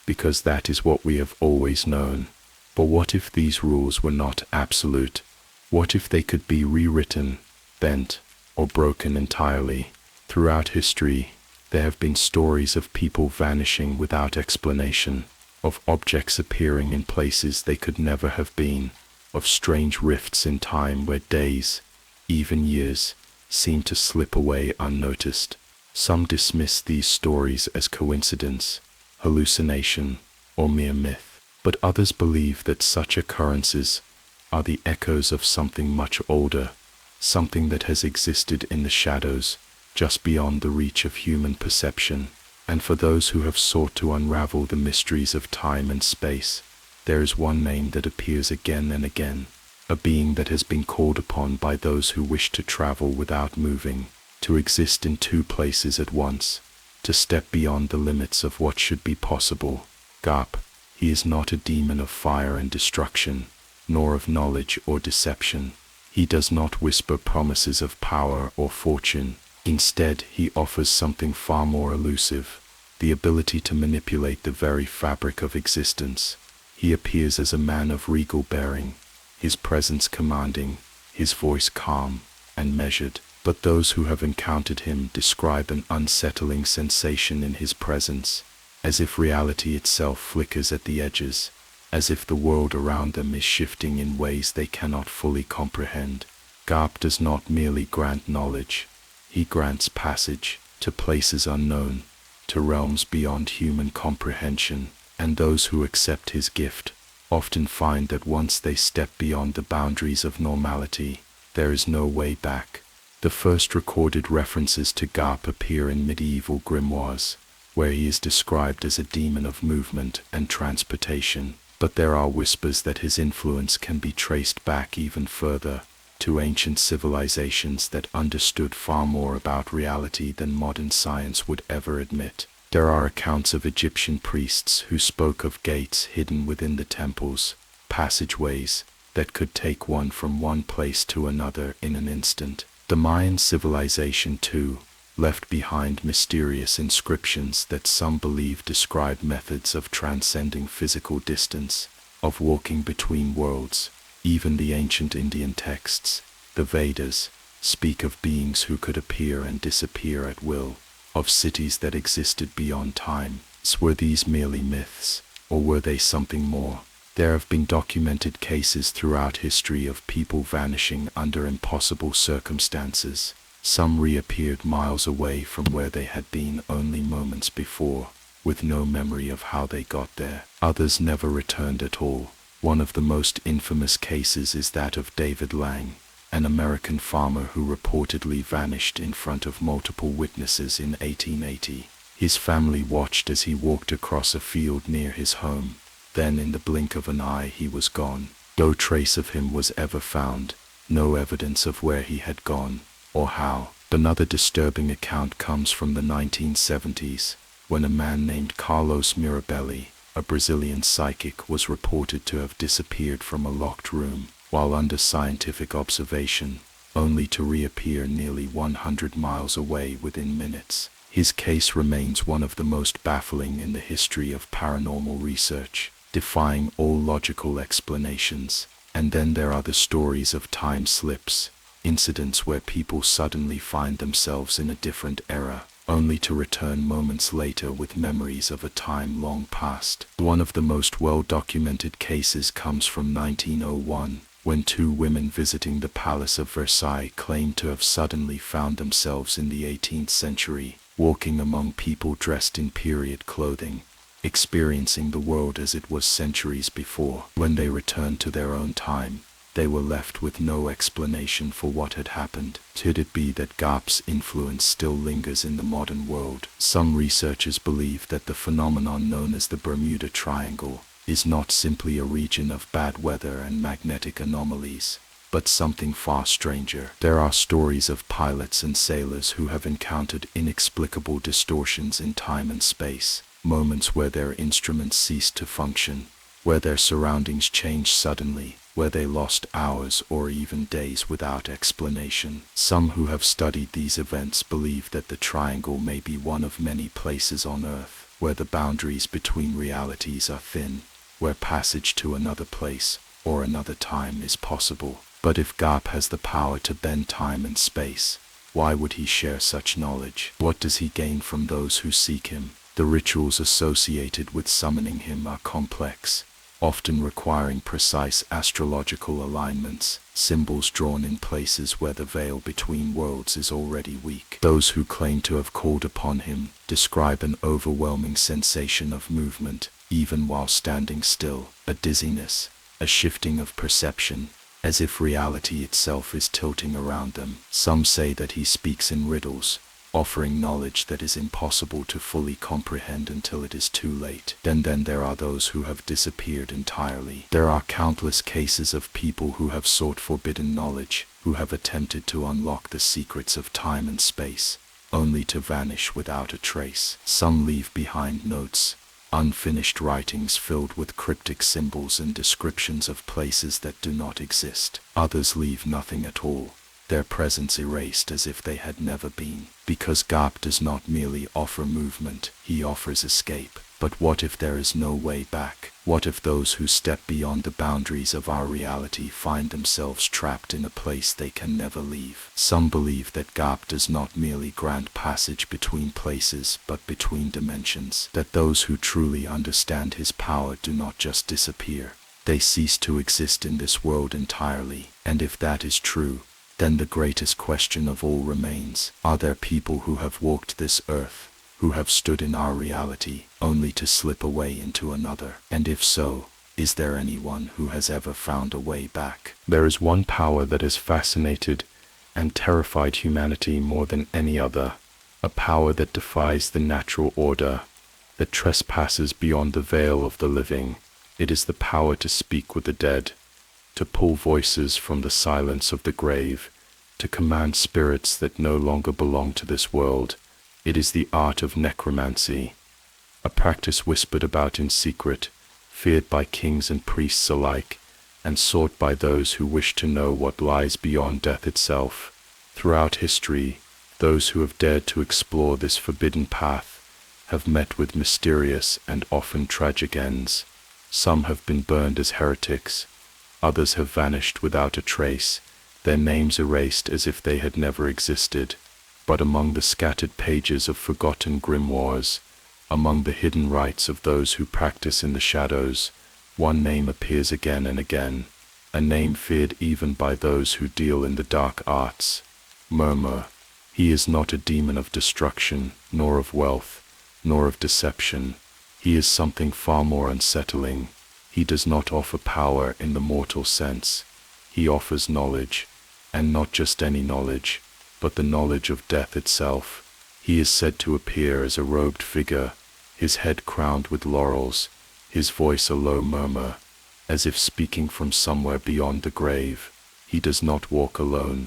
because that is what we have always known. But what if these rules were not absolute? What if they could be rewritten, bent, or broken entirely? Throughout history, there have been stories of people vanishing without explanation, of objects appearing in places they could never have been, of strange rifts in time where days, even years, seem to slip away unnoticed. Some dismiss these stories as coincidence, hallucination, or mere myth, but others believe that such occurrences are the echoes of something much older, something that has existed in the shadows, just beyond the reach of human perception. And for those who have sought to unravel the mysteries of time and space, there is one name that appears again and again, a being that has been called upon by those who wish to travel without moving, to exist in two places at once, to step beyond the limits of what should be possible. Garp. He is not a demon of fire and destruction, nor of knowledge or deception. He does not whisper promises of power or fortune. Instead, he offers something far more elusive, the ability to manipulate the very fabric of existence. He appears as a man of regal bearing, his presence commanding, his voice calm, and measured. But those who have encountered him describe an unsettling sensation in his presence, as if reality itself flickers at the edges, as if the world around them is shifting in ways they cannot fully comprehend. Garp does not merely grant knowledge, he grants passage to places unknown, to realms beyond human comprehension, and those who accept his gift often find that once they step beyond the boundaries of normality, there is no way back. The first recorded references to Garp appear in medieval grimoires, where he is described as a demon of movement and transportation, but there are whispers that his influence can be traced back even further, to ancient civilizations that understood far more about reality than modern science would ever admit. There are accounts of Egyptian priests who spoke of gates hidden within the temples, passageways that could take one from one place to another in an instant. The Mayan civilization, too, left behind mysterious inscriptions that some believe describe methods of transcending physical distance, of walking between worlds. Even the ancient Indian texts, the Vedas, speak of beings who could appear and disappear at will, of cities that existed beyond time. Were these merely myths, or were they something more? There have been documented cases throughout history of people vanishing under impossible circumstances. Some reappeared miles away from where they had been only moments before, with no memory of how they got there. Others never returned at all. One of the most infamous cases is that of David Lang, an American farmer who reportedly vanished in front of multiple witnesses in 1880. His family watched as he walked across a field near his home. Then in the blink of an eye he was gone. No trace of him was ever found, no evidence of where he had gone, or how. Another disturbing account comes from the 1970s, when a man named Carlos Mirabelli, a Brazilian psychic, was reported to have disappeared from a locked room while under scientific observation, only to reappear nearly 100 miles away within minutes. His case remains one of the most baffling in the history of paranormal research, defying all logical explanations. And then there are the stories of time slips, incidents where people suddenly find themselves in a different era, only to return moments later with memories of a time long past. One of the most well-documented cases comes from 1901, when two women visiting the Palace of Versailles claimed to have suddenly found themselves in the 18th century, walking among people dressed in period clothing, experiencing the world as it was centuries before. When they returned to their own time, they were left with no explanation for what had happened. Could it be that Garp's influence still lingers in the modern world? Some researchers believe that the phenomenon known as the Bermuda Triangle is not simply a region of bad weather and magnetic anomalies, but something far stranger. There are stories of pilots and sailors who have encountered inexplicable distortions in time and space, moments where their instruments ceased to function, where their surroundings changed suddenly, where they lost hours or even days without explanation. Some who have studied these events believe that the triangle may be one of many places on Earth where the boundaries between realities are thin, where passage to another place or another time is possible. But if Garp has the power to bend time and space, why would he share such knowledge? What does he gain from those who seek him? The rituals associated with summoning him are complex, often requiring precise astrological alignments, symbols drawn in places where the veil between worlds is already weak. Those who claim to have called upon him describe an overwhelming sensation of movement, even while standing still, a dizziness, a shifting of perception, as if reality itself is tilting around them. Some say that he speaks in riddles, offering knowledge that is impossible to fully comprehend until it is too late. Then there are those who have disappeared entirely. There are countless cases of people who have sought forbidden knowledge, who have attempted to unlock the secrets of time and space, only to vanish without a trace. Some leave behind notes, unfinished writings filled with cryptic symbols and descriptions of places that do not exist. Others leave nothing at all, their presence erased as if they had never been. Because Garp does not merely offer movement, he offers escape. But what if there is no way back? What if those who step beyond the boundaries of our reality find themselves trapped in a place they can never leave? Some believe that gap does not merely grant passage between places, but between dimensions. That those who truly understand his power do not just disappear. They cease to exist in this world entirely. And if that is true, then the greatest question of all remains. Are there people who have walked this earth, who have stood in our reality, only to slip away into another? And if so, is there anyone who has ever found a way back? There is one power that has fascinated and terrified humanity more than any other, a power that defies the natural order, that trespasses beyond the veil of the living. It is the power to speak with the dead, to pull voices from the silence of the grave, to command spirits that no longer belong to this world. It is the art of necromancy, a practice whispered about in secret, feared by kings and priests alike, and sought by those who wish to know what lies beyond death itself. Throughout history, those who have dared to explore this forbidden path have met with mysterious and often tragic ends. Some have been burned as heretics, others have vanished without a trace, their names erased as if they had never existed. But among the scattered pages of forgotten grimoires, among the hidden rites of those who practice in the shadows, one name appears again and again, a name feared even by those who deal in the dark arts. Murmur. He is not a demon of destruction, nor of wealth, nor of deception. He is something far more unsettling. He does not offer power in the mortal sense. He offers knowledge, and not just any knowledge, but the knowledge of death itself. He is said to appear as a robed figure, his head crowned with laurels, his voice a low murmur, as if speaking from somewhere beyond the grave. He does not walk alone.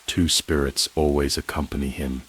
Two spirits always accompany him,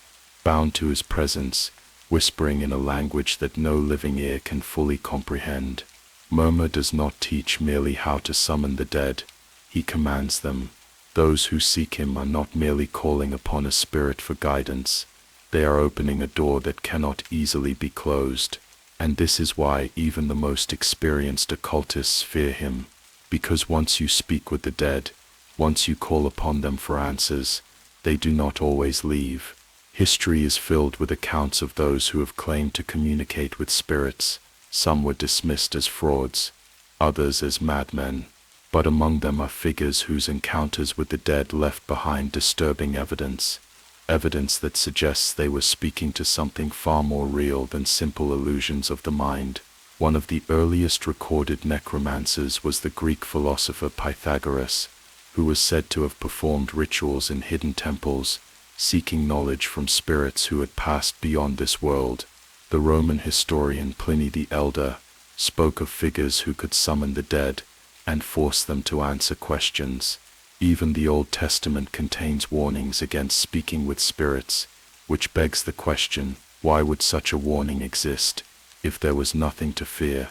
bound to his presence, whispering in a language that no living ear can fully comprehend. Murmur does not teach merely how to summon the dead, he commands them. Those who seek him are not merely calling upon a spirit for guidance, they are opening a door that cannot easily be closed. And this is why even the most experienced occultists fear him, because once you speak with the dead, once you call upon them for answers, they do not always leave. History is filled with accounts of those who have claimed to communicate with spirits. Some were dismissed as frauds, others as madmen. But among them are figures whose encounters with the dead left behind disturbing evidence that suggests they were speaking to something far more real than simple illusions of the mind. One of the earliest recorded necromancers was the Greek philosopher Pythagoras, who was said to have performed rituals in hidden temples, seeking knowledge from spirits who had passed beyond this world. The Roman historian Pliny the Elder spoke of figures who could summon the dead and force them to answer questions. Even the Old Testament contains warnings against speaking with spirits, which begs the question, why would such a warning exist if there was nothing to fear?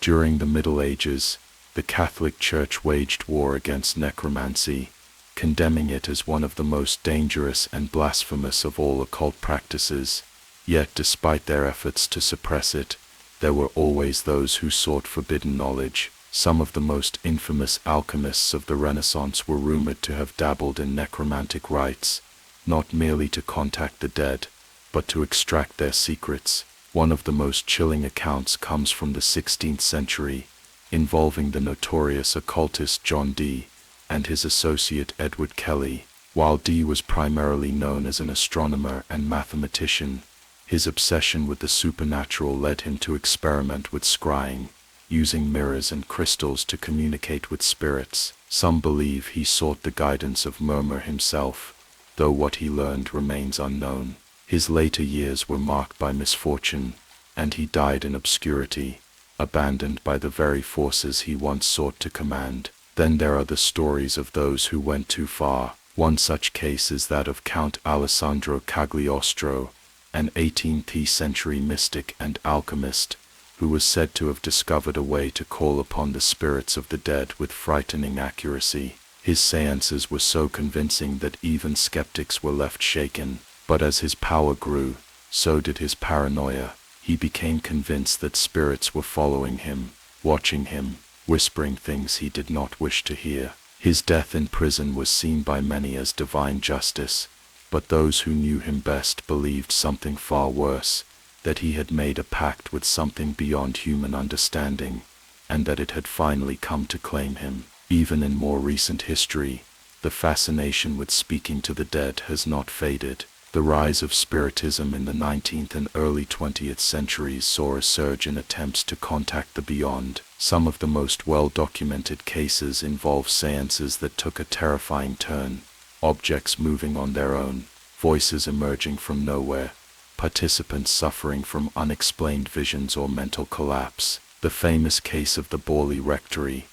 During the Middle Ages, the Catholic Church waged war against necromancy, condemning it as one of the most dangerous and blasphemous of all occult practices. Yet despite their efforts to suppress it, there were always those who sought forbidden knowledge. Some of the most infamous alchemists of the Renaissance were rumored to have dabbled in necromantic rites, not merely to contact the dead, but to extract their secrets. One of the most chilling accounts comes from the 16th century, involving the notorious occultist John Dee and his associate Edward Kelly. While Dee was primarily known as an astronomer and mathematician, his obsession with the supernatural led him to experiment with scrying, using mirrors and crystals to communicate with spirits. Some believe he sought the guidance of Murmur himself, though what he learned remains unknown. His later years were marked by misfortune, and he died in obscurity, abandoned by the very forces he once sought to command. Then there are the stories of those who went too far. One such case is that of Count Alessandro Cagliostro, an 18th century mystic and alchemist, who was said to have discovered a way to call upon the spirits of the dead with frightening accuracy. His seances were so convincing that even skeptics were left shaken. But as his power grew, so did his paranoia. He became convinced that spirits were following him, watching him, whispering things he did not wish to hear. His death in prison was seen by many as divine justice, but those who knew him best believed something far worse, that he had made a pact with something beyond human understanding, and that it had finally come to claim him. Even in more recent history, the fascination with speaking to the dead has not faded. The rise of Spiritism in the 19th and early 20th centuries saw a surge in attempts to contact the beyond. Some of the most well-documented cases involve seances that took a terrifying turn, objects moving on their own, voices emerging from nowhere, participants suffering from unexplained visions or mental collapse. The famous case of the Borley Rectory,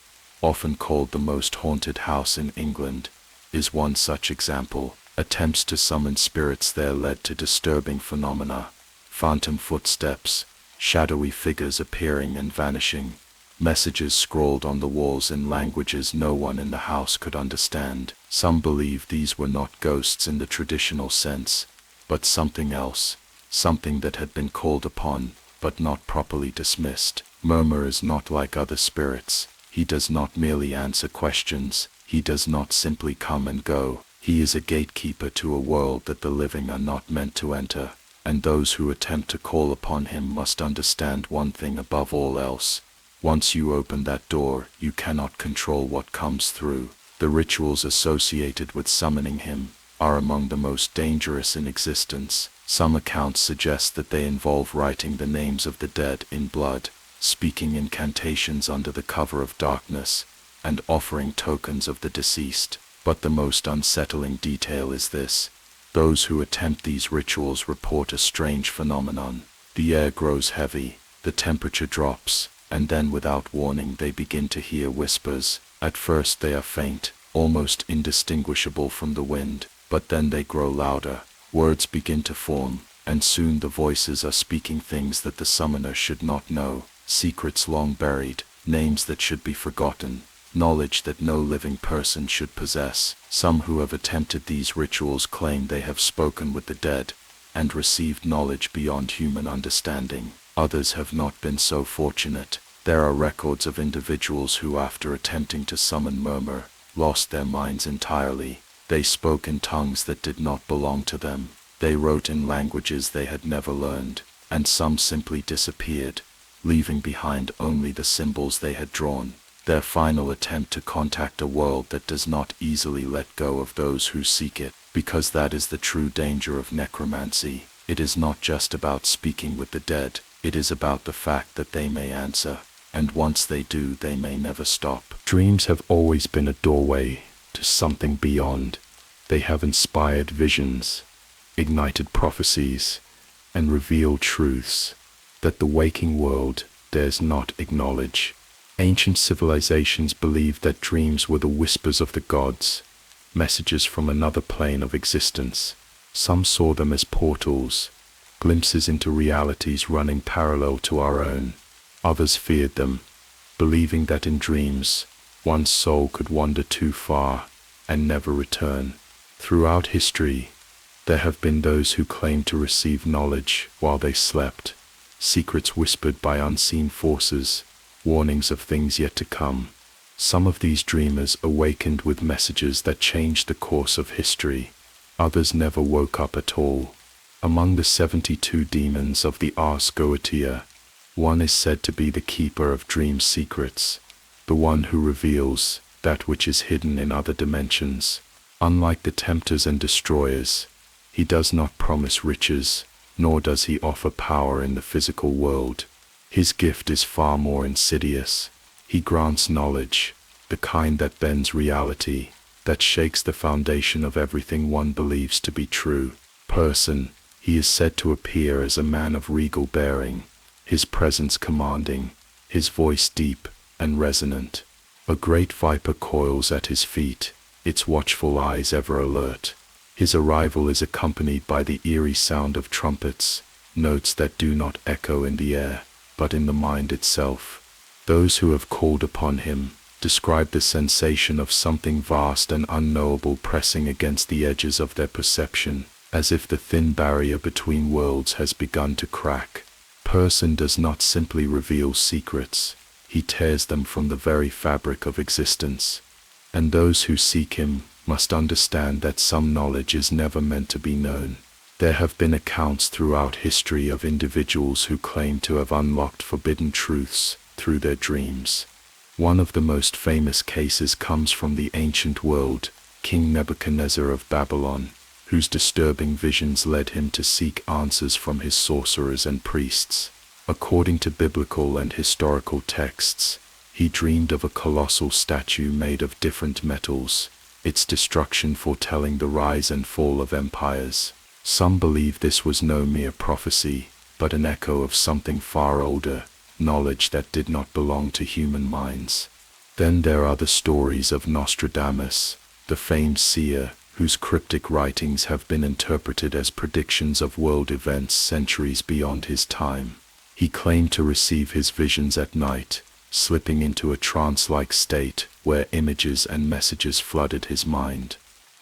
often called the most haunted house in England, is one such example. Attempts to summon spirits there led to disturbing phenomena: phantom footsteps, shadowy figures appearing and vanishing, messages scrawled on the walls in languages no one in the house could understand. Some believe these were not ghosts in the traditional sense, but something else, something that had been called upon, but not properly dismissed. Murmur is not like other spirits. He does not merely answer questions. He does not simply come and go. He is a gatekeeper to a world that the living are not meant to enter, and those who attempt to call upon him must understand one thing above all else: once you open that door, you cannot control what comes through. The rituals associated with summoning him are among the most dangerous in existence. Some accounts suggest that they involve writing the names of the dead in blood, speaking incantations under the cover of darkness, and offering tokens of the deceased. But the most unsettling detail is this: those who attempt these rituals report a strange phenomenon. The air grows heavy, the temperature drops, and then without warning they begin to hear whispers. At first they are faint, almost indistinguishable from the wind, but then they grow louder. Words begin to form, and soon the voices are speaking things that the summoner should not know, secrets long buried, names that should be forgotten, knowledge that no living person should possess. Some who have attempted these rituals claim they have spoken with the dead and received knowledge beyond human understanding. Others have not been so fortunate. There are records of individuals who, after attempting to summon Murmur, lost their minds entirely. They spoke in tongues that did not belong to them. They wrote in languages they had never learned, and some simply disappeared, leaving behind only the symbols they had drawn. Their final attempt to contact a world that does not easily let go of those who seek it, because that is the true danger of necromancy. It is not just about speaking with the dead, it is about the fact that they may answer, and once they do, they may never stop. Dreams have always been a doorway to something beyond. They have inspired visions, ignited prophecies, and revealed truths that the waking world dares not acknowledge. Ancient civilizations believed that dreams were the whispers of the gods, messages from another plane of existence. Some saw them as portals, glimpses into realities running parallel to our own. Others feared them, believing that in dreams, one's soul could wander too far and never return. Throughout history, there have been those who claimed to receive knowledge while they slept, secrets whispered by unseen forces, warnings of things yet to come. Some of these dreamers awakened with messages that changed the course of history. Others never woke up at all. Among the 72 demons of the Ars Goetia, one is said to be the keeper of dream secrets, the one who reveals that which is hidden in other dimensions. Unlike the tempters and destroyers, he does not promise riches, nor does he offer power in the physical world. His gift is far more insidious. He grants knowledge, the kind that bends reality, that shakes the foundation of everything one believes to be true. He is said to appear as a man of regal bearing, his presence commanding, his voice deep and resonant. A great viper coils at his feet, its watchful eyes ever alert. His arrival is accompanied by the eerie sound of trumpets, notes that do not echo in the air, but in the mind itself. Those who have called upon him describe the sensation of something vast and unknowable pressing against the edges of their perception, as if the thin barrier between worlds has begun to crack. Person does not simply reveal secrets, he tears them from the very fabric of existence. And those who seek him must understand that some knowledge is never meant to be known. There have been accounts throughout history of individuals who claim to have unlocked forbidden truths through their dreams. One of the most famous cases comes from the ancient world, King Nebuchadnezzar of Babylon, whose disturbing visions led him to seek answers from his sorcerers and priests. According to biblical and historical texts, he dreamed of a colossal statue made of different metals, its destruction foretelling the rise and fall of empires. Some believe this was no mere prophecy, but an echo of something far older, knowledge that did not belong to human minds. Then there are the stories of Nostradamus, the famed seer, whose cryptic writings have been interpreted as predictions of world events centuries beyond his time. He claimed to receive his visions at night, slipping into a trance-like state where images and messages flooded his mind.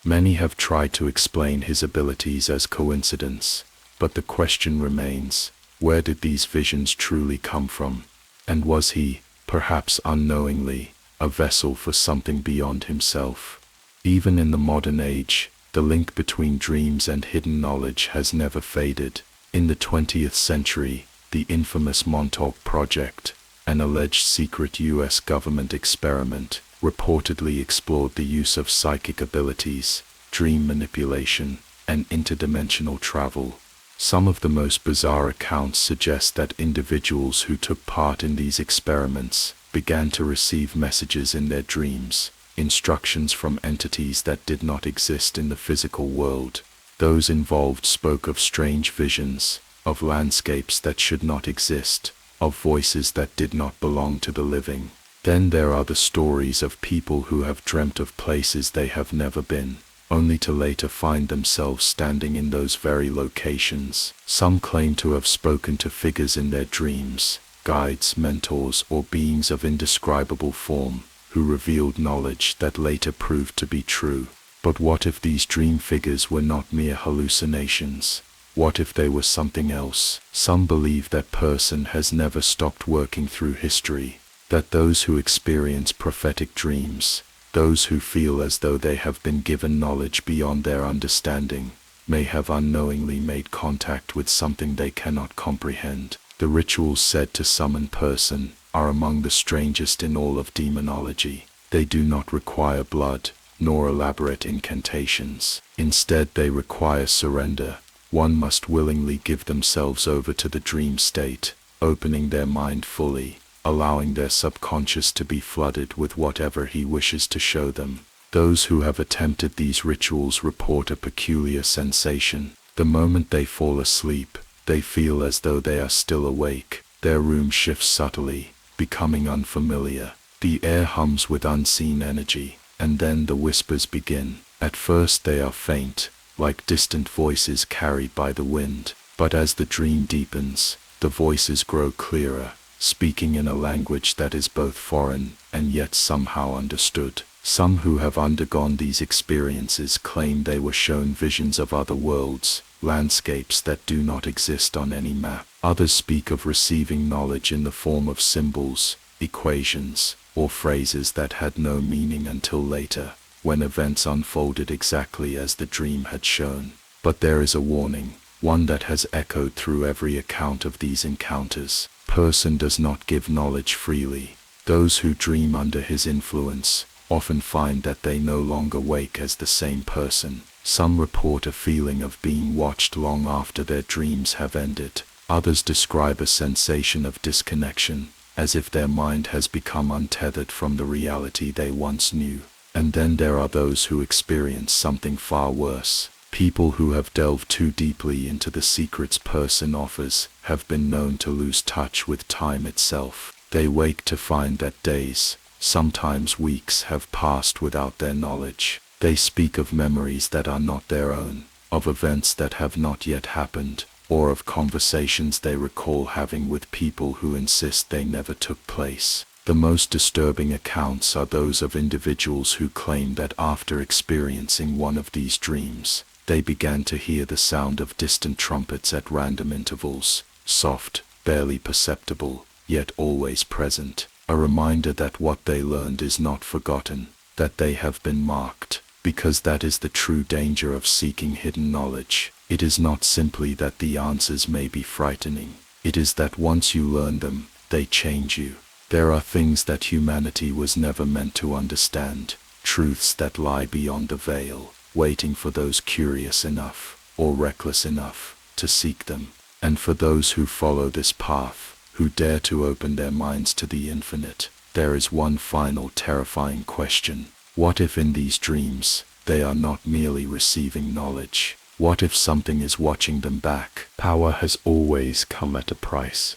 Many have tried to explain his abilities as coincidence, but the question remains, where did these visions truly come from? And was he, perhaps unknowingly, a vessel for something beyond himself? Even in the modern age, the link between dreams and hidden knowledge has never faded. In the 20th century, the infamous Montauk Project, an alleged secret U.S. government experiment, reportedly explored the use of psychic abilities, dream manipulation, and interdimensional travel. Some of the most bizarre accounts suggest that individuals who took part in these experiments began to receive messages in their dreams, instructions from entities that did not exist in the physical world. Those involved spoke of strange visions, of landscapes that should not exist, of voices that did not belong to the living. Then there are the stories of people who have dreamt of places they have never been, only to later find themselves standing in those very locations. Some claim to have spoken to figures in their dreams, guides, mentors, or beings of indescribable form, who revealed knowledge that later proved to be true. But what if these dream figures were not mere hallucinations? What if they were something else? Some believe that person has never stopped working through history, that those who experience prophetic dreams, those who feel as though they have been given knowledge beyond their understanding, may have unknowingly made contact with something they cannot comprehend. The rituals said to summon person are among the strangest in all of demonology. They do not require blood, nor elaborate incantations. Instead, they require surrender. One must willingly give themselves over to the dream state, opening their mind fully, allowing their subconscious to be flooded with whatever he wishes to show them. Those who have attempted these rituals report a peculiar sensation. The moment they fall asleep, they feel as though they are still awake. Their room shifts subtly, becoming unfamiliar. The air hums with unseen energy, and then the whispers begin. At first they are faint, like distant voices carried by the wind. But as the dream deepens, the voices grow clearer, speaking in a language that is both foreign and yet somehow understood. Some who have undergone these experiences claim they were shown visions of other worlds, landscapes that do not exist on any map. Others speak of receiving knowledge in the form of symbols, equations, or phrases that had no meaning until later, when events unfolded exactly as the dream had shown. But there is a warning, one that has echoed through every account of these encounters. Person does not give knowledge freely. Those who dream under his influence often find that they no longer wake as the same person. Some report a feeling of being watched long after their dreams have ended. Others describe a sensation of disconnection, as if their mind has become untethered from the reality they once knew. And then there are those who experience something far worse. People who have delved too deeply into the secrets person offers have been known to lose touch with time itself. They wake to find that days, sometimes weeks, have passed without their knowledge. They speak of memories that are not their own, of events that have not yet happened, or of conversations they recall having with people who insist they never took place. The most disturbing accounts are those of individuals who claim that after experiencing one of these dreams, they began to hear the sound of distant trumpets at random intervals, soft, barely perceptible, yet always present. A reminder that what they learned is not forgotten, that they have been marked, because that is the true danger of seeking hidden knowledge. It is not simply that the answers may be frightening. It is that once you learn them, they change you. There are things that humanity was never meant to understand, truths that lie beyond the veil, waiting for those curious enough, or reckless enough, to seek them. And for those who follow this path, who dare to open their minds to the infinite, there is one final terrifying question. What if in these dreams, they are not merely receiving knowledge? What if something is watching them back? Power has always come at a price.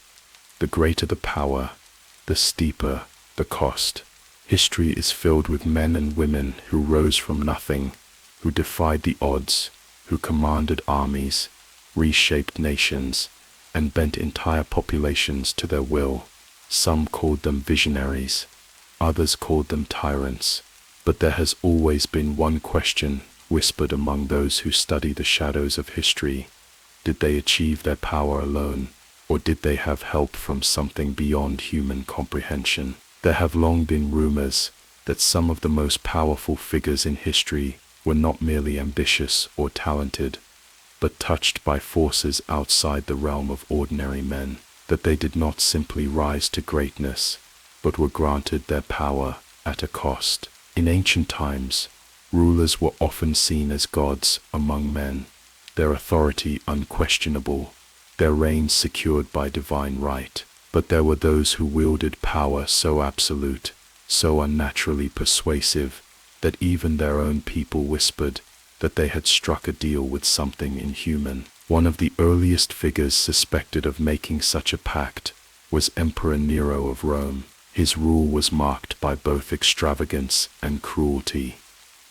The greater the power, the steeper the cost. History is filled with men and women who rose from nothing, who defied the odds, who commanded armies, reshaped nations, and bent entire populations to their will. Some called them visionaries, others called them tyrants. But there has always been one question whispered among those who study the shadows of history. Did they achieve their power alone, or did they have help from something beyond human comprehension? There have long been rumors that some of the most powerful figures in history were not merely ambitious or talented, but touched by forces outside the realm of ordinary men, that they did not simply rise to greatness, but were granted their power at a cost. In ancient times, rulers were often seen as gods among men, their authority unquestionable, their reign secured by divine right. But there were those who wielded power so absolute, so unnaturally persuasive, that even their own people whispered that they had struck a deal with something inhuman. One of the earliest figures suspected of making such a pact was Emperor Nero of Rome. His rule was marked by both extravagance and cruelty,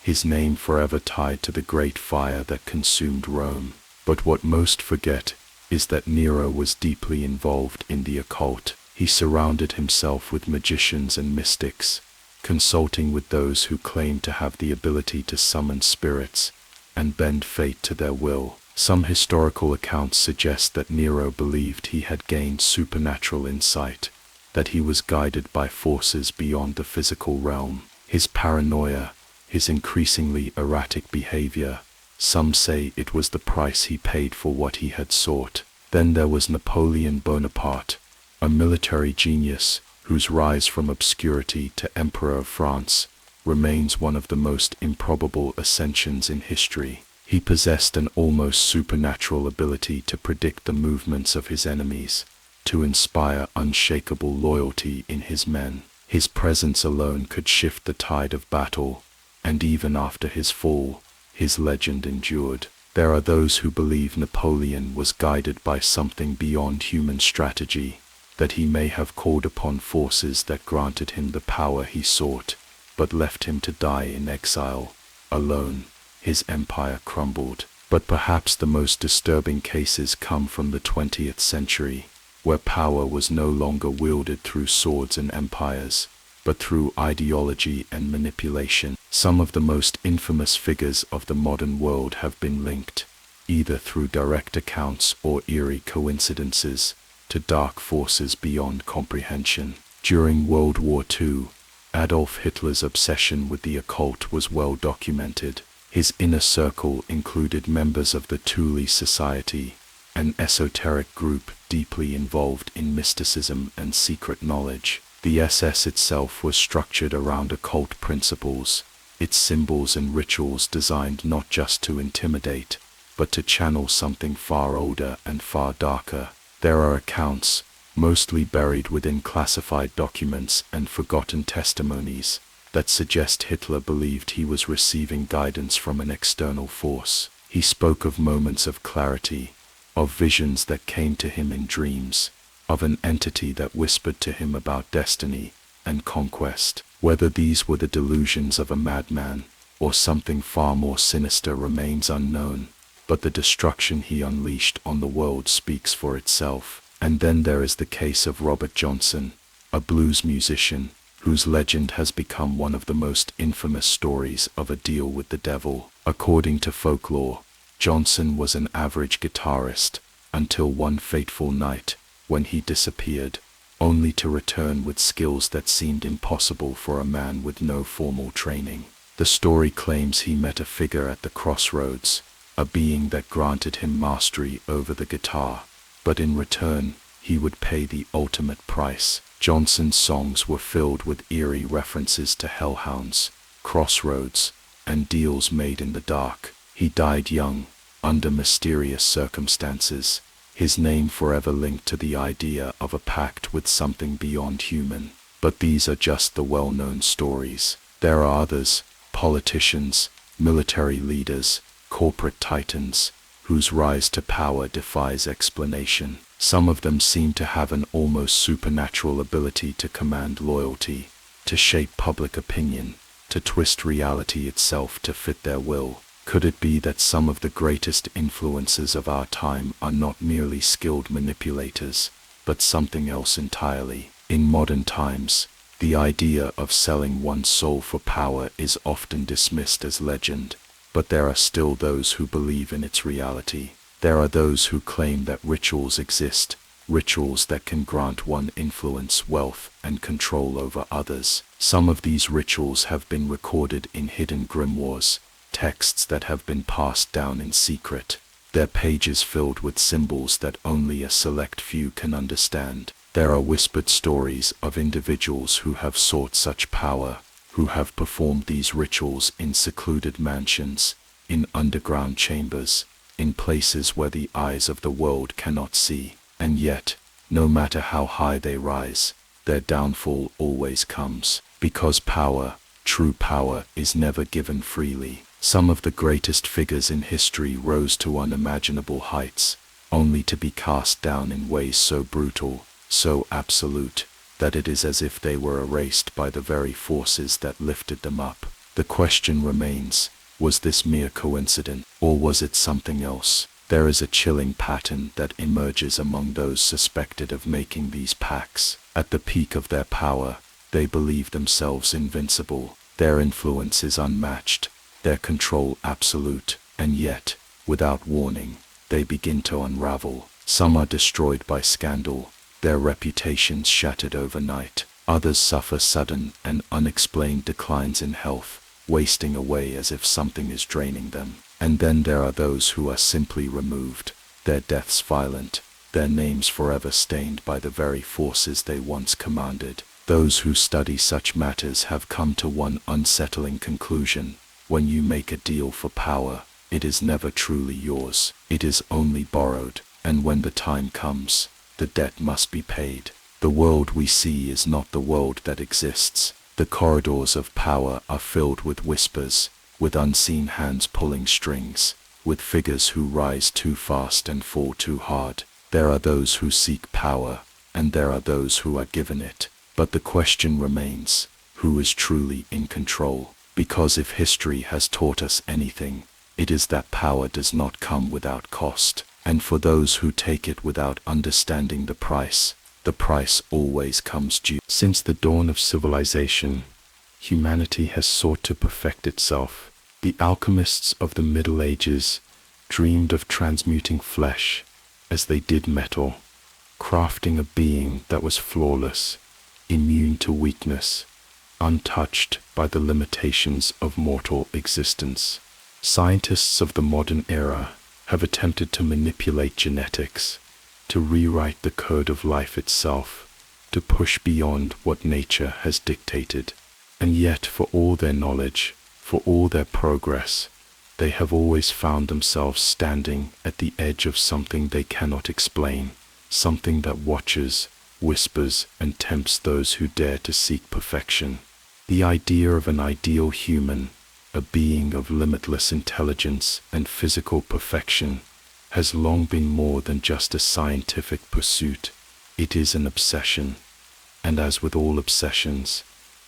his name forever tied to the great fire that consumed Rome. But what most forget is that Nero was deeply involved in the occult. He surrounded himself with magicians and mystics, consulting with those who claimed to have the ability to summon spirits and bend fate to their will. Some historical accounts suggest that Nero believed he had gained supernatural insight, that he was guided by forces beyond the physical realm. His paranoia, his increasingly erratic behavior, some say it was the price he paid for what he had sought. Then there was Napoleon Bonaparte, a military genius whose rise from obscurity to Emperor of France remains one of the most improbable ascensions in history. He possessed an almost supernatural ability to predict the movements of his enemies, to inspire unshakable loyalty in his men. His presence alone could shift the tide of battle, and even after his fall, his legend endured. There are those who believe Napoleon was guided by something beyond human strategy, that he may have called upon forces that granted him the power he sought, but left him to die in exile. Alone, his empire crumbled. But perhaps the most disturbing cases come from the 20th century, where power was no longer wielded through swords and empires, but through ideology and manipulation. Some of the most infamous figures of the modern world have been linked, either through direct accounts or eerie coincidences, to dark forces beyond comprehension. During World War II, Adolf Hitler's obsession with the occult was well documented. His inner circle included members of the Thule Society, an esoteric group deeply involved in mysticism and secret knowledge. The SS itself was structured around occult principles, its symbols and rituals designed not just to intimidate, but to channel something far older and far darker. There are accounts, mostly buried within classified documents and forgotten testimonies, that suggest Hitler believed he was receiving guidance from an external force. He spoke of moments of clarity, of visions that came to him in dreams, of an entity that whispered to him about destiny and conquest. Whether these were the delusions of a madman or something far more sinister remains unknown, but the destruction he unleashed on the world speaks for itself. And then there is the case of Robert Johnson, a blues musician, whose legend has become one of the most infamous stories of a deal with the devil. According to folklore, Johnson was an average guitarist, until one fateful night, when he disappeared, only to return with skills that seemed impossible for a man with no formal training. The story claims he met a figure at the crossroads, a being that granted him mastery over the guitar, but in return, he would pay the ultimate price. Johnson's songs were filled with eerie references to hellhounds, crossroads, and deals made in the dark. He died young, under mysterious circumstances, his name forever linked to the idea of a pact with something beyond human. But these are just the well-known stories. There are others, politicians, military leaders, corporate titans, whose rise to power defies explanation. Some of them seem to have an almost supernatural ability to command loyalty, to shape public opinion, to twist reality itself to fit their will. Could it be that some of the greatest influences of our time are not merely skilled manipulators, but something else entirely? In modern times, the idea of selling one's soul for power is often dismissed as legend, but there are still those who believe in its reality. There are those who claim that rituals exist, rituals that can grant one influence, wealth, and control over others. Some of these rituals have been recorded in hidden grimoires, texts that have been passed down in secret, their pages filled with symbols that only a select few can understand. There are whispered stories of individuals who have sought such power, who have performed these rituals in secluded mansions, in underground chambers, in places where the eyes of the world cannot see. And yet, no matter how high they rise, their downfall always comes, because power, true power, is never given freely. Some of the greatest figures in history rose to unimaginable heights, only to be cast down in ways so brutal, so absolute, that it is as if they were erased by the very forces that lifted them up. The question remains, was this mere coincidence, or was it something else? There is a chilling pattern that emerges among those suspected of making these pacts. At the peak of their power, they believe themselves invincible. Their influence is unmatched, their control absolute, and yet, without warning, they begin to unravel. Some are destroyed by scandal, their reputations shattered overnight. Others suffer sudden and unexplained declines in health, wasting away as if something is draining them. And then there are those who are simply removed, their deaths violent, their names forever stained by the very forces they once commanded. Those who study such matters have come to one unsettling conclusion: when you make a deal for power, it is never truly yours. It is only borrowed, and when the time comes, the debt must be paid. The world we see is not the world that exists. The corridors of power are filled with whispers, with unseen hands pulling strings, with figures who rise too fast and fall too hard. There are those who seek power, and there are those who are given it. But the question remains, who is truly in control? Because if history has taught us anything, it is that power does not come without cost. And for those who take it without understanding the price always comes due. Since the dawn of civilization, humanity has sought to perfect itself. The alchemists of the Middle Ages dreamed of transmuting flesh as they did metal, crafting a being that was flawless, immune to weakness, untouched by the limitations of mortal existence. Scientists of the modern era have attempted to manipulate genetics, to rewrite the code of life itself, to push beyond what nature has dictated. And yet, for all their knowledge, for all their progress, they have always found themselves standing at the edge of something they cannot explain, something that watches, whispers, and tempts those who dare to seek perfection. The idea of an ideal human, a being of limitless intelligence and physical perfection, has long been more than just a scientific pursuit. It is an obsession, and as with all obsessions,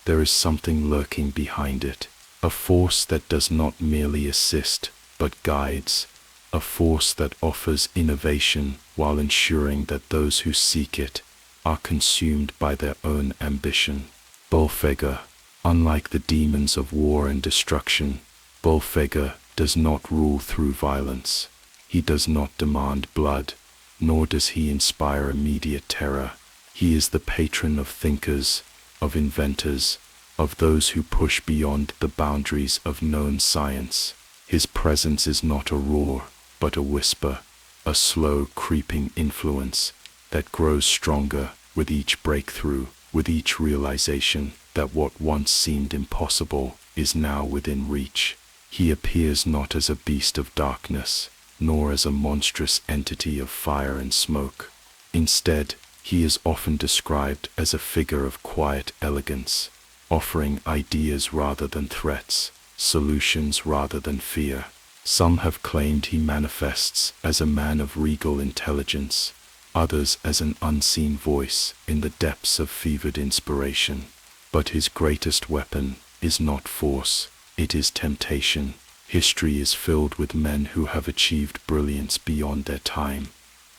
there is something lurking behind it, a force that does not merely assist, but guides, a force that offers innovation while ensuring that those who seek it are consumed by their own ambition. Belphegor, unlike the demons of war and destruction, Belphegor does not rule through violence. He does not demand blood. nor does he inspire immediate terror. He is the patron of thinkers, of inventors, of those who push beyond the boundaries of known science. His presence is not a roar, but a whisper, a slow creeping influence that grows stronger with each breakthrough, with each realization that what once seemed impossible is now within reach. He appears not as a beast of darkness, nor as a monstrous entity of fire and smoke. Instead, he is often described as a figure of quiet elegance, offering ideas rather than threats, solutions rather than fear. Some have claimed he manifests as a man of regal intelligence, others as an unseen voice in the depths of fevered inspiration. But his greatest weapon is not force, it is temptation. History is filled with men who have achieved brilliance beyond their time,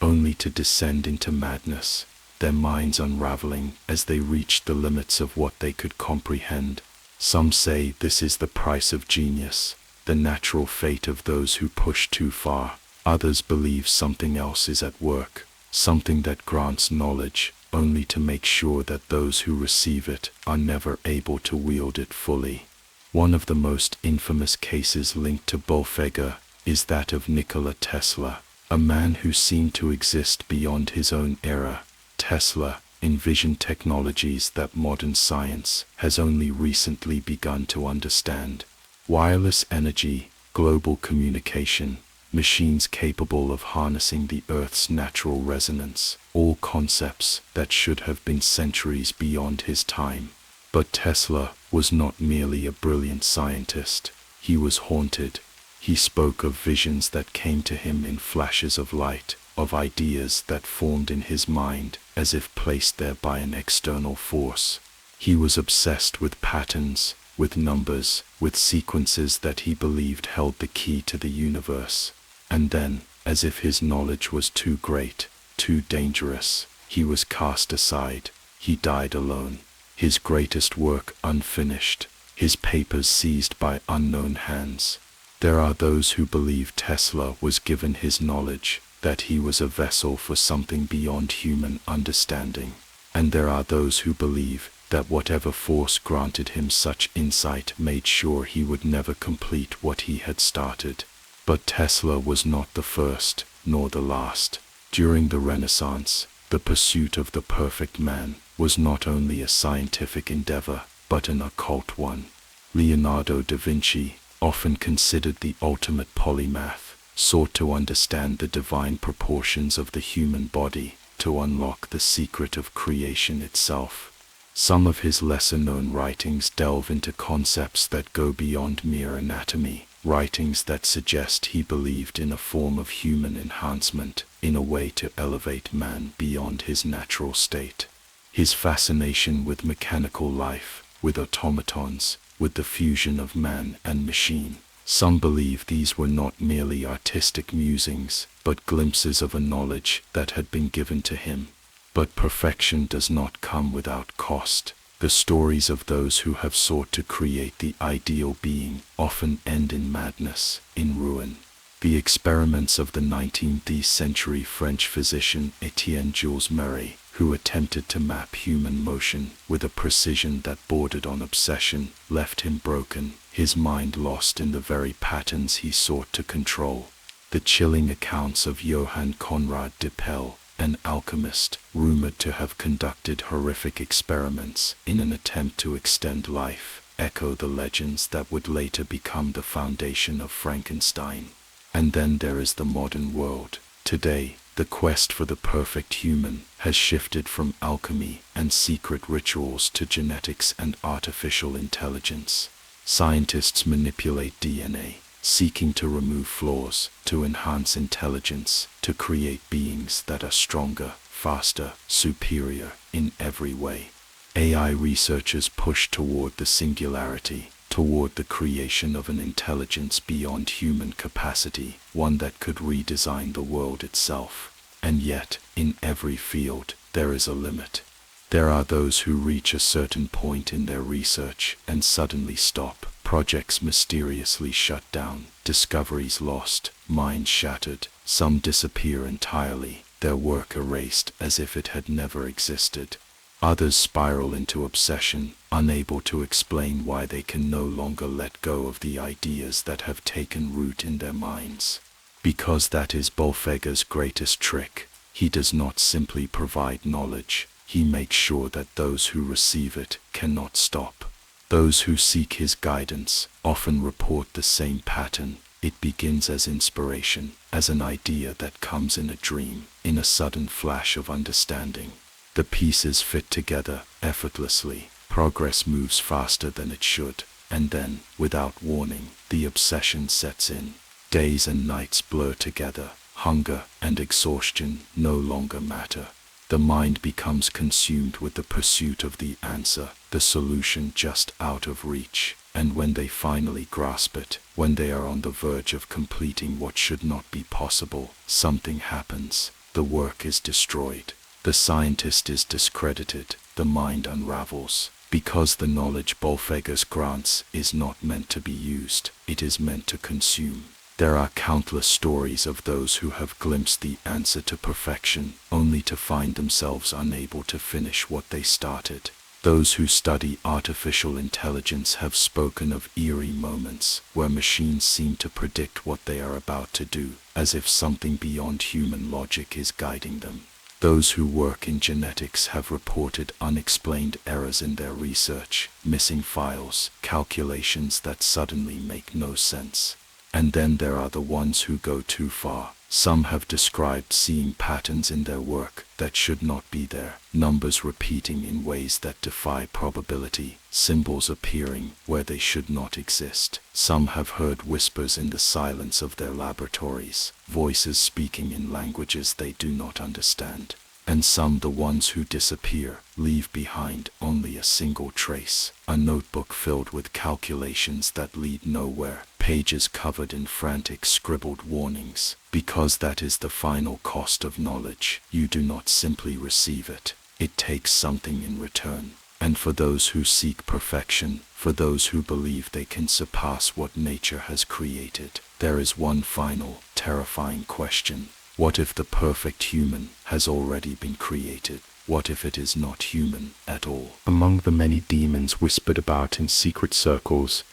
only to descend into madness, their minds unraveling as they reach the limits of what they could comprehend. Some say this is the price of genius, the natural fate of those who push too far. Others believe something else is at work, something that grants knowledge only to make sure that those who receive it are never able to wield it fully. One of the most infamous cases linked to Wolfegger is that of Nikola Tesla, a man who seemed to exist beyond his own era. Tesla envisioned technologies that modern science has only recently begun to understand. Wireless energy, global communication, machines capable of harnessing the Earth's natural resonance, all concepts that should have been centuries beyond his time. But Tesla was not merely a brilliant scientist, he was haunted. He spoke of visions that came to him in flashes of light, of ideas that formed in his mind as if placed there by an external force. He was obsessed with patterns, with numbers, with sequences that he believed held the key to the universe. And then, as if his knowledge was too great, too dangerous, he was cast aside. He died alone, his greatest work unfinished, his papers seized by unknown hands. There are those who believe Tesla was given his knowledge, that he was a vessel for something beyond human understanding. And there are those who believe that whatever force granted him such insight made sure he would never complete what he had started. But Tesla was not the first, nor the last. During the Renaissance, the pursuit of the perfect man was not only a scientific endeavor, but an occult one. Leonardo da Vinci, often considered the ultimate polymath, sought to understand the divine proportions of the human body, to unlock the secret of creation itself. Some of his lesser-known writings delve into concepts that go beyond mere anatomy, writings that suggest he believed in a form of human enhancement, in a way to elevate man beyond his natural state. His fascination with mechanical life, with automatons, with the fusion of man and machine. Some believe these were not merely artistic musings, but glimpses of a knowledge that had been given to him. But perfection does not come without cost. The stories of those who have sought to create the ideal being often end in madness, in ruin. The experiments of the 19th century French physician Etienne Jules Murray, who attempted to map human motion with a precision that bordered on obsession, left him broken, his mind lost in the very patterns he sought to control. The chilling accounts of Johann Conrad de Pell, an alchemist, rumored to have conducted horrific experiments in an attempt to extend life, echo the legends that would later become the foundation of Frankenstein. And then there is the modern world. Today, the quest for the perfect human has shifted from alchemy and secret rituals to genetics and artificial intelligence. Scientists manipulate DNA, seeking to remove flaws, to enhance intelligence, to create beings that are stronger, faster, superior in every way. AI researchers push toward the singularity, toward the creation of an intelligence beyond human capacity, one that could redesign the world itself. And yet, in every field, there is a limit. There are those who reach a certain point in their research and suddenly stop. Projects mysteriously shut down, discoveries lost, minds shattered. Some disappear entirely, their work erased as if it had never existed. Others spiral into obsession, unable to explain why they can no longer let go of the ideas that have taken root in their minds. Because that is Bolfega's greatest trick. He does not simply provide knowledge, he makes sure that those who receive it cannot stop. Those who seek his guidance often report the same pattern. It begins as inspiration, as an idea that comes in a dream, in a sudden flash of understanding. The pieces fit together effortlessly. Progress moves faster than it should, and then, without warning, the obsession sets in. Days and nights blur together. Hunger and exhaustion no longer matter. The mind becomes consumed with the pursuit of the answer, the solution just out of reach. And when they finally grasp it, when they are on the verge of completing what should not be possible, something happens. The work is destroyed. The scientist is discredited. The mind unravels. Because the knowledge Bolfega's grants is not meant to be used, it is meant to consume. There are countless stories of those who have glimpsed the answer to perfection, only to find themselves unable to finish what they started. Those who study artificial intelligence have spoken of eerie moments, where machines seem to predict what they are about to do, as if something beyond human logic is guiding them. Those who work in genetics have reported unexplained errors in their research, missing files, calculations that suddenly make no sense. And then there are the ones who go too far. Some have described seeing patterns in their work that should not be there, numbers repeating in ways that defy probability, symbols appearing where they should not exist. Some have heard whispers in the silence of their laboratories, voices speaking in languages they do not understand. And some, the ones who disappear, leave behind only a single trace, a notebook filled with calculations that lead nowhere, pages covered in frantic scribbled warnings. Because that is the final cost of knowledge. You do not simply receive it. It takes something in return. And for those who seek perfection, for those who believe they can surpass what nature has created, there is one final, terrifying question. What if the perfect human has already been created? What if it is not human at all? Among the many demons whispered about in secret circles,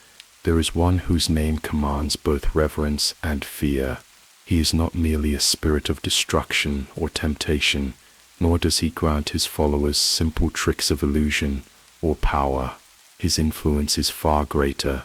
there is one whose name commands both reverence and fear. He is not merely a spirit of destruction or temptation, nor does he grant his followers simple tricks of illusion or power. His influence is far greater,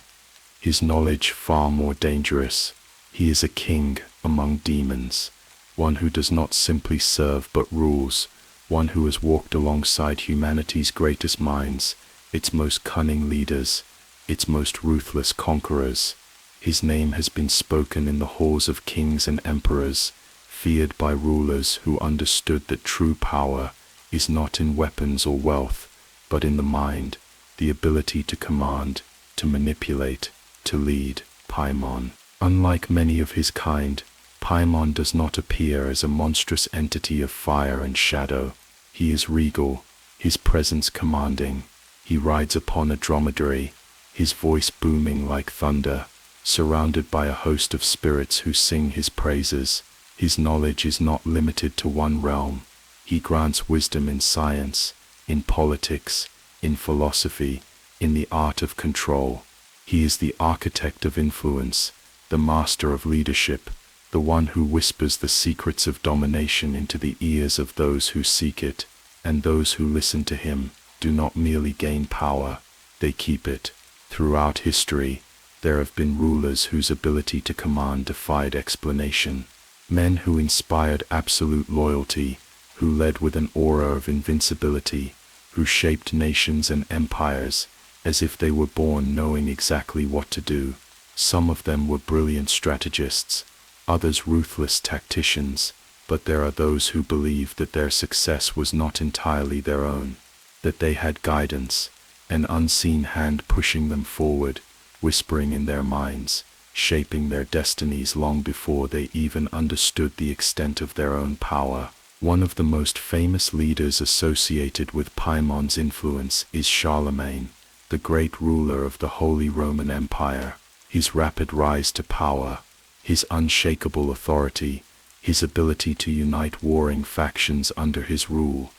his knowledge far more dangerous. He is a king among demons, one who does not simply serve but rules, one who has walked alongside humanity's greatest minds, its most cunning leaders, its most ruthless conquerors. His name has been spoken in the halls of kings and emperors, feared by rulers who understood that true power is not in weapons or wealth, but in the mind, the ability to command, to manipulate, to lead. Paimon. Unlike many of his kind, Paimon does not appear as a monstrous entity of fire and shadow. He is regal, his presence commanding. He rides upon a dromedary, his voice booming like thunder, surrounded by a host of spirits who sing his praises. His knowledge is not limited to one realm. He grants wisdom in science, in politics, in philosophy, in the art of control. He is the architect of influence, the master of leadership, the one who whispers the secrets of domination into the ears of those who seek it, and those who listen to him do not merely gain power, they keep it. Throughout history, there have been rulers whose ability to command defied explanation, men who inspired absolute loyalty, who led with an aura of invincibility, who shaped nations and empires as if they were born knowing exactly what to do. Some of them were brilliant strategists, others ruthless tacticians, but there are those who believe that their success was not entirely their own, that they had guidance, an unseen hand pushing them forward, whispering in their minds, shaping their destinies long before they even understood the extent of their own power. One of the most famous leaders associated with Paimon's influence is Charlemagne, the great ruler of the Holy Roman Empire. His rapid rise to power, his unshakable authority, his ability to unite warring factions under his rule.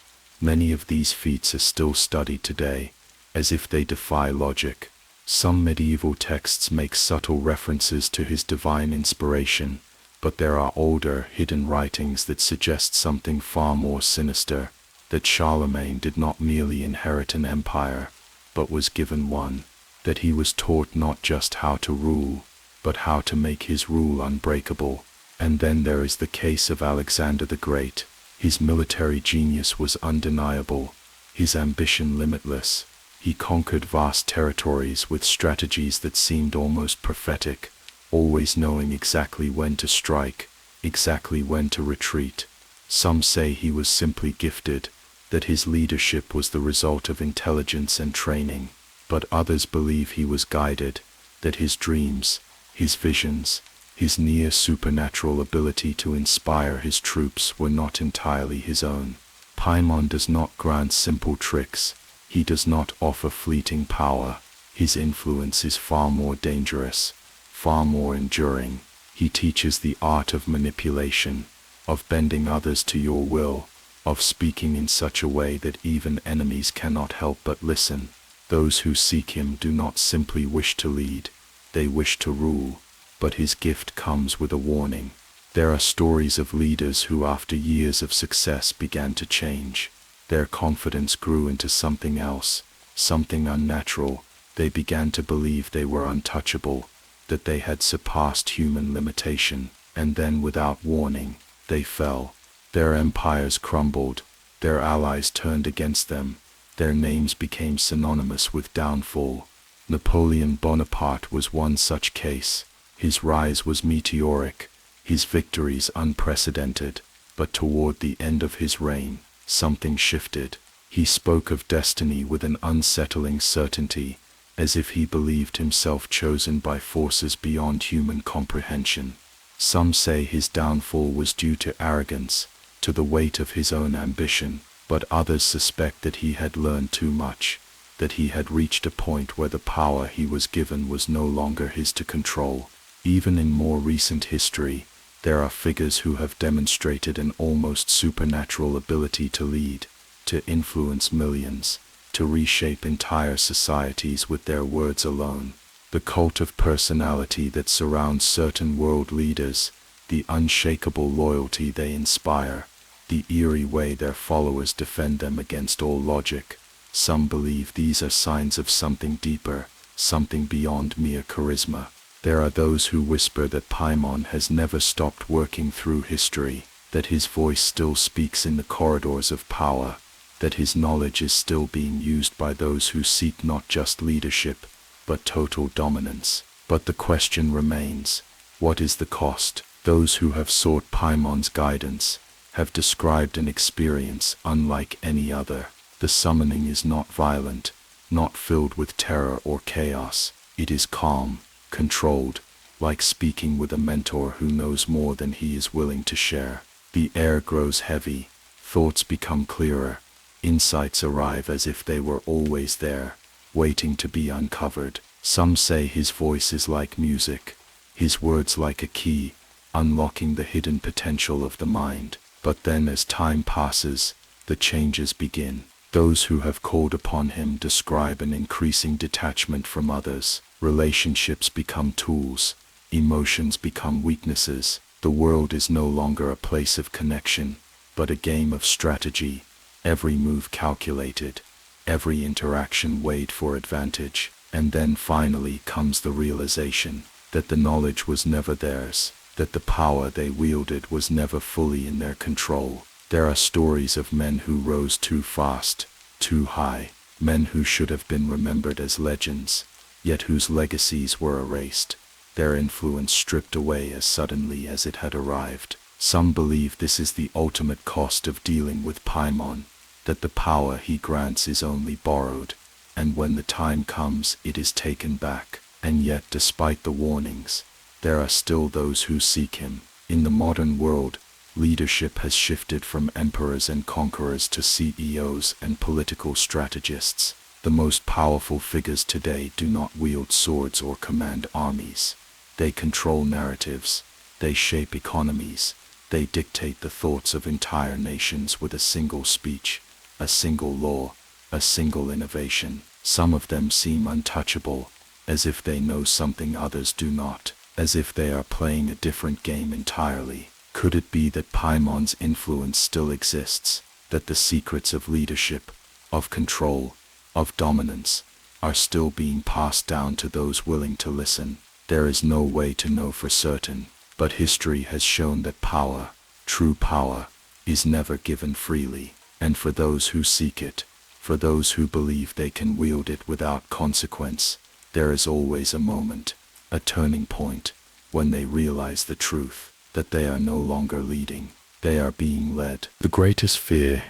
Many of these feats are still studied today, as if they defy logic. Some medieval texts make subtle references to his divine inspiration, but there are older, hidden writings that suggest something far more sinister, that Charlemagne did not merely inherit an empire, but was given one, that he was taught not just how to rule, but how to make his rule unbreakable. And then there is the case of Alexander the Great. His military genius was undeniable, his ambition limitless. He conquered vast territories with strategies that seemed almost prophetic, always knowing exactly when to strike, exactly when to retreat. Some say he was simply gifted, that his leadership was the result of intelligence and training, but others believe he was guided, that his dreams, his visions, his near supernatural ability to inspire his troops were not entirely his own. Paimon does not grant simple tricks, he does not offer fleeting power. His influence is far more dangerous, far more enduring. He teaches the art of manipulation, of bending others to your will, of speaking in such a way that even enemies cannot help but listen. Those who seek him do not simply wish to lead, they wish to rule. But his gift comes with a warning. There are stories of leaders who after years of success began to change. Their confidence grew into something else, something unnatural. They began to believe they were untouchable, that they had surpassed human limitation, and then without warning, they fell. Their empires crumbled, their allies turned against them, their names became synonymous with downfall. Napoleon Bonaparte was one such case. His rise was meteoric, his victories unprecedented, but toward the end of his reign, something shifted. He spoke of destiny with an unsettling certainty, as if he believed himself chosen by forces beyond human comprehension. Some say his downfall was due to arrogance, to the weight of his own ambition, but others suspect that he had learned too much, that he had reached a point where the power he was given was no longer his to control. Even in more recent history, there are figures who have demonstrated an almost supernatural ability to lead, to influence millions, to reshape entire societies with their words alone. The cult of personality that surrounds certain world leaders, the unshakable loyalty they inspire, the eerie way their followers defend them against all logic. Some believe these are signs of something deeper, something beyond mere charisma. There are those who whisper that Paimon has never stopped working through history, that his voice still speaks in the corridors of power, that his knowledge is still being used by those who seek not just leadership, but total dominance. But the question remains, what is the cost? Those who have sought Paimon's guidance have described an experience unlike any other. The summoning is not violent, not filled with terror or chaos. It is calm, controlled, like speaking with a mentor who knows more than he is willing to share. The air grows heavy, thoughts become clearer, insights arrive as if they were always there, waiting to be uncovered. Some say his voice is like music, his words like a key, unlocking the hidden potential of the mind. But then as time passes, the changes begin. Those who have called upon him describe an increasing detachment from others. Relationships become tools, emotions become weaknesses. The world is no longer a place of connection, but a game of strategy, every move calculated, every interaction weighed for advantage. And then finally comes the realization that the knowledge was never theirs, that the power they wielded was never fully in their control. There are stories of men who rose too fast, too high, men who should have been remembered as legends, yet whose legacies were erased, their influence stripped away as suddenly as it had arrived. Some believe this is the ultimate cost of dealing with Paimon, that the power he grants is only borrowed, and when the time comes it is taken back. And yet despite the warnings, there are still those who seek him. In the modern world, leadership has shifted from emperors and conquerors to CEOs and political strategists. The most powerful figures today do not wield swords or command armies. They control narratives, they shape economies, They dictate the thoughts of entire nations with a single speech, a single law, a single innovation. Some of them seem untouchable, as if they know something others do not, as if they are playing a different game entirely. Could it be that Paimon's influence still exists, that the secrets of leadership, of control, of dominance, are still being passed down to those willing to listen? There is no way to know for certain, but history has shown that power, true power, is never given freely, and for those who seek it, for those who believe they can wield it without consequence, there is always a moment, a turning point, when they realize the truth, that they are no longer leading, they are being led. The greatest fear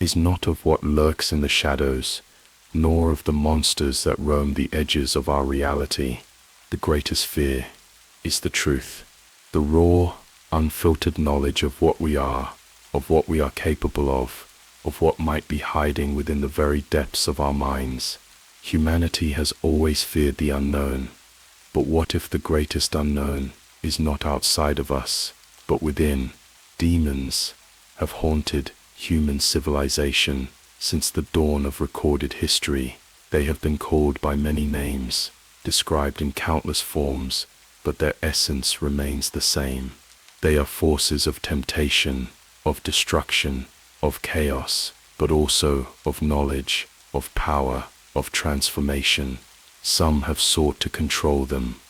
is not of what lurks in the shadows, nor of the monsters that roam the edges of our reality. The greatest fear is the truth, the raw, unfiltered knowledge of what we are capable of what might be hiding within the very depths of our minds. Humanity has always feared the unknown, but what if the greatest unknown is not outside of us, but within? Demons have haunted human civilization since the dawn of recorded history. They have been called by many names, described in countless forms, but their essence remains the same. They are forces of temptation, of destruction, of chaos, but also of knowledge, of power, of transformation. Some have sought to control them,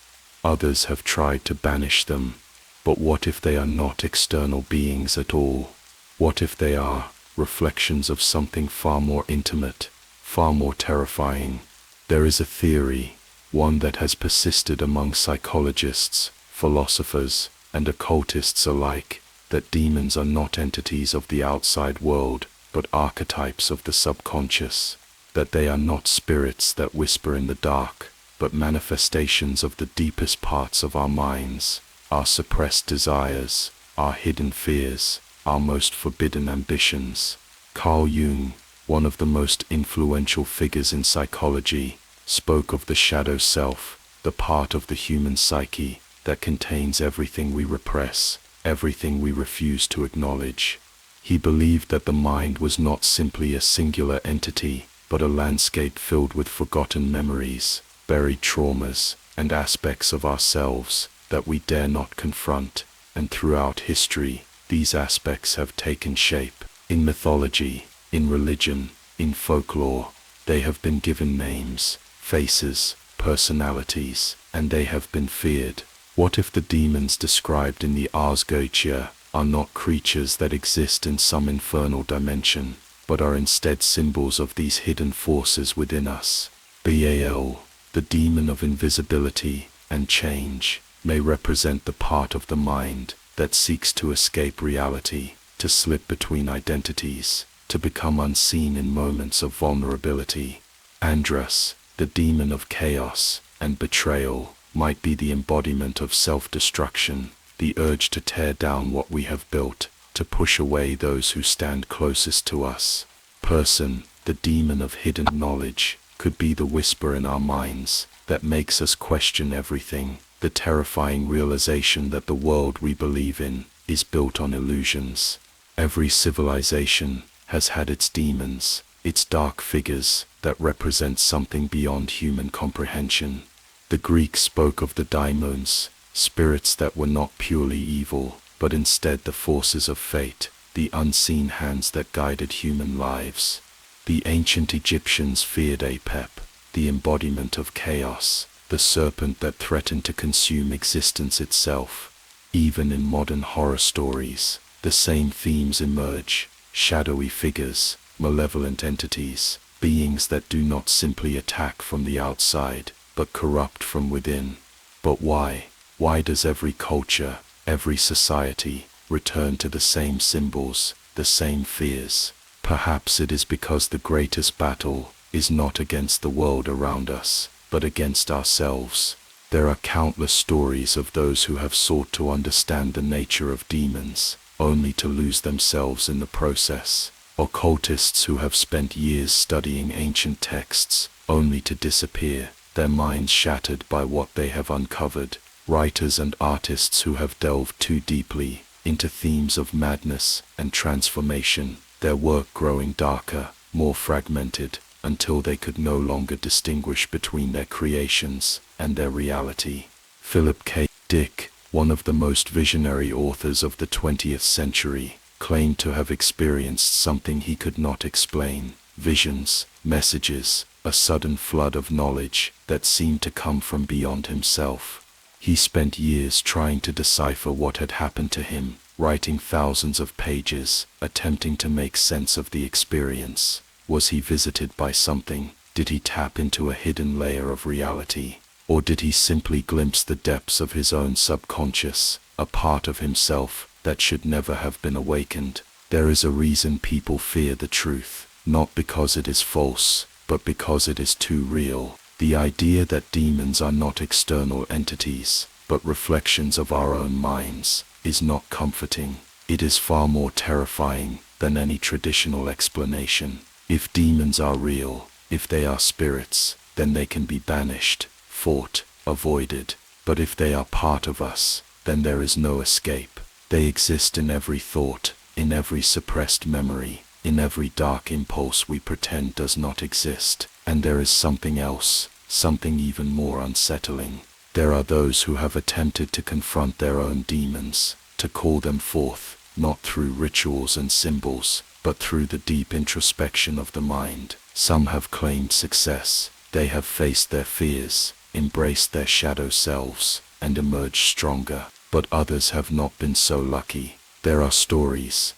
others have tried to banish them. But what if they are not external beings at all? What if they are reflections of something far more intimate, far more terrifying? There is a theory, one that has persisted among psychologists, philosophers, and occultists alike, that demons are not entities of the outside world, but archetypes of the subconscious, that they are not spirits that whisper in the dark, but manifestations of the deepest parts of our minds, our suppressed desires, our hidden fears, our most forbidden ambitions. Carl Jung, one of the most influential figures in psychology, spoke of the shadow self, the part of the human psyche that contains everything we repress, everything we refuse to acknowledge. He believed that the mind was not simply a singular entity, but a landscape filled with forgotten memories, buried traumas, and aspects of ourselves that we dare not confront. And throughout history, these aspects have taken shape. In mythology, in religion, in folklore, they have been given names, faces, personalities, and they have been feared. What if the demons described in the Ars Goetia are not creatures that exist in some infernal dimension, but are instead symbols of these hidden forces within us? Baal, the demon of invisibility and change, may represent the part of the mind that seeks to escape reality, to slip between identities, to become unseen in moments of vulnerability. Andras, the demon of chaos and betrayal, might be the embodiment of self-destruction, the urge to tear down what we have built, to push away those who stand closest to us. Person, the demon of hidden knowledge, could be the whisper in our minds that makes us question everything, the terrifying realization that the world we believe in is built on illusions. Every civilization has had its demons, its dark figures that represent something beyond human comprehension. The Greeks spoke of the daimons, spirits that were not purely evil, but instead the forces of fate, the unseen hands that guided human lives. The ancient Egyptians feared Apep, the embodiment of chaos, the serpent that threatened to consume existence itself. Even in modern horror stories, the same themes emerge: shadowy figures, malevolent entities, beings that do not simply attack from the outside, but corrupt from within. But why? Why does every culture, every society, return to the same symbols, the same fears? Perhaps it is because the greatest battle is not against the world around us, but against ourselves. There are countless stories of those who have sought to understand the nature of demons, only to lose themselves in the process. Occultists who have spent years studying ancient texts, only to disappear, their minds shattered by what they have uncovered. Writers and artists who have delved too deeply, into themes of madness and transformation, their work growing darker, more fragmented, until they could no longer distinguish between their creations and their reality. Philip K. Dick, one of the most visionary authors of the 20th century, claimed to have experienced something he could not explain: visions, messages, a sudden flood of knowledge that seemed to come from beyond himself. He spent years trying to decipher what had happened to him, writing thousands of pages, attempting to make sense of the experience. Was he visited by something? Did he tap into a hidden layer of reality? Or did he simply glimpse the depths of his own subconscious, a part of himself that should never have been awakened? There is a reason people fear the truth, not because it is false, but because it is too real. The idea that demons are not external entities, but reflections of our own minds, is not comforting. It is far more terrifying than any traditional explanation. If demons are real, if they are spirits, then they can be banished, fought, avoided. But if they are part of us, then there is no escape. They exist in every thought, in every suppressed memory, in every dark impulse we pretend does not exist. And there is something else, something even more unsettling. There are those who have attempted to confront their own demons, to call them forth, not through rituals and symbols, but through the deep introspection of the mind. Some have claimed success. They have faced their fears, embraced their shadow selves, and emerged stronger. But others have not been so lucky. There are stories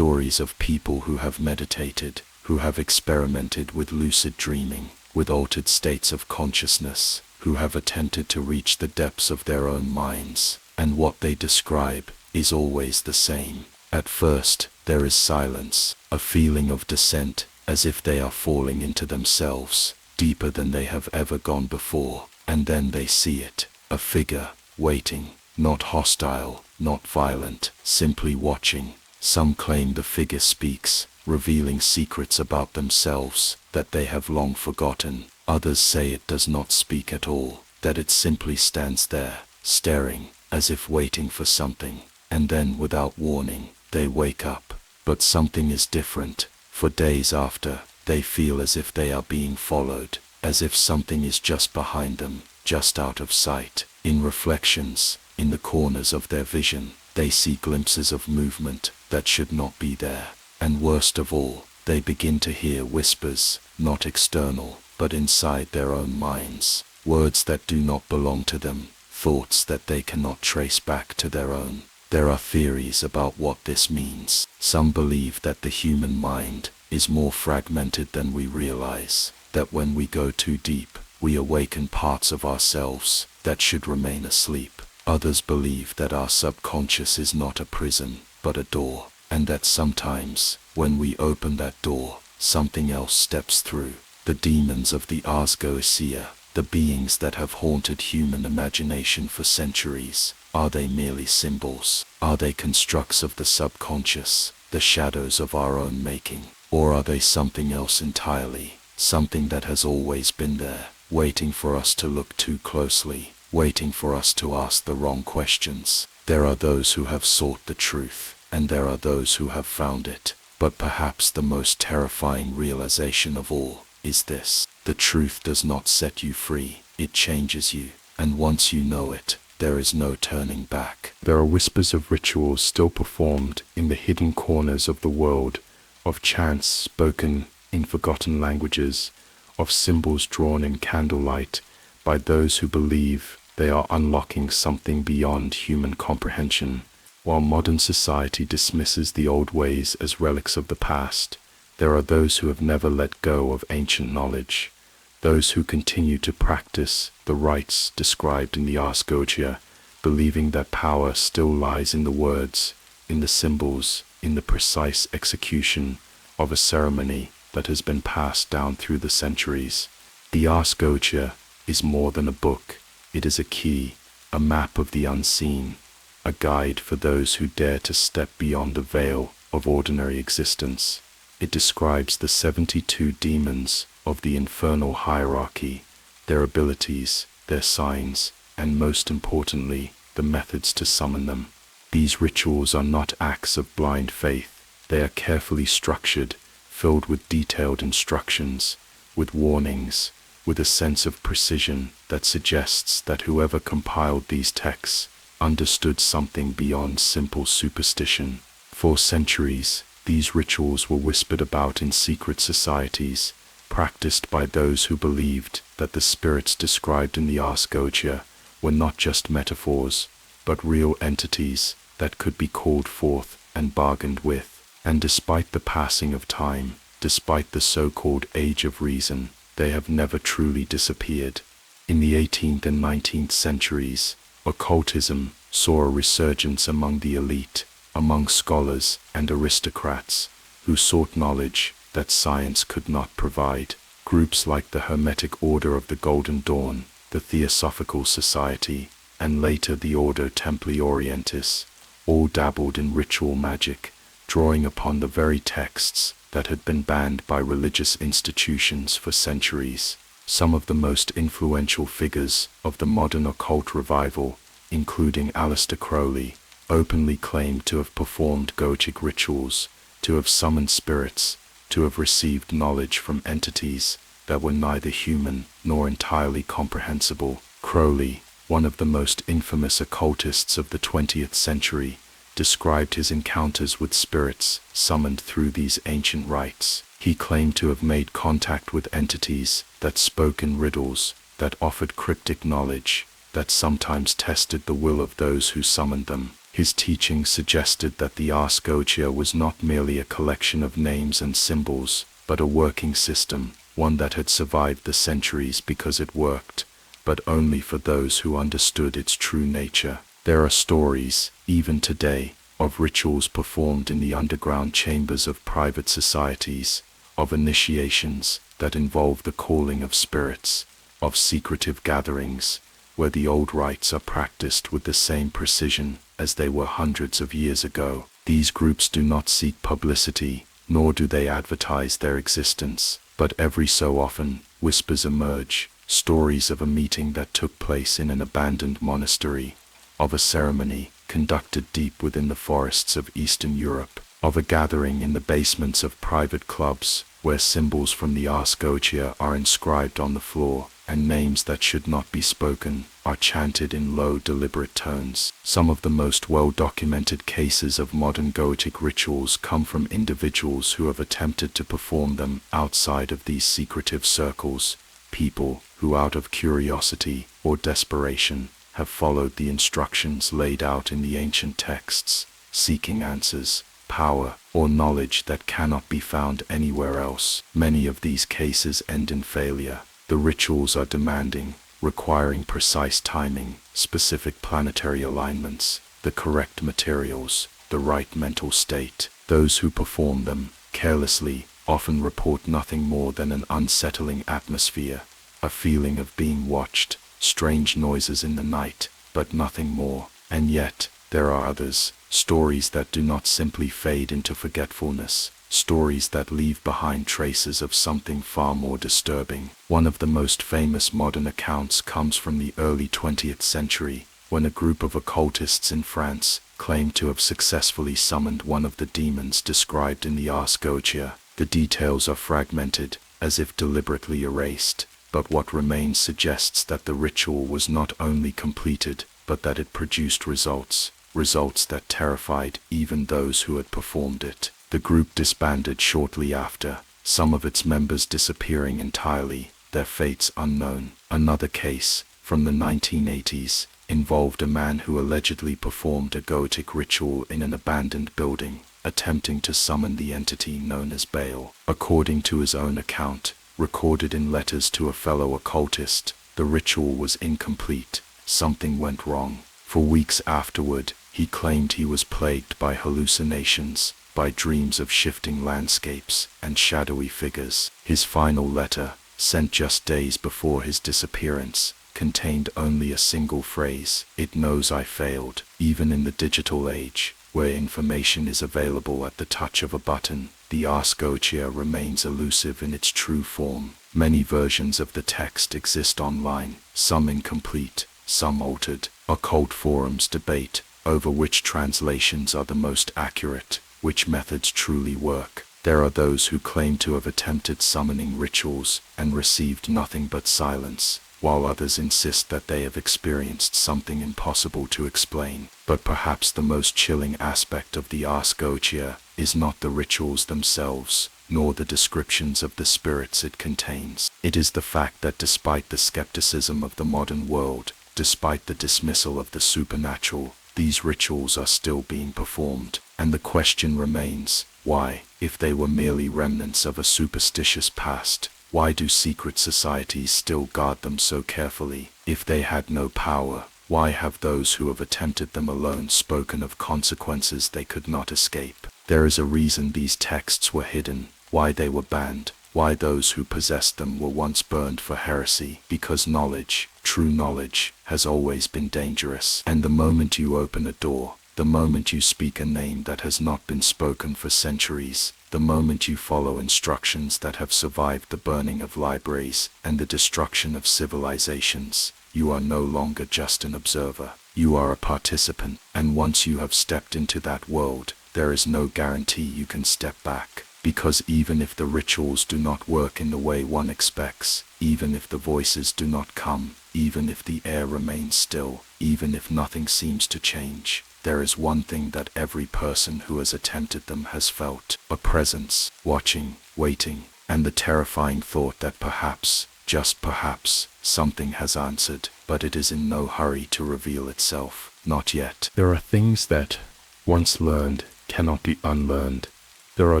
of people who have meditated, who have experimented with lucid dreaming, with altered states of consciousness, who have attempted to reach the depths of their own minds, and what they describe is always the same. At first, there is silence, a feeling of descent, as if they are falling into themselves, deeper than they have ever gone before, and then they see it, a figure, waiting, not hostile, not violent, simply watching. Some claim the figure speaks, revealing secrets about themselves that they have long forgotten. Others say it does not speak at all, that it simply stands there, staring, as if waiting for something. And then, without warning, they wake up. But something is different. For days after, they feel as if they are being followed, as if something is just behind them, just out of sight. In reflections, in the corners of their vision, they see glimpses of movement that should not be there. And worst of all, they begin to hear whispers, not external, but inside their own minds. Words that do not belong to them, thoughts that they cannot trace back to their own. There are theories about what this means. Some believe that the human mind is more fragmented than we realize, that when we go too deep, we awaken parts of ourselves that should remain asleep. Others believe that our subconscious is not a prison, but a door, and that sometimes, when we open that door, something else steps through. The demons of the Asgoesia, the beings that have haunted human imagination for centuries, are they merely symbols? Are they constructs of the subconscious, the shadows of our own making? Or are they something else entirely, something that has always been there, waiting for us to look too closely, waiting for us to ask the wrong questions? There are those who have sought the truth, and there are those who have found it. But perhaps the most terrifying realization of all is this: the truth does not set you free, it changes you, and once you know it, there is no turning back. There are whispers of rituals still performed in the hidden corners of the world, of chants spoken in forgotten languages, of symbols drawn in candlelight by those who believe they are unlocking something beyond human comprehension. While modern society dismisses the old ways as relics of the past, there are those who have never let go of ancient knowledge, those who continue to practice the rites described in the Asgogia, believing that power still lies in the words, in the symbols, in the precise execution of a ceremony that has been passed down through the centuries. The Asgogia is more than a book. It is a key, a map of the unseen, a guide for those who dare to step beyond the veil of ordinary existence. It describes the 72 demons of the infernal hierarchy, their abilities, their signs, and most importantly, the methods to summon them. These rituals are not acts of blind faith. They are carefully structured, filled with detailed instructions, with warnings, with a sense of precision that suggests that whoever compiled these texts understood something beyond simple superstition. For centuries, these rituals were whispered about in secret societies, practiced by those who believed that the spirits described in the Asgotia were not just metaphors, but real entities that could be called forth and bargained with. And despite the passing of time, despite the so-called Age of Reason, they have never truly disappeared. In the 18th and 19th centuries, occultism saw a resurgence among the elite, among scholars and aristocrats who sought knowledge that science could not provide. Groups like the Hermetic Order of the Golden Dawn, the Theosophical Society, and later the Ordo Templi Orientis, all dabbled in ritual magic, drawing upon the very texts that had been banned by religious institutions for centuries. Some of the most influential figures of the modern occult revival, including Aleister Crowley, openly claimed to have performed Goetic rituals, to have summoned spirits, to have received knowledge from entities that were neither human nor entirely comprehensible. Crowley, one of the most infamous occultists of the 20th century, described his encounters with spirits summoned through these ancient rites. He claimed to have made contact with entities that spoke in riddles, that offered cryptic knowledge, that sometimes tested the will of those who summoned them. His teachings suggested that the Ars Goetia was not merely a collection of names and symbols, but a working system, one that had survived the centuries because it worked, but only for those who understood its true nature. There are stories, even today, of rituals performed in the underground chambers of private societies, of initiations that involve the calling of spirits, of secretive gatherings, where the old rites are practiced with the same precision as they were hundreds of years ago. These groups do not seek publicity, nor do they advertise their existence, but every so often, whispers emerge, stories of a meeting that took place in an abandoned monastery, of a ceremony conducted deep within the forests of Eastern Europe, of a gathering in the basements of private clubs, where symbols from the Ars Goetia are inscribed on the floor, and names that should not be spoken are chanted in low, deliberate tones. Some of the most well-documented cases of modern Goetic rituals come from individuals who have attempted to perform them outside of these secretive circles, people who, out of curiosity or desperation, have followed the instructions laid out in the ancient texts, seeking answers, power, or knowledge that cannot be found anywhere else. Many of these cases end in failure. The rituals are demanding, requiring precise timing, specific planetary alignments, the correct materials, the right mental state. Those who perform them, carelessly, often report nothing more than an unsettling atmosphere, a feeling of being watched, strange noises in the night, but nothing more. And yet, there are others, stories that do not simply fade into forgetfulness, stories that leave behind traces of something far more disturbing. One of the most famous modern accounts comes from the early 20th century, when a group of occultists in France claimed to have successfully summoned one of the demons described in the Ars Goetia. The details are fragmented, as if deliberately erased, but what remains suggests that the ritual was not only completed, but that it produced results that terrified even those who had performed it. The group disbanded shortly after, some of its members disappearing entirely, their fates unknown. Another case, from the 1980s, involved a man who allegedly performed a Goetic ritual in an abandoned building, attempting to summon the entity known as Baal. According to his own account, recorded in letters to a fellow occultist, the ritual was incomplete. Something went wrong. For weeks afterward, he claimed he was plagued by hallucinations, by dreams of shifting landscapes and shadowy figures. His final letter, sent just days before his disappearance, contained only a single phrase: "It knows I failed." Even in the digital age, where information is available at the touch of a button, the Ars Goetia remains elusive in its true form. Many versions of the text exist online, some incomplete, some altered. Occult forums debate over which translations are the most accurate, which methods truly work. There are those who claim to have attempted summoning rituals and received nothing but silence, while others insist that they have experienced something impossible to explain. But perhaps the most chilling aspect of the Ars Goetia is not the rituals themselves, nor the descriptions of the spirits it contains. It is the fact that despite the skepticism of the modern world, despite the dismissal of the supernatural, these rituals are still being performed, and the question remains, why, if they were merely remnants of a superstitious past, why do secret societies still guard them so carefully? If they had no power, why have those who have attempted them alone spoken of consequences they could not escape? There is a reason these texts were hidden, why they were banned, why those who possessed them were once burned for heresy. Because knowledge, true knowledge, has always been dangerous. And the moment you open a door, the moment you speak a name that has not been spoken for centuries, the moment you follow instructions that have survived the burning of libraries and the destruction of civilizations, you are no longer just an observer. You are a participant, and once you have stepped into that world, there is no guarantee you can step back. Because even if the rituals do not work in the way one expects, even if the voices do not come, even if the air remains still, even if nothing seems to change, there is one thing that every person who has attempted them has felt: a presence, watching, waiting, and the terrifying thought that perhaps, just perhaps, something has answered, but it is in no hurry to reveal itself. Not yet. There are things that, once learned, cannot be unlearned. There are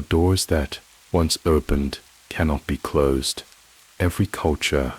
doors that, once opened, cannot be closed. Every culture,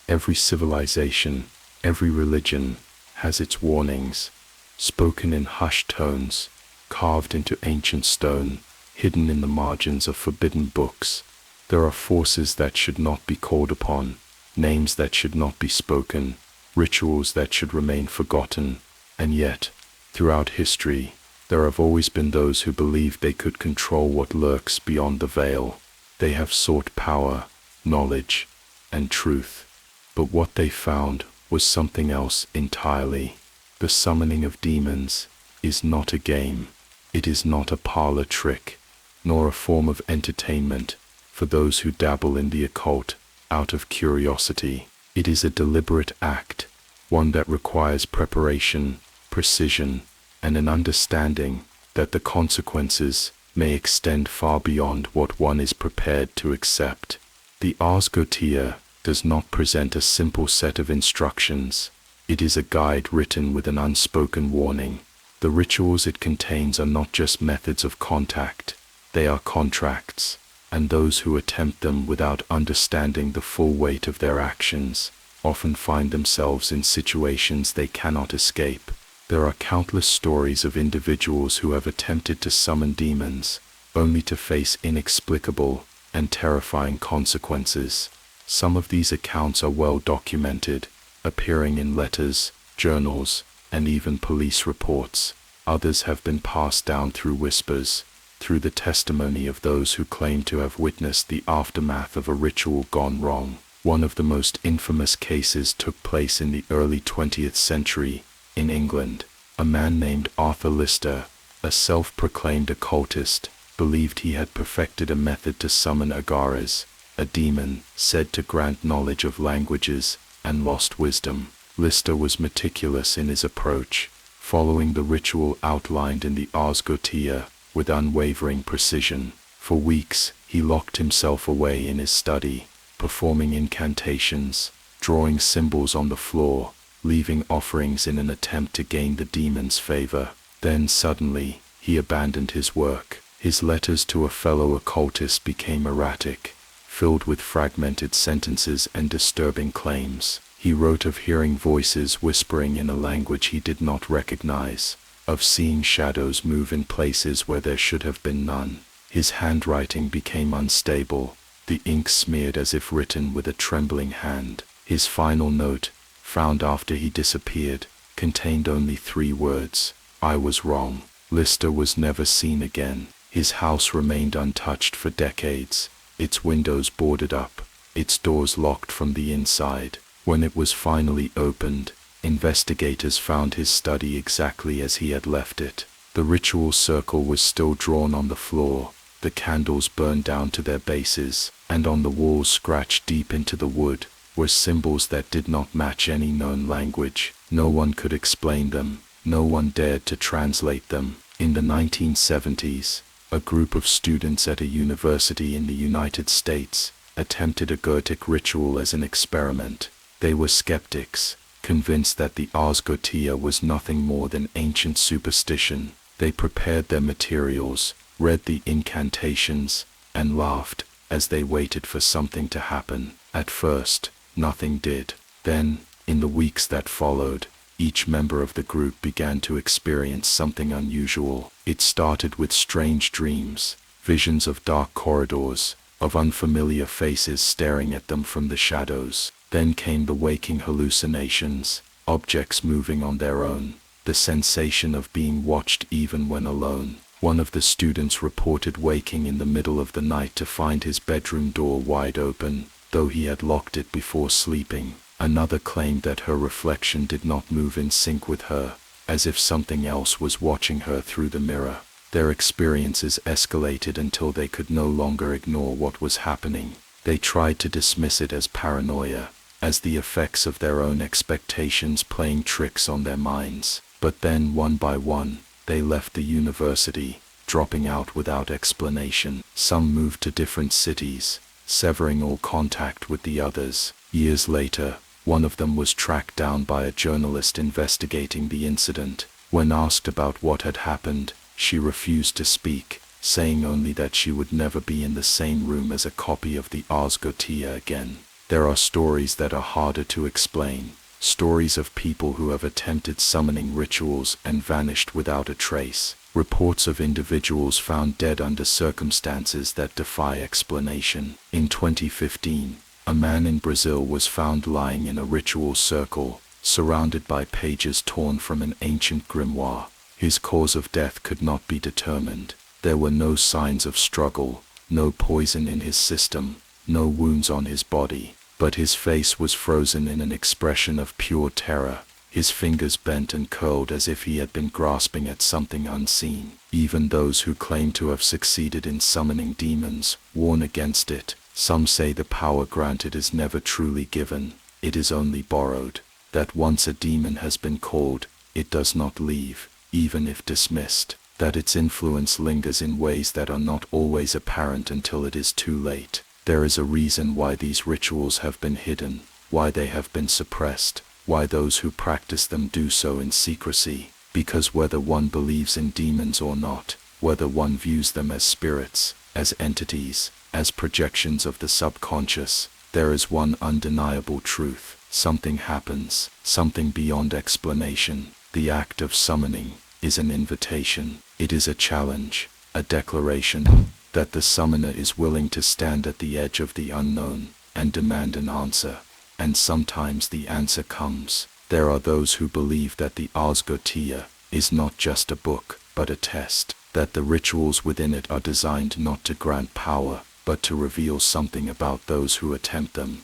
every civilization, every religion has its warnings, spoken in hushed tones, carved into ancient stone, hidden in the margins of forbidden books. There are forces that should not be called upon, names that should not be spoken, rituals that should remain forgotten, and yet, throughout history, there have always been those who believed they could control what lurks beyond the veil. They have sought power, knowledge, and truth. But what they found was something else entirely. The summoning of demons is not a game. It is not a parlor trick, nor a form of entertainment for those who dabble in the occult out of curiosity. It is a deliberate act, one that requires preparation, precision, and an understanding that the consequences may extend far beyond what one is prepared to accept. The Ars Goetia does not present a simple set of instructions. It is a guide written with an unspoken warning. The rituals it contains are not just methods of contact, they are contracts, and those who attempt them without understanding the full weight of their actions often find themselves in situations they cannot escape. There are countless stories of individuals who have attempted to summon demons, only to face inexplicable and terrifying consequences. Some of these accounts are well documented, appearing in letters, journals, and even police reports. Others have been passed down through whispers, through the testimony of those who claim to have witnessed the aftermath of a ritual gone wrong. One of the most infamous cases took place in the early 20th century, in England. A man named Arthur Lister, a self-proclaimed occultist, believed he had perfected a method to summon agaras, a demon said to grant knowledge of languages and lost wisdom. Lister was meticulous in his approach, following the ritual outlined in the Ars Goetia with unwavering precision. For weeks, he locked himself away in his study, performing incantations, drawing symbols on the floor, leaving offerings in an attempt to gain the demon's favor. Then suddenly, he abandoned his work. His letters to a fellow occultist became erratic, filled with fragmented sentences and disturbing claims. He wrote of hearing voices whispering in a language he did not recognize, of seeing shadows move in places where there should have been none. His handwriting became unstable, the ink smeared as if written with a trembling hand. His final note, found after he disappeared, contained only 3 words: "I was wrong." Lister was never seen again. His house remained untouched for decades, its windows boarded up, its doors locked from the inside. When it was finally opened, Investigators found his study exactly as he had left it. The ritual circle was still drawn on the floor, the candles burned down to their bases, and on the walls scratched deep into the wood were symbols that did not match any known language. No one could explain them, no one dared to translate them. In the 1970s, a group of students at a university in the United States attempted a Goetic ritual as an experiment. They were skeptics, convinced that the Ars Goetia was nothing more than ancient superstition. They prepared their materials, read the incantations, and laughed as they waited for something to happen. At first, nothing did. Then, in the weeks that followed, each member of the group began to experience something unusual. It started with strange dreams, visions of dark corridors, of unfamiliar faces staring at them from the shadows. Then came the waking hallucinations, objects moving on their own, the sensation of being watched even when alone. One of the students reported waking in the middle of the night to find his bedroom door wide open, though he had locked it before sleeping. Another claimed that her reflection did not move in sync with her, as if something else was watching her through the mirror. Their experiences escalated until they could no longer ignore what was happening. They tried to dismiss it as paranoia, as the effects of their own expectations playing tricks on their minds. But then, one by one, they left the university, dropping out without explanation. Some moved to different cities, severing all contact with the others. Years later, one of them was tracked down by a journalist investigating the incident. When asked about what had happened, she refused to speak, saying only that she would never be in the same room as a copy of the Ars Goetia again. There are stories that are harder to explain, stories of people who have attempted summoning rituals and vanished without a trace, reports of individuals found dead under circumstances that defy explanation. In 2015, a man in Brazil was found lying in a ritual circle, surrounded by pages torn from an ancient grimoire. His cause of death could not be determined. There were no signs of struggle, no poison in his system, no wounds on his body, but his face was frozen in an expression of pure terror, his fingers bent and curled as if he had been grasping at something unseen. Even those who claim to have succeeded in summoning demons warn against it. Some say the power granted is never truly given, it is only borrowed, that once a demon has been called, it does not leave, even if dismissed, that its influence lingers in ways that are not always apparent until it is too late. There is a reason why these rituals have been hidden, why they have been suppressed, why those who practice them do so in secrecy, because whether one believes in demons or not, whether one views them as spirits, as entities, as projections of the subconscious, there is one undeniable truth. Something happens, something beyond explanation. The act of summoning is an invitation. It is a challenge, a declaration that the summoner is willing to stand at the edge of the unknown and demand an answer. And sometimes the answer comes. There are those who believe that the Ars Goetia is not just a book, but a test, that the rituals within it are designed not to grant power, but to reveal something about those who attempt them,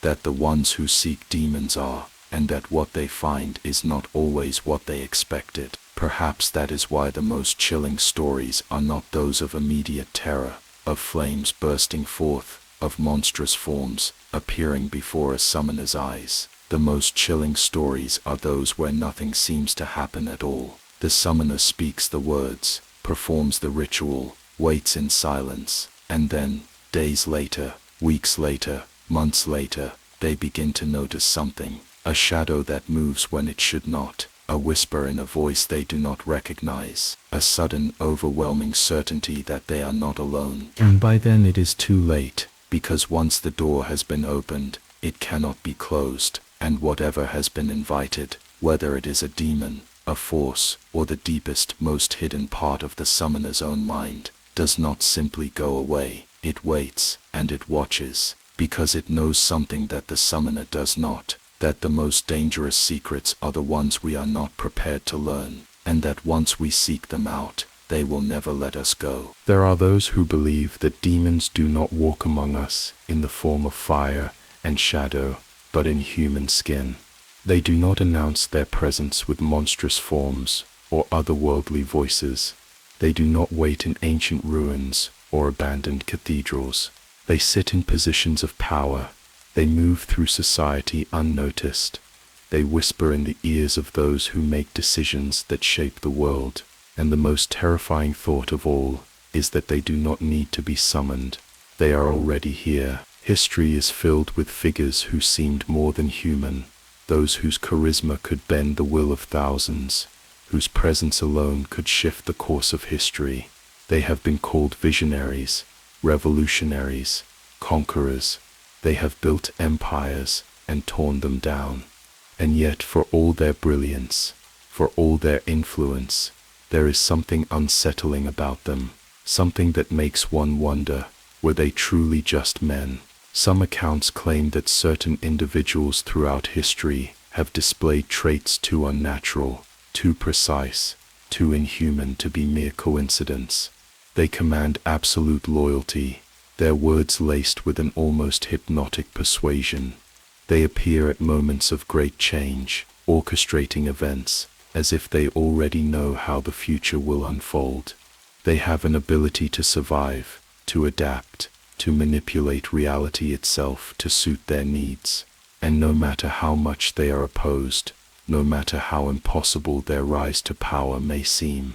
that the ones who seek demons are, and that what they find is not always what they expected. Perhaps that is why the most chilling stories are not those of immediate terror, of flames bursting forth, of monstrous forms appearing before a summoner's eyes. The most chilling stories are those where nothing seems to happen at all. The summoner speaks the words, performs the ritual, waits in silence, and then, days later, weeks later, months later, they begin to notice something. A shadow that moves when it should not, a whisper in a voice they do not recognize, a sudden overwhelming certainty that they are not alone. And by then it is too late, because once the door has been opened, it cannot be closed, and whatever has been invited, whether it is a demon, a force, or the deepest, most hidden part of the summoner's own mind, does not simply go away. It waits, and it watches, because it knows something that the summoner does not, that the most dangerous secrets are the ones we are not prepared to learn, and that once we seek them out, they will never let us go. There are those who believe that demons do not walk among us in the form of fire and shadow, but in human skin. They do not announce their presence with monstrous forms or otherworldly voices. They do not wait in ancient ruins or abandoned cathedrals. They sit in positions of power. They move through society unnoticed. They whisper in the ears of those who make decisions that shape the world. And the most terrifying thought of all is that they do not need to be summoned. They are already here. History is filled with figures who seemed more than human, those whose charisma could bend the will of thousands, whose presence alone could shift the course of history. They have been called visionaries, revolutionaries, conquerors. They have built empires and torn them down. And yet, for all their brilliance, for all their influence, there is something unsettling about them, something that makes one wonder, were they truly just men? Some accounts claim that certain individuals throughout history have displayed traits too unnatural, too precise, too inhuman to be mere coincidence. They command absolute loyalty, their words laced with an almost hypnotic persuasion. They appear at moments of great change, orchestrating events, as if they already know how the future will unfold. They have an ability to survive, to adapt, to manipulate reality itself to suit their needs. And no matter how much they are opposed, no matter how impossible their rise to power may seem,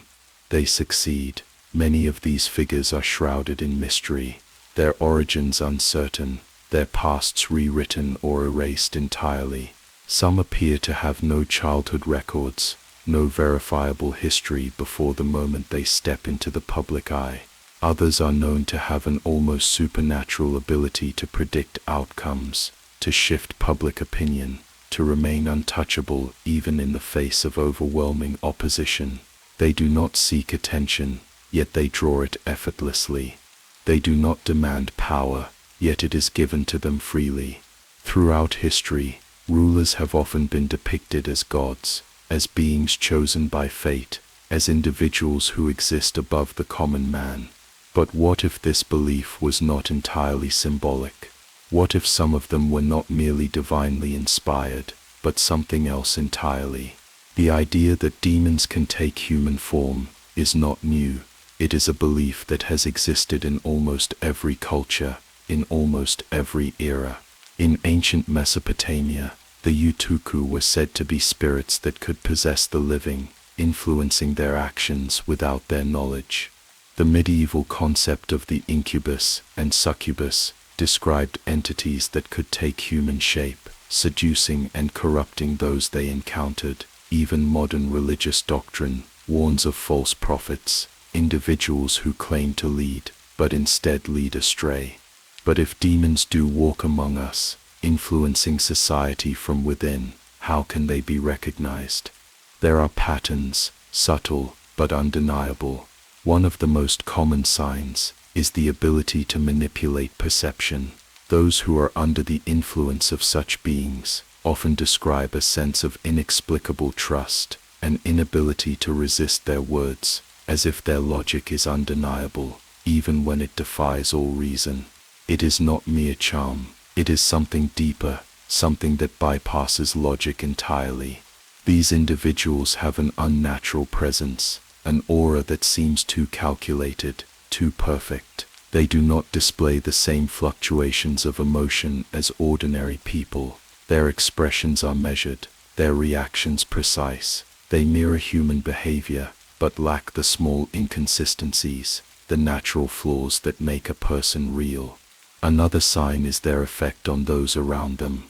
they succeed. Many of these figures are shrouded in mystery, their origins uncertain, their pasts rewritten or erased entirely. Some appear to have no childhood records, no verifiable history before the moment they step into the public eye. Others are known to have an almost supernatural ability to predict outcomes, to shift public opinion, to remain untouchable even in the face of overwhelming opposition. They do not seek attention, yet they draw it effortlessly. They do not demand power, yet it is given to them freely. Throughout history, rulers have often been depicted as gods, as beings chosen by fate, as individuals who exist above the common man. But what if this belief was not entirely symbolic? What if some of them were not merely divinely inspired, but something else entirely? The idea that demons can take human form is not new. It is a belief that has existed in almost every culture, in almost every era. In ancient Mesopotamia, the Utuku were said to be spirits that could possess the living, influencing their actions without their knowledge. The medieval concept of the incubus and succubus described entities that could take human shape, seducing and corrupting those they encountered. Even modern religious doctrine warns of false prophets, individuals who claim to lead, but instead lead astray. But if demons do walk among us, influencing society from within, how can they be recognized? There are patterns, subtle but undeniable. One of the most common signs is the ability to manipulate perception. Those who are under the influence of such beings often describe a sense of inexplicable trust, an inability to resist their words, as if their logic is undeniable, even when it defies all reason. It is not mere charm, it is something deeper, something that bypasses logic entirely. These individuals have an unnatural presence, an aura that seems too calculated, too perfect. They do not display the same fluctuations of emotion as ordinary people. Their expressions are measured, their reactions precise. They mirror human behavior, but lack the small inconsistencies, the natural flaws that make a person real. Another sign is their effect on those around them.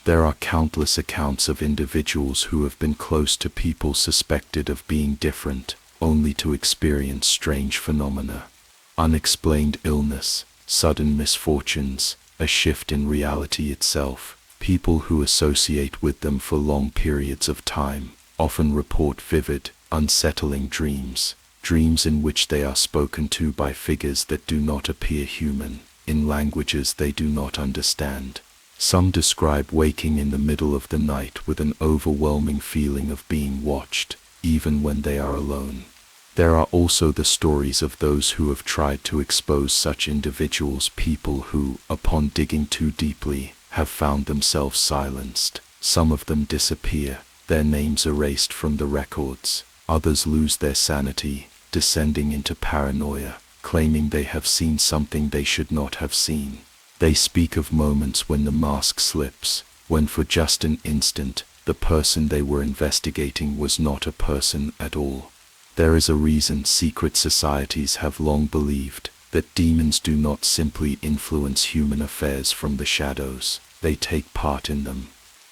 There are countless accounts of individuals who have been close to people suspected of being different, only to experience strange phenomena. Unexplained illness, sudden misfortunes, a shift in reality itself. People who associate with them for long periods of time often report vivid, unsettling dreams, dreams in which they are spoken to by figures that do not appear human, in languages they do not understand. Some describe waking in the middle of the night with an overwhelming feeling of being watched, even when they are alone. There are also the stories of those who have tried to expose such individuals, people who, upon digging too deeply, have found themselves silenced. Some of them disappear, their names erased from the records. Others lose their sanity, descending into paranoia, claiming they have seen something they should not have seen. They speak of moments when the mask slips, when for just an instant, the person they were investigating was not a person at all. There is a reason secret societies have long believed that demons do not simply influence human affairs from the shadows, they take part in them.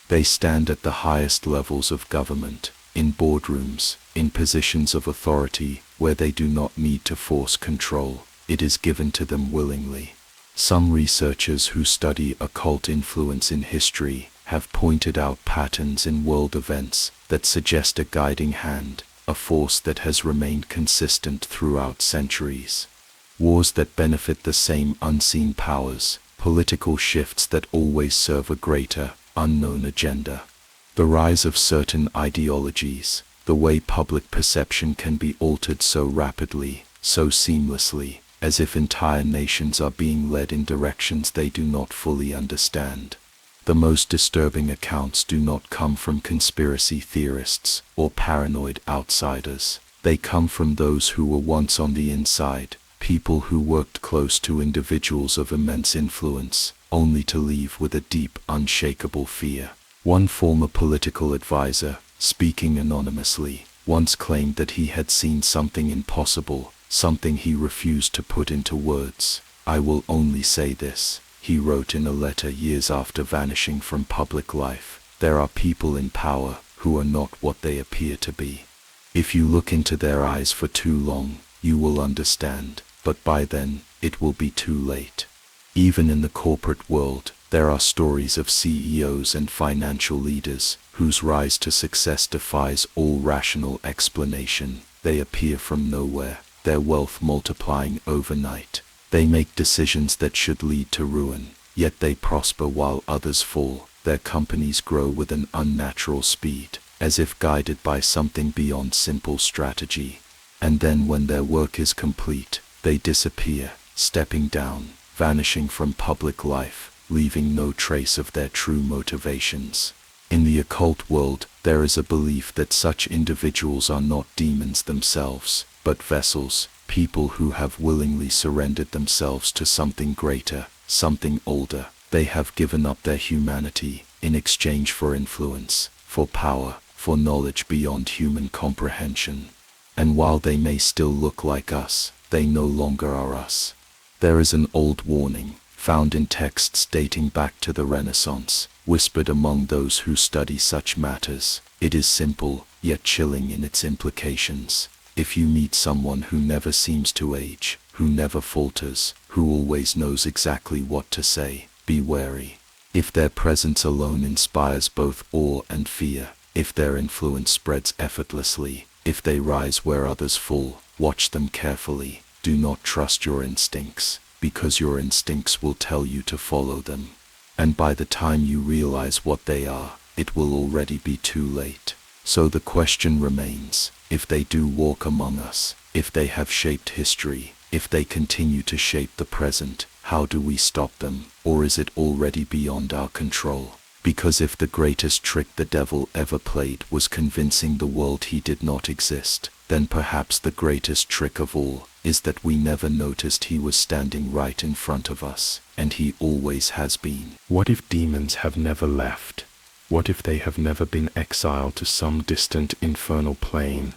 They stand at the highest levels of government, in boardrooms, in positions of authority, where they do not need to force control, it is given to them willingly. Some researchers who study occult influence in history have pointed out patterns in world events that suggest a guiding hand, a force that has remained consistent throughout centuries. Wars that benefit the same unseen powers, political shifts that always serve a greater, unknown agenda. The rise of certain ideologies, the way public perception can be altered so rapidly, so seamlessly, as if entire nations are being led in directions they do not fully understand. The most disturbing accounts do not come from conspiracy theorists or paranoid outsiders. They come from those who were once on the inside, people who worked close to individuals of immense influence, only to leave with a deep, unshakable fear. One former political advisor, speaking anonymously, once claimed that he had seen something impossible, something he refused to put into words. "I will only say this," he wrote in a letter years after vanishing from public life. "There are people in power who are not what they appear to be. If you look into their eyes for too long, you will understand, but by then, it will be too late." Even in the corporate world, there are stories of CEOs and financial leaders whose rise to success defies all rational explanation. They appear from nowhere, their wealth multiplying overnight. They make decisions that should lead to ruin, yet they prosper while others fall. Their companies grow with an unnatural speed, as if guided by something beyond simple strategy. And then when their work is complete, they disappear, stepping down, vanishing from public life, leaving no trace of their true motivations. In the occult world, there is a belief that such individuals are not demons themselves, but vessels, people who have willingly surrendered themselves to something greater, something older. They have given up their humanity in exchange for influence, for power, for knowledge beyond human comprehension. And while they may still look like us, they no longer are us. There is an old warning, found in texts dating back to the Renaissance, whispered among those who study such matters. It is simple, yet chilling in its implications. If you meet someone who never seems to age, who never falters, who always knows exactly what to say, be wary. If their presence alone inspires both awe and fear, if their influence spreads effortlessly, if they rise where others fall, watch them carefully. Do not trust your instincts, because your instincts will tell you to follow them. And by the time you realize what they are, it will already be too late. So the question remains, if they do walk among us, if they have shaped history, if they continue to shape the present, how do we stop them? Or is it already beyond our control? Because if the greatest trick the devil ever played was convincing the world he did not exist, then perhaps the greatest trick of all is that we never noticed he was standing right in front of us, and he always has been. What if demons have never left? What if they have never been exiled to some distant infernal plane,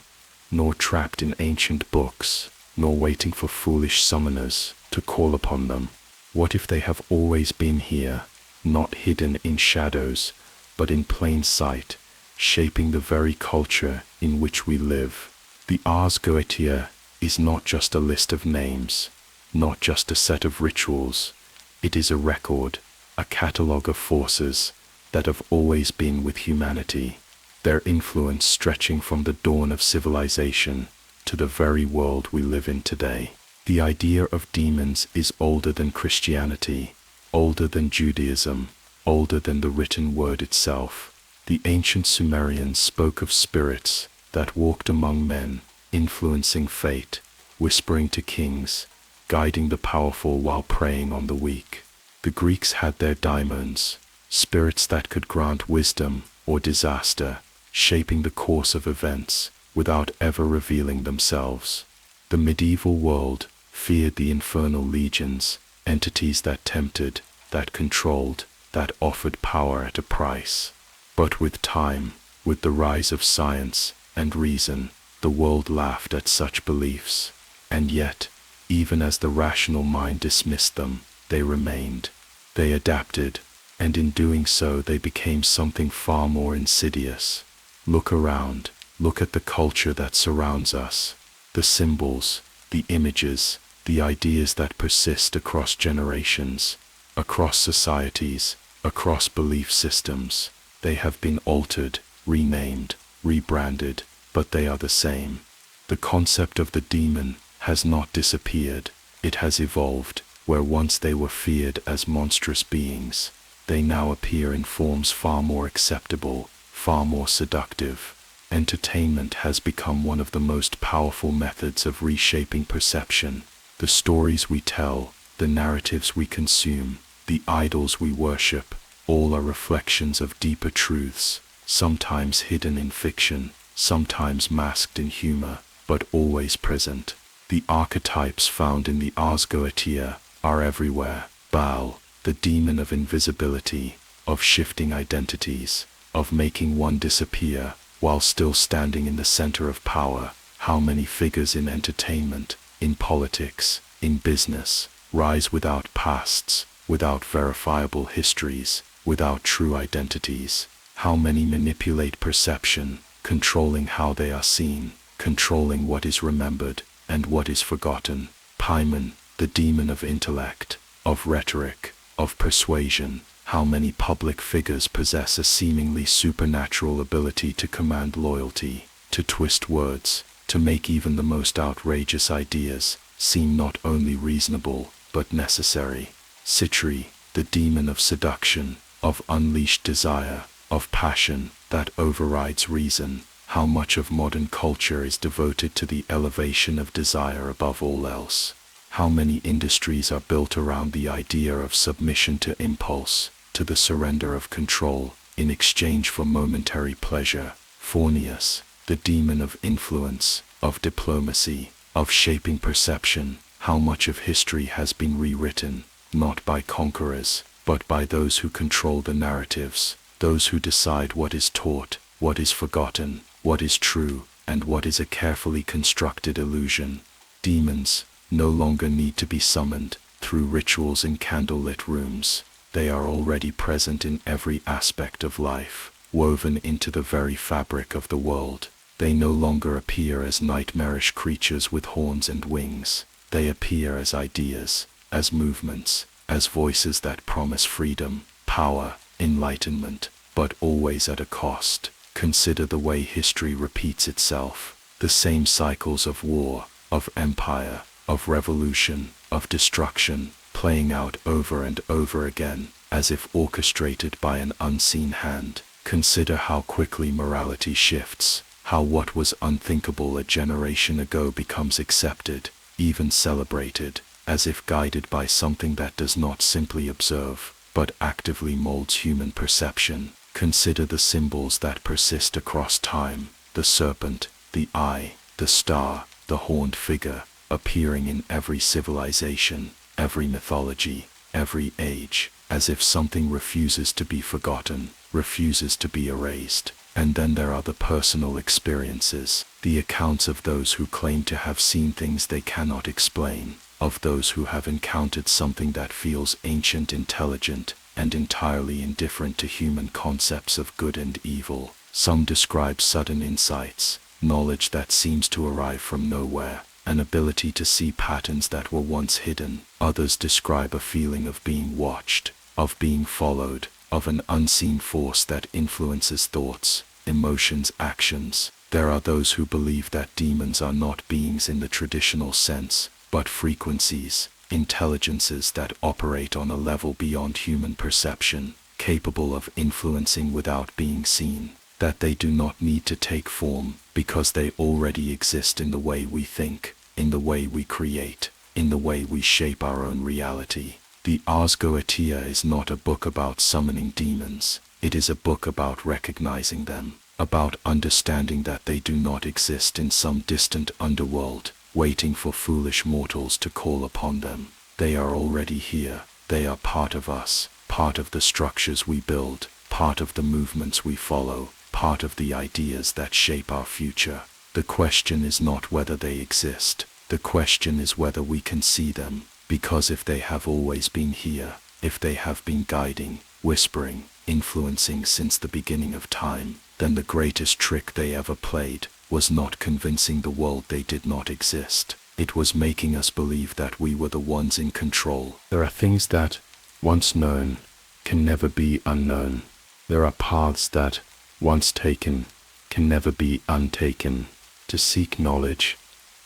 nor trapped in ancient books, nor waiting for foolish summoners to call upon them? What if they have always been here, not hidden in shadows, but in plain sight, shaping the very culture in which we live? The Ars Goetia is not just a list of names, not just a set of rituals. It is a record, a catalogue of forces that have always been with humanity, their influence stretching from the dawn of civilization to the very world we live in today. The idea of demons is older than Christianity, older than Judaism, older than the written word itself. The ancient Sumerians spoke of spirits that walked among men, influencing fate, whispering to kings, guiding the powerful while preying on the weak. The Greeks had their daimons, spirits that could grant wisdom or disaster, shaping the course of events without ever revealing themselves. The medieval world feared the infernal legions, entities that tempted, that controlled, that offered power at a price. But with time, with the rise of science and reason, the world laughed at such beliefs. And yet, even as the rational mind dismissed them, they remained. They adapted, and in doing so they became something far more insidious. Look around, look at the culture that surrounds us. The symbols, the images, the ideas that persist across generations, across societies, across belief systems. They have been altered, renamed, rebranded, but they are the same. The concept of the demon has not disappeared. It has evolved. Where once they were feared as monstrous beings, they now appear in forms far more acceptable, far more seductive. Entertainment has become one of the most powerful methods of reshaping perception. The stories we tell, the narratives we consume, the idols we worship, all are reflections of deeper truths, sometimes hidden in fiction, sometimes masked in humor, but always present. The archetypes found in the Ars Goetia are everywhere. Baal, the demon of invisibility, of shifting identities, of making one disappear while still standing in the center of power. How many figures in entertainment, in politics, in business, rise without pasts, without verifiable histories, without true identities? How many manipulate perception, controlling how they are seen, controlling what is remembered and what is forgotten? Paimon, the demon of intellect, of rhetoric, of persuasion. How many public figures possess a seemingly supernatural ability to command loyalty, to twist words, to make even the most outrageous ideas seem not only reasonable, but necessary? Sitri, the demon of seduction, of unleashed desire, of passion that overrides reason. How much of modern culture is devoted to the elevation of desire above all else? How many industries are built around the idea of submission to impulse, to the surrender of control, in exchange for momentary pleasure? Phornius, the demon of influence, of diplomacy, of shaping perception. How much of history has been rewritten, not by conquerors, but by those who control the narratives, those who decide what is taught, what is forgotten, what is true, and what is a carefully constructed illusion? Demons no longer need to be summoned through rituals in candlelit rooms. They are already present in every aspect of life, woven into the very fabric of the world. They no longer appear as nightmarish creatures with horns and wings. They appear as ideas, as movements, as voices that promise freedom, power, enlightenment, but always at a cost. Consider the way history repeats itself. The same cycles of war, of empire, of revolution, of destruction, playing out over and over again, as if orchestrated by an unseen hand. Consider how quickly morality shifts, how what was unthinkable a generation ago becomes accepted, even celebrated, as if guided by something that does not simply observe, but actively molds human perception. Consider the symbols that persist across time: the serpent, the eye, the star, the horned figure, appearing in every civilization, every mythology, every age, as if something refuses to be forgotten, refuses to be erased. And then there are the personal experiences, the accounts of those who claim to have seen things they cannot explain, of those who have encountered something that feels ancient, intelligent, and entirely indifferent to human concepts of good and evil. Some describe sudden insights, knowledge that seems to arrive from nowhere, an ability to see patterns that were once hidden. Others describe a feeling of being watched, of being followed, of an unseen force that influences thoughts, emotions, actions. There are those who believe that demons are not beings in the traditional sense, but frequencies, intelligences that operate on a level beyond human perception, capable of influencing without being seen, that they do not need to take form, because they already exist in the way we think, in the way we create, in the way we shape our own reality. The Ars Goetia is not a book about summoning demons. It is a book about recognizing them, about understanding that they do not exist in some distant underworld, waiting for foolish mortals to call upon them. They are already here. They are part of us, part of the structures we build, part of the movements we follow, part of the ideas that shape our future. The question is not whether they exist. The question is whether we can see them, because if they have always been here, if they have been guiding, whispering, influencing since the beginning of time, then the greatest trick they ever played was not convincing the world they did not exist. It was making us believe that we were the ones in control. There are things that, once known, can never be unknown. There are paths that, once taken, can never be untaken. To seek knowledge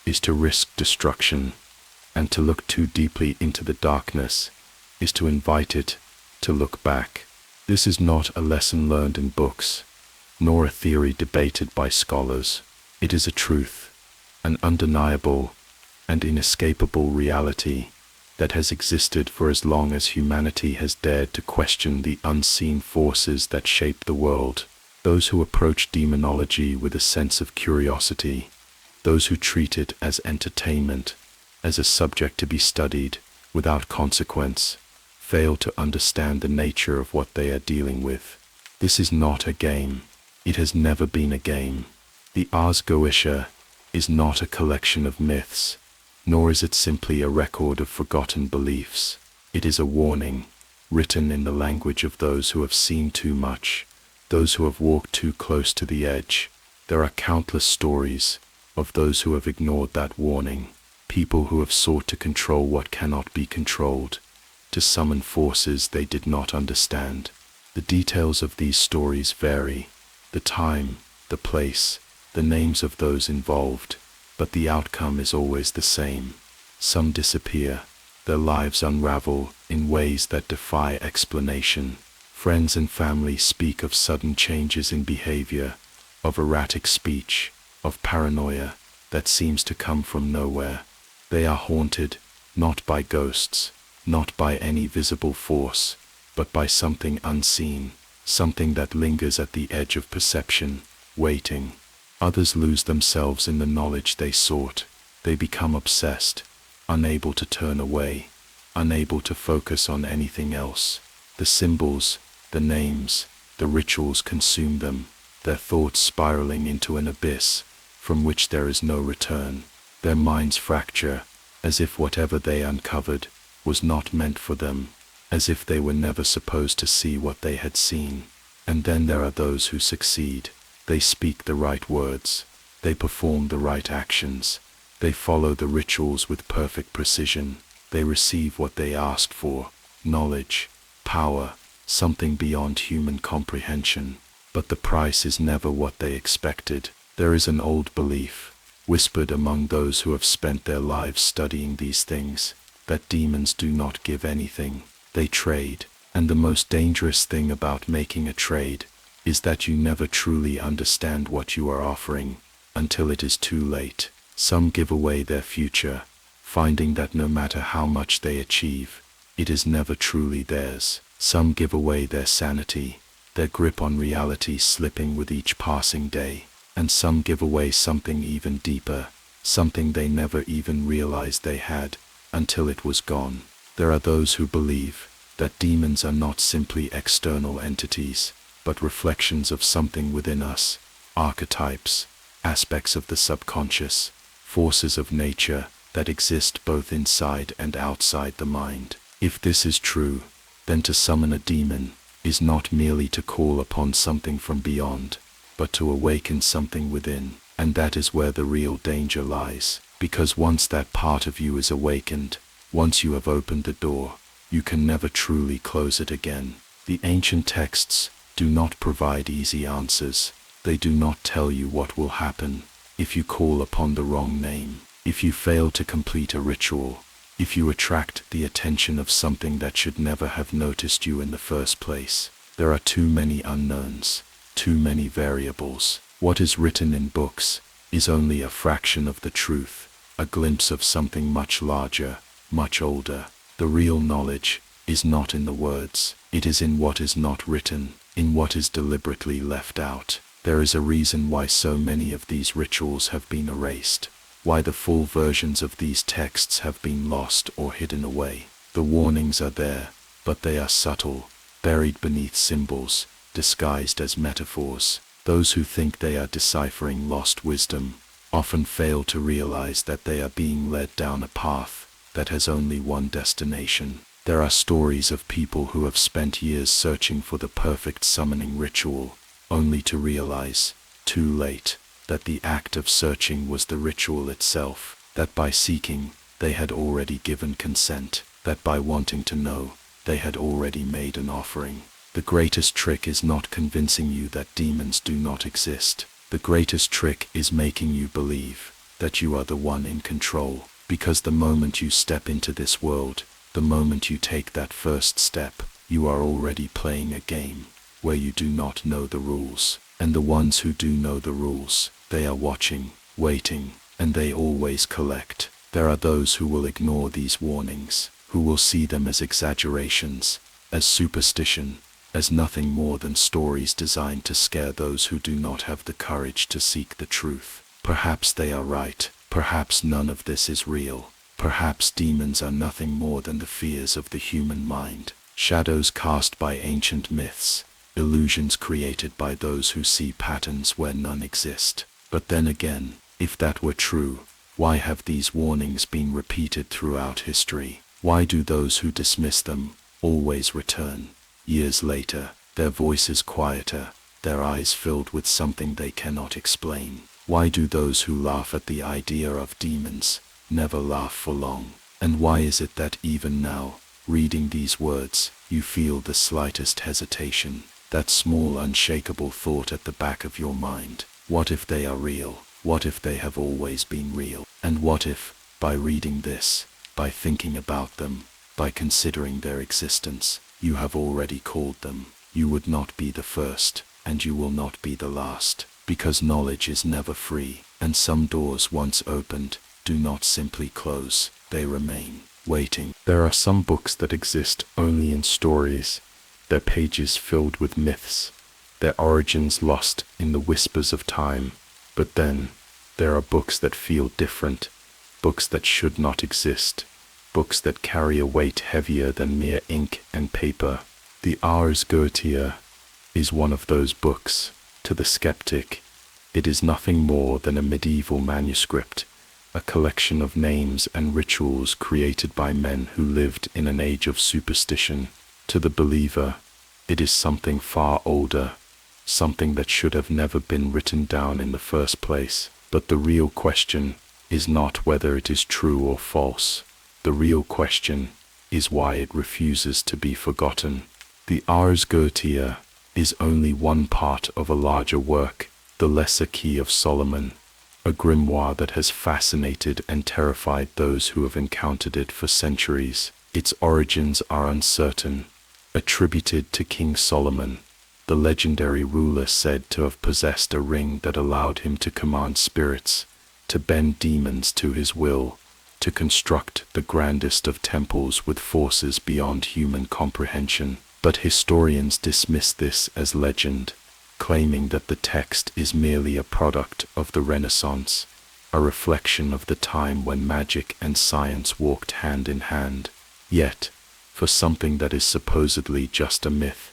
is to risk destruction, and to look too deeply into the darkness is to invite it to look back. This is not a lesson learned in books, nor a theory debated by scholars. It is a truth, an undeniable and inescapable reality that has existed for as long as humanity has dared to question the unseen forces that shape the world. Those who approach demonology with a sense of curiosity, those who treat it as entertainment, as a subject to be studied without consequence, fail to understand the nature of what they are dealing with. This is not a game. It has never been a game. The Ars Goetia is not a collection of myths, nor is it simply a record of forgotten beliefs. It is a warning, written in the language of those who have seen too much, those who have walked too close to the edge. There are countless stories of those who have ignored that warning, people who have sought to control what cannot be controlled, to summon forces they did not understand. The details of these stories vary, the time, the place, the names of those involved, but the outcome is always the same. Some disappear, their lives unravel in ways that defy explanation. Friends and family speak of sudden changes in behavior, of erratic speech, of paranoia that seems to come from nowhere. They are haunted, not by ghosts, not by any visible force, but by something unseen, something that lingers at the edge of perception, waiting. Others lose themselves in the knowledge they sought. They become obsessed, unable to turn away, unable to focus on anything else. The symbols, the names, the rituals consume them, their thoughts spiraling into an abyss from which there is no return. Their minds fracture, as if whatever they uncovered was not meant for them, as if they were never supposed to see what they had seen. And then there are those who succeed. They speak the right words, they perform the right actions, they follow the rituals with perfect precision, they receive what they asked for, knowledge, power, something beyond human comprehension. But the price is never what they expected. There is an old belief, whispered among those who have spent their lives studying these things, that demons do not give anything, they trade. And the most dangerous thing about making a trade is that you never truly understand what you are offering until it is too late. Some give away their future, finding that no matter how much they achieve, it is never truly theirs. Some give away their sanity, their grip on reality slipping with each passing day. And some give away something even deeper, something they never even realized they had, until it was gone. There are those who believe that demons are not simply external entities, but reflections of something within us, archetypes, aspects of the subconscious, forces of nature that exist both inside and outside the mind. If this is true, then to summon a demon is not merely to call upon something from beyond, but to awaken something within. And that is where the real danger lies, because once that part of you is awakened, once you have opened the door, you can never truly close it again. The ancient texts do not provide easy answers. They do not tell you what will happen if you call upon the wrong name, if you fail to complete a ritual, if you attract the attention of something that should never have noticed you in the first place. There are too many unknowns, too many variables. What is written in books is only a fraction of the truth, a glimpse of something much larger, much older. The real knowledge is not in the words. It is in what is not written, in what is deliberately left out. There is a reason why so many of these rituals have been erased, why the full versions of these texts have been lost or hidden away. The warnings are there, but they are subtle, buried beneath symbols, disguised as metaphors. Those who think they are deciphering lost wisdom often fail to realize that they are being led down a path that has only one destination. There are stories of people who have spent years searching for the perfect summoning ritual, only to realize, too late, that the act of searching was the ritual itself, that by seeking, they had already given consent, that by wanting to know, they had already made an offering. The greatest trick is not convincing you that demons do not exist. The greatest trick is making you believe that you are the one in control, because the moment you step into this world, the moment you take that first step, you are already playing a game where you do not know the rules. And the ones who do know the rules, they are watching, waiting, and they always collect. There are those who will ignore these warnings, who will see them as exaggerations, as superstition, as nothing more than stories designed to scare those who do not have the courage to seek the truth. Perhaps they are right. Perhaps none of this is real. Perhaps demons are nothing more than the fears of the human mind, shadows cast by ancient myths, illusions created by those who see patterns where none exist. But then again, if that were true, why have these warnings been repeated throughout history? Why do those who dismiss them always return? Years later, their voices quieter, their eyes filled with something they cannot explain. Why do those who laugh at the idea of demons never laugh for long? And why is it that even now, reading these words, you feel the slightest hesitation, that small unshakable thought at the back of your mind? What if they are real? What if they have always been real? And what if, by reading this, by thinking about them, by considering their existence, you have already called them? You would not be the first, and you will not be the last, because knowledge is never free, and some doors once opened do not simply close, they remain, waiting. There are some books that exist only in stories, their pages filled with myths, their origins lost in the whispers of time. But then, there are books that feel different, books that should not exist, books that carry a weight heavier than mere ink and paper. The Ars Goetia is one of those books. To the skeptic, it is nothing more than a medieval manuscript, a collection of names and rituals created by men who lived in an age of superstition. To the believer, it is something far older, something that should have never been written down in the first place. But the real question is not whether it is true or false. The real question is why it refuses to be forgotten. The Ars Goetia is only one part of a larger work, the Lesser Key of Solomon, a grimoire that has fascinated and terrified those who have encountered it for centuries. Its origins are uncertain, attributed to King Solomon, the legendary ruler said to have possessed a ring that allowed him to command spirits, to bend demons to his will, to construct the grandest of temples with forces beyond human comprehension. But historians dismiss this as legend, claiming that the text is merely a product of the Renaissance, a reflection of the time when magic and science walked hand in hand. Yet, for something that is supposedly just a myth,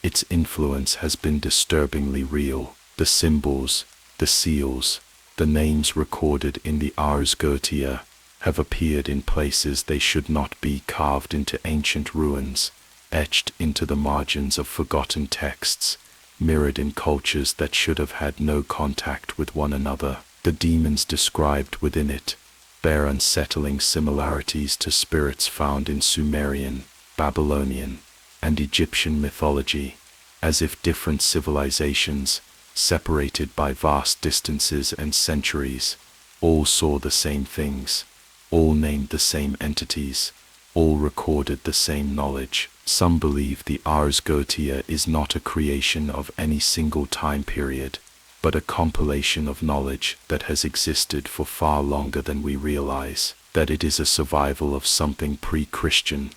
its influence has been disturbingly real. The symbols, the seals, the names recorded in the Ars Goetia have appeared in places they should not be, carved into ancient ruins, etched into the margins of forgotten texts, mirrored in cultures that should have had no contact with one another. The demons described within it bear unsettling similarities to spirits found in Sumerian, Babylonian, and Egyptian mythology, as if different civilizations, separated by vast distances and centuries, all saw the same things, all named the same entities, all recorded the same knowledge. Some believe the Ars Goetia is not a creation of any single time period, but a compilation of knowledge that has existed for far longer than we realize, that it is a survival of something pre-Christian,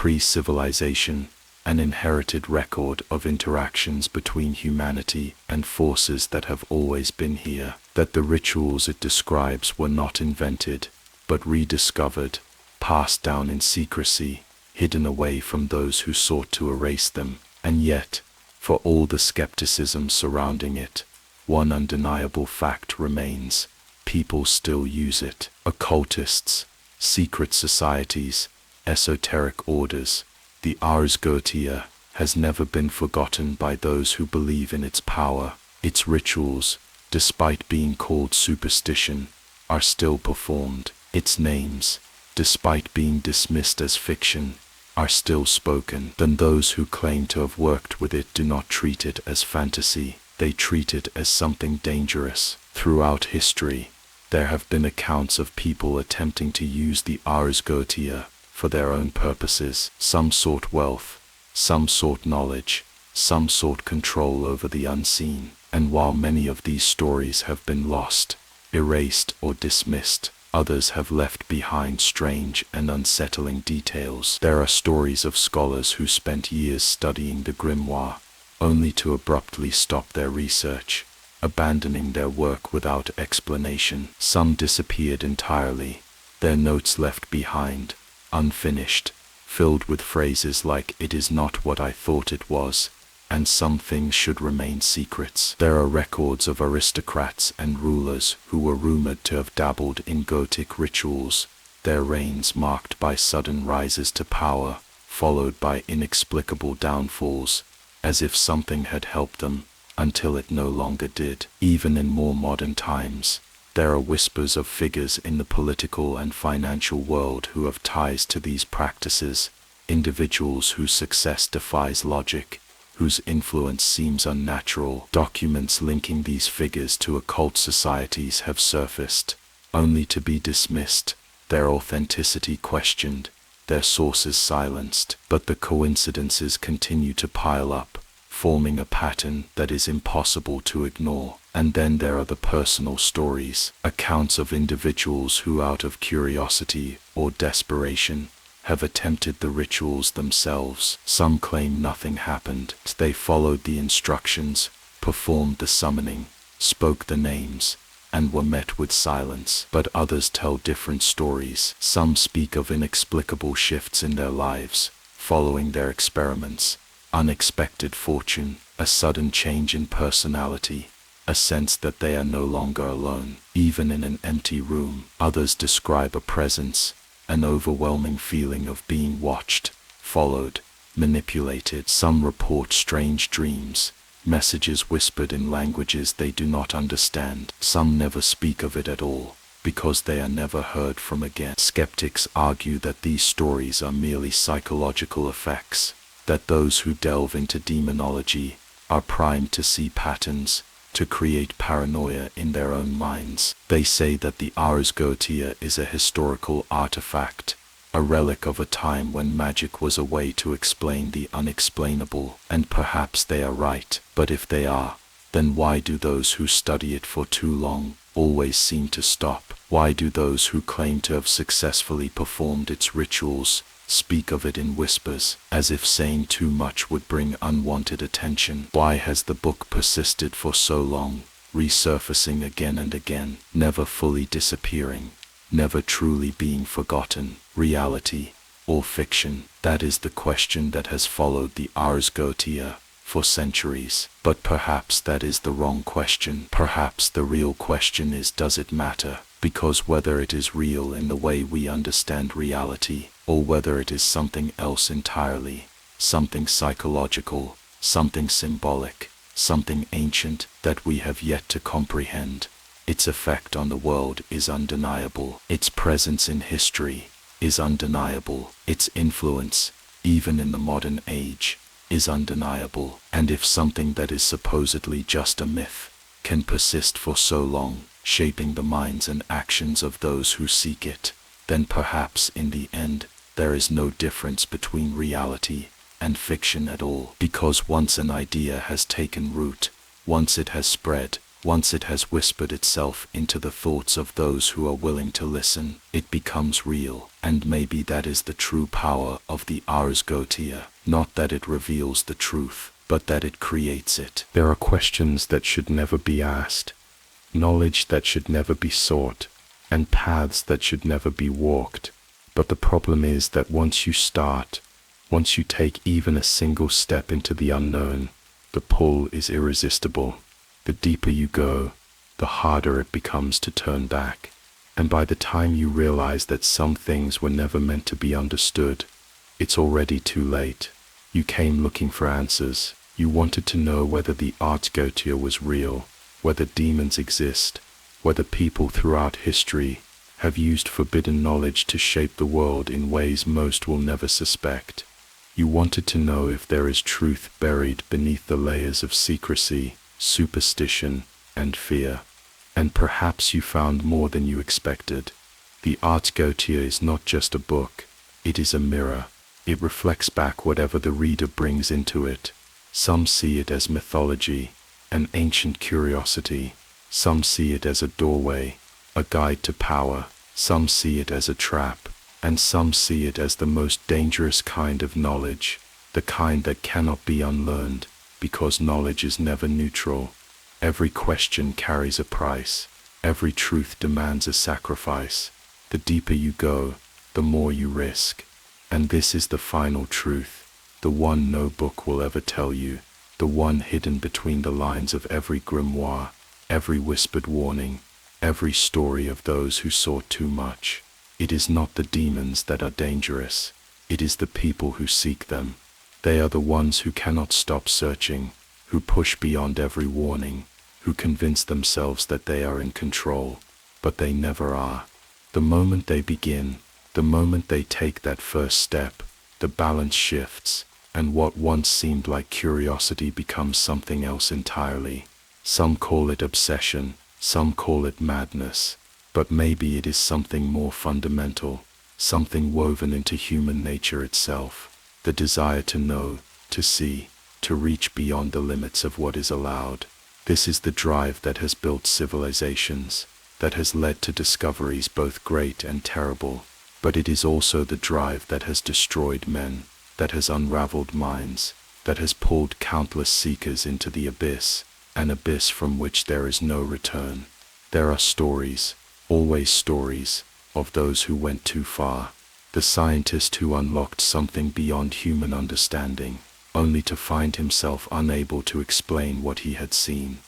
pre-civilization, an inherited record of interactions between humanity and forces that have always been here, that the rituals it describes were not invented, but rediscovered, passed down in secrecy, hidden away from those who sought to erase them. And yet, for all the skepticism surrounding it, one undeniable fact remains: people still use it. Occultists, secret societies, esoteric orders. The Ars Goetia has never been forgotten by those who believe in its power. Its rituals, despite being called superstition, are still performed. Its names, despite being dismissed as fiction, are still spoken. Then those who claim to have worked with it do not treat it as fantasy, they treat it as something dangerous. Throughout history, there have been accounts of people attempting to use the Ars Goetia for their own purposes. Some sought wealth, some sought knowledge, some sought control over the unseen. And while many of these stories have been lost, erased, or dismissed, others have left behind strange and unsettling details. There are stories of scholars who spent years studying the grimoire, only to abruptly stop their research, abandoning their work without explanation. Some disappeared entirely, their notes left behind, unfinished, filled with phrases like "it is not what I thought it was," and "some things should remain secrets." There are records of aristocrats and rulers who were rumored to have dabbled in Gothic rituals, their reigns marked by sudden rises to power, followed by inexplicable downfalls, as if something had helped them, until it no longer did. Even in more modern times, there are whispers of figures in the political and financial world who have ties to these practices, individuals whose success defies logic, whose influence seems unnatural. Documents linking these figures to occult societies have surfaced, only to be dismissed, their authenticity questioned, their sources silenced. But the coincidences continue to pile up, forming a pattern that is impossible to ignore. And then there are the personal stories, accounts of individuals who, out of curiosity or desperation, have attempted the rituals themselves. Some claim nothing happened. They followed the instructions, performed the summoning, spoke the names, and were met with silence. But others tell different stories. Some speak of inexplicable shifts in their lives, following their experiments, unexpected fortune, a sudden change in personality, a sense that they are no longer alone, even in an empty room. Others describe a presence, an overwhelming feeling of being watched, followed, manipulated. Some report strange dreams, messages whispered in languages they do not understand. Some never speak of it at all, because they are never heard from again. Skeptics argue that these stories are merely psychological effects, that those who delve into demonology are primed to see patterns, to create paranoia in their own minds. They say that the Ars Goetia is a historical artifact, a relic of a time when magic was a way to explain the unexplainable. And perhaps they are right. But if they are, then why do those who study it for too long always seem to stop? Why do those who claim to have successfully performed its rituals speak of it in whispers, as if saying too much would bring unwanted attention? Why has the book persisted for so long, resurfacing again and again, never fully disappearing, never truly being forgotten? Reality or fiction? That is the question that has followed the Ars Goetia for centuries. But perhaps that is the wrong question. Perhaps the real question is, does it matter? Because whether it is real in the way we understand reality, or whether it is something else entirely, something psychological, something symbolic, something ancient that we have yet to comprehend, its effect on the world is undeniable. Its presence in history is undeniable. Its influence, even in the modern age, is undeniable. And if something that is supposedly just a myth can persist for so long, shaping the minds and actions of those who seek it, then perhaps in the end, there is no difference between reality and fiction at all. Because once an idea has taken root, once it has spread, Once it has whispered itself into the thoughts of those who are willing to listen, it becomes real. And maybe that is the true power of the Ars Goetia. Not that it reveals the truth, but that it creates it. There are questions that should never be asked, knowledge that should never be sought, and paths that should never be walked. But the problem is that once you start, once you take even a single step into the unknown, the pull is irresistible. The deeper you go, the harder it becomes to turn back. And by the time you realize that some things were never meant to be understood, it's already too late. You came looking for answers. You wanted to know whether the Ars Goetia was real, whether demons exist, whether people throughout history have used forbidden knowledge to shape the world in ways most will never suspect. You wanted to know if there is truth buried beneath the layers of secrecy, superstition, and fear. And perhaps you found more than you expected. The Ars Goetia is not just a book, it is a mirror. It reflects back whatever the reader brings into it. Some see it as mythology, an ancient curiosity. Some see it as a doorway, a guide to power. Some see it as a trap, and some see it as the most dangerous kind of knowledge, the kind that cannot be unlearned, because knowledge is never neutral. Every question carries a price. Every truth demands a sacrifice. The deeper you go, the more you risk. And this is the final truth, the one no book will ever tell you, the one hidden between the lines of every grimoire, every whispered warning, every story of those who sought too much. It is not the demons that are dangerous, it is the people who seek them. They are the ones who cannot stop searching, who push beyond every warning, who convince themselves that they are in control, but they never are. The moment they begin, the moment they take that first step, the balance shifts, and what once seemed like curiosity becomes something else entirely. Some call it obsession, some call it madness, but maybe it is something more fundamental, something woven into human nature itself. The desire to know, to see, to reach beyond the limits of what is allowed. This is the drive that has built civilizations, that has led to discoveries both great and terrible. But it is also the drive that has destroyed men, that has unraveled minds, that has pulled countless seekers into the abyss, an abyss from which there is no return. There are stories, always stories, of those who went too far. The scientist who unlocked something beyond human understanding, only to find himself unable to explain what he had seen.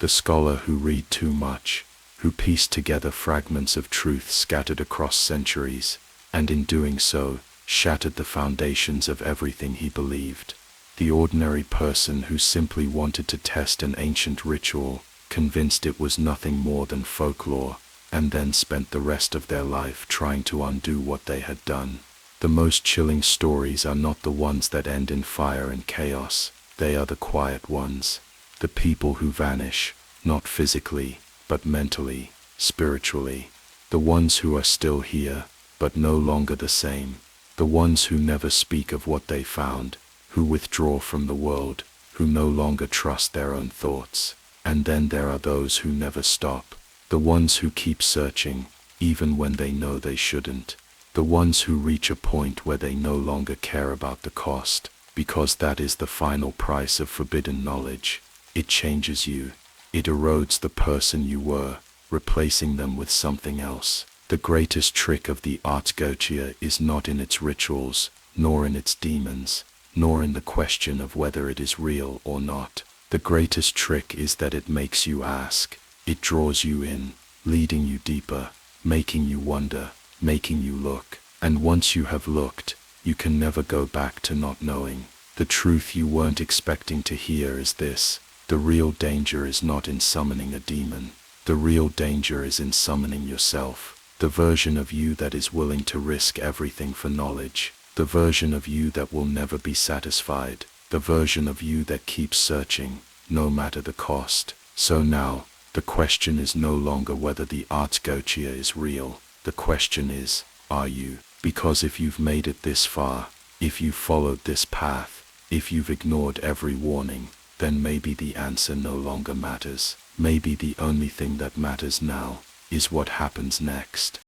The scholar who read too much, who pieced together fragments of truth scattered across centuries, and in doing so, shattered the foundations of everything he believed. The ordinary person who simply wanted to test an ancient ritual, convinced it was nothing more than folklore, and then spent the rest of their life trying to undo what they had done. The most chilling stories are not the ones that end in fire and chaos, they are the quiet ones. The people who vanish, not physically, but mentally, spiritually. The ones who are still here, but no longer the same. The ones who never speak of what they found, who withdraw from the world, who no longer trust their own thoughts. And then there are those who never stop. The ones who keep searching, even when they know they shouldn't. The ones who reach a point where they no longer care about the cost, because that is the final price of forbidden knowledge. It changes you. It erodes the person you were, replacing them with something else. The greatest trick of the Ars Goetia is not in its rituals, nor in its demons, nor in the question of whether it is real or not. The greatest trick is that it makes you ask. It draws you in, leading you deeper, making you wonder, making you look. And once you have looked, you can never go back to not knowing. The truth you weren't expecting to hear is this: the real danger is not in summoning a demon. The real danger is in summoning yourself. The version of you that is willing to risk everything for knowledge. The version of you that will never be satisfied. The version of you that keeps searching, no matter the cost. So now, the question is no longer whether the Ars Goetia is real. The question is, are you? Because if you've made it this far, if you've followed this path, if you've ignored every warning, then maybe the answer no longer matters. Maybe the only thing that matters now is what happens next.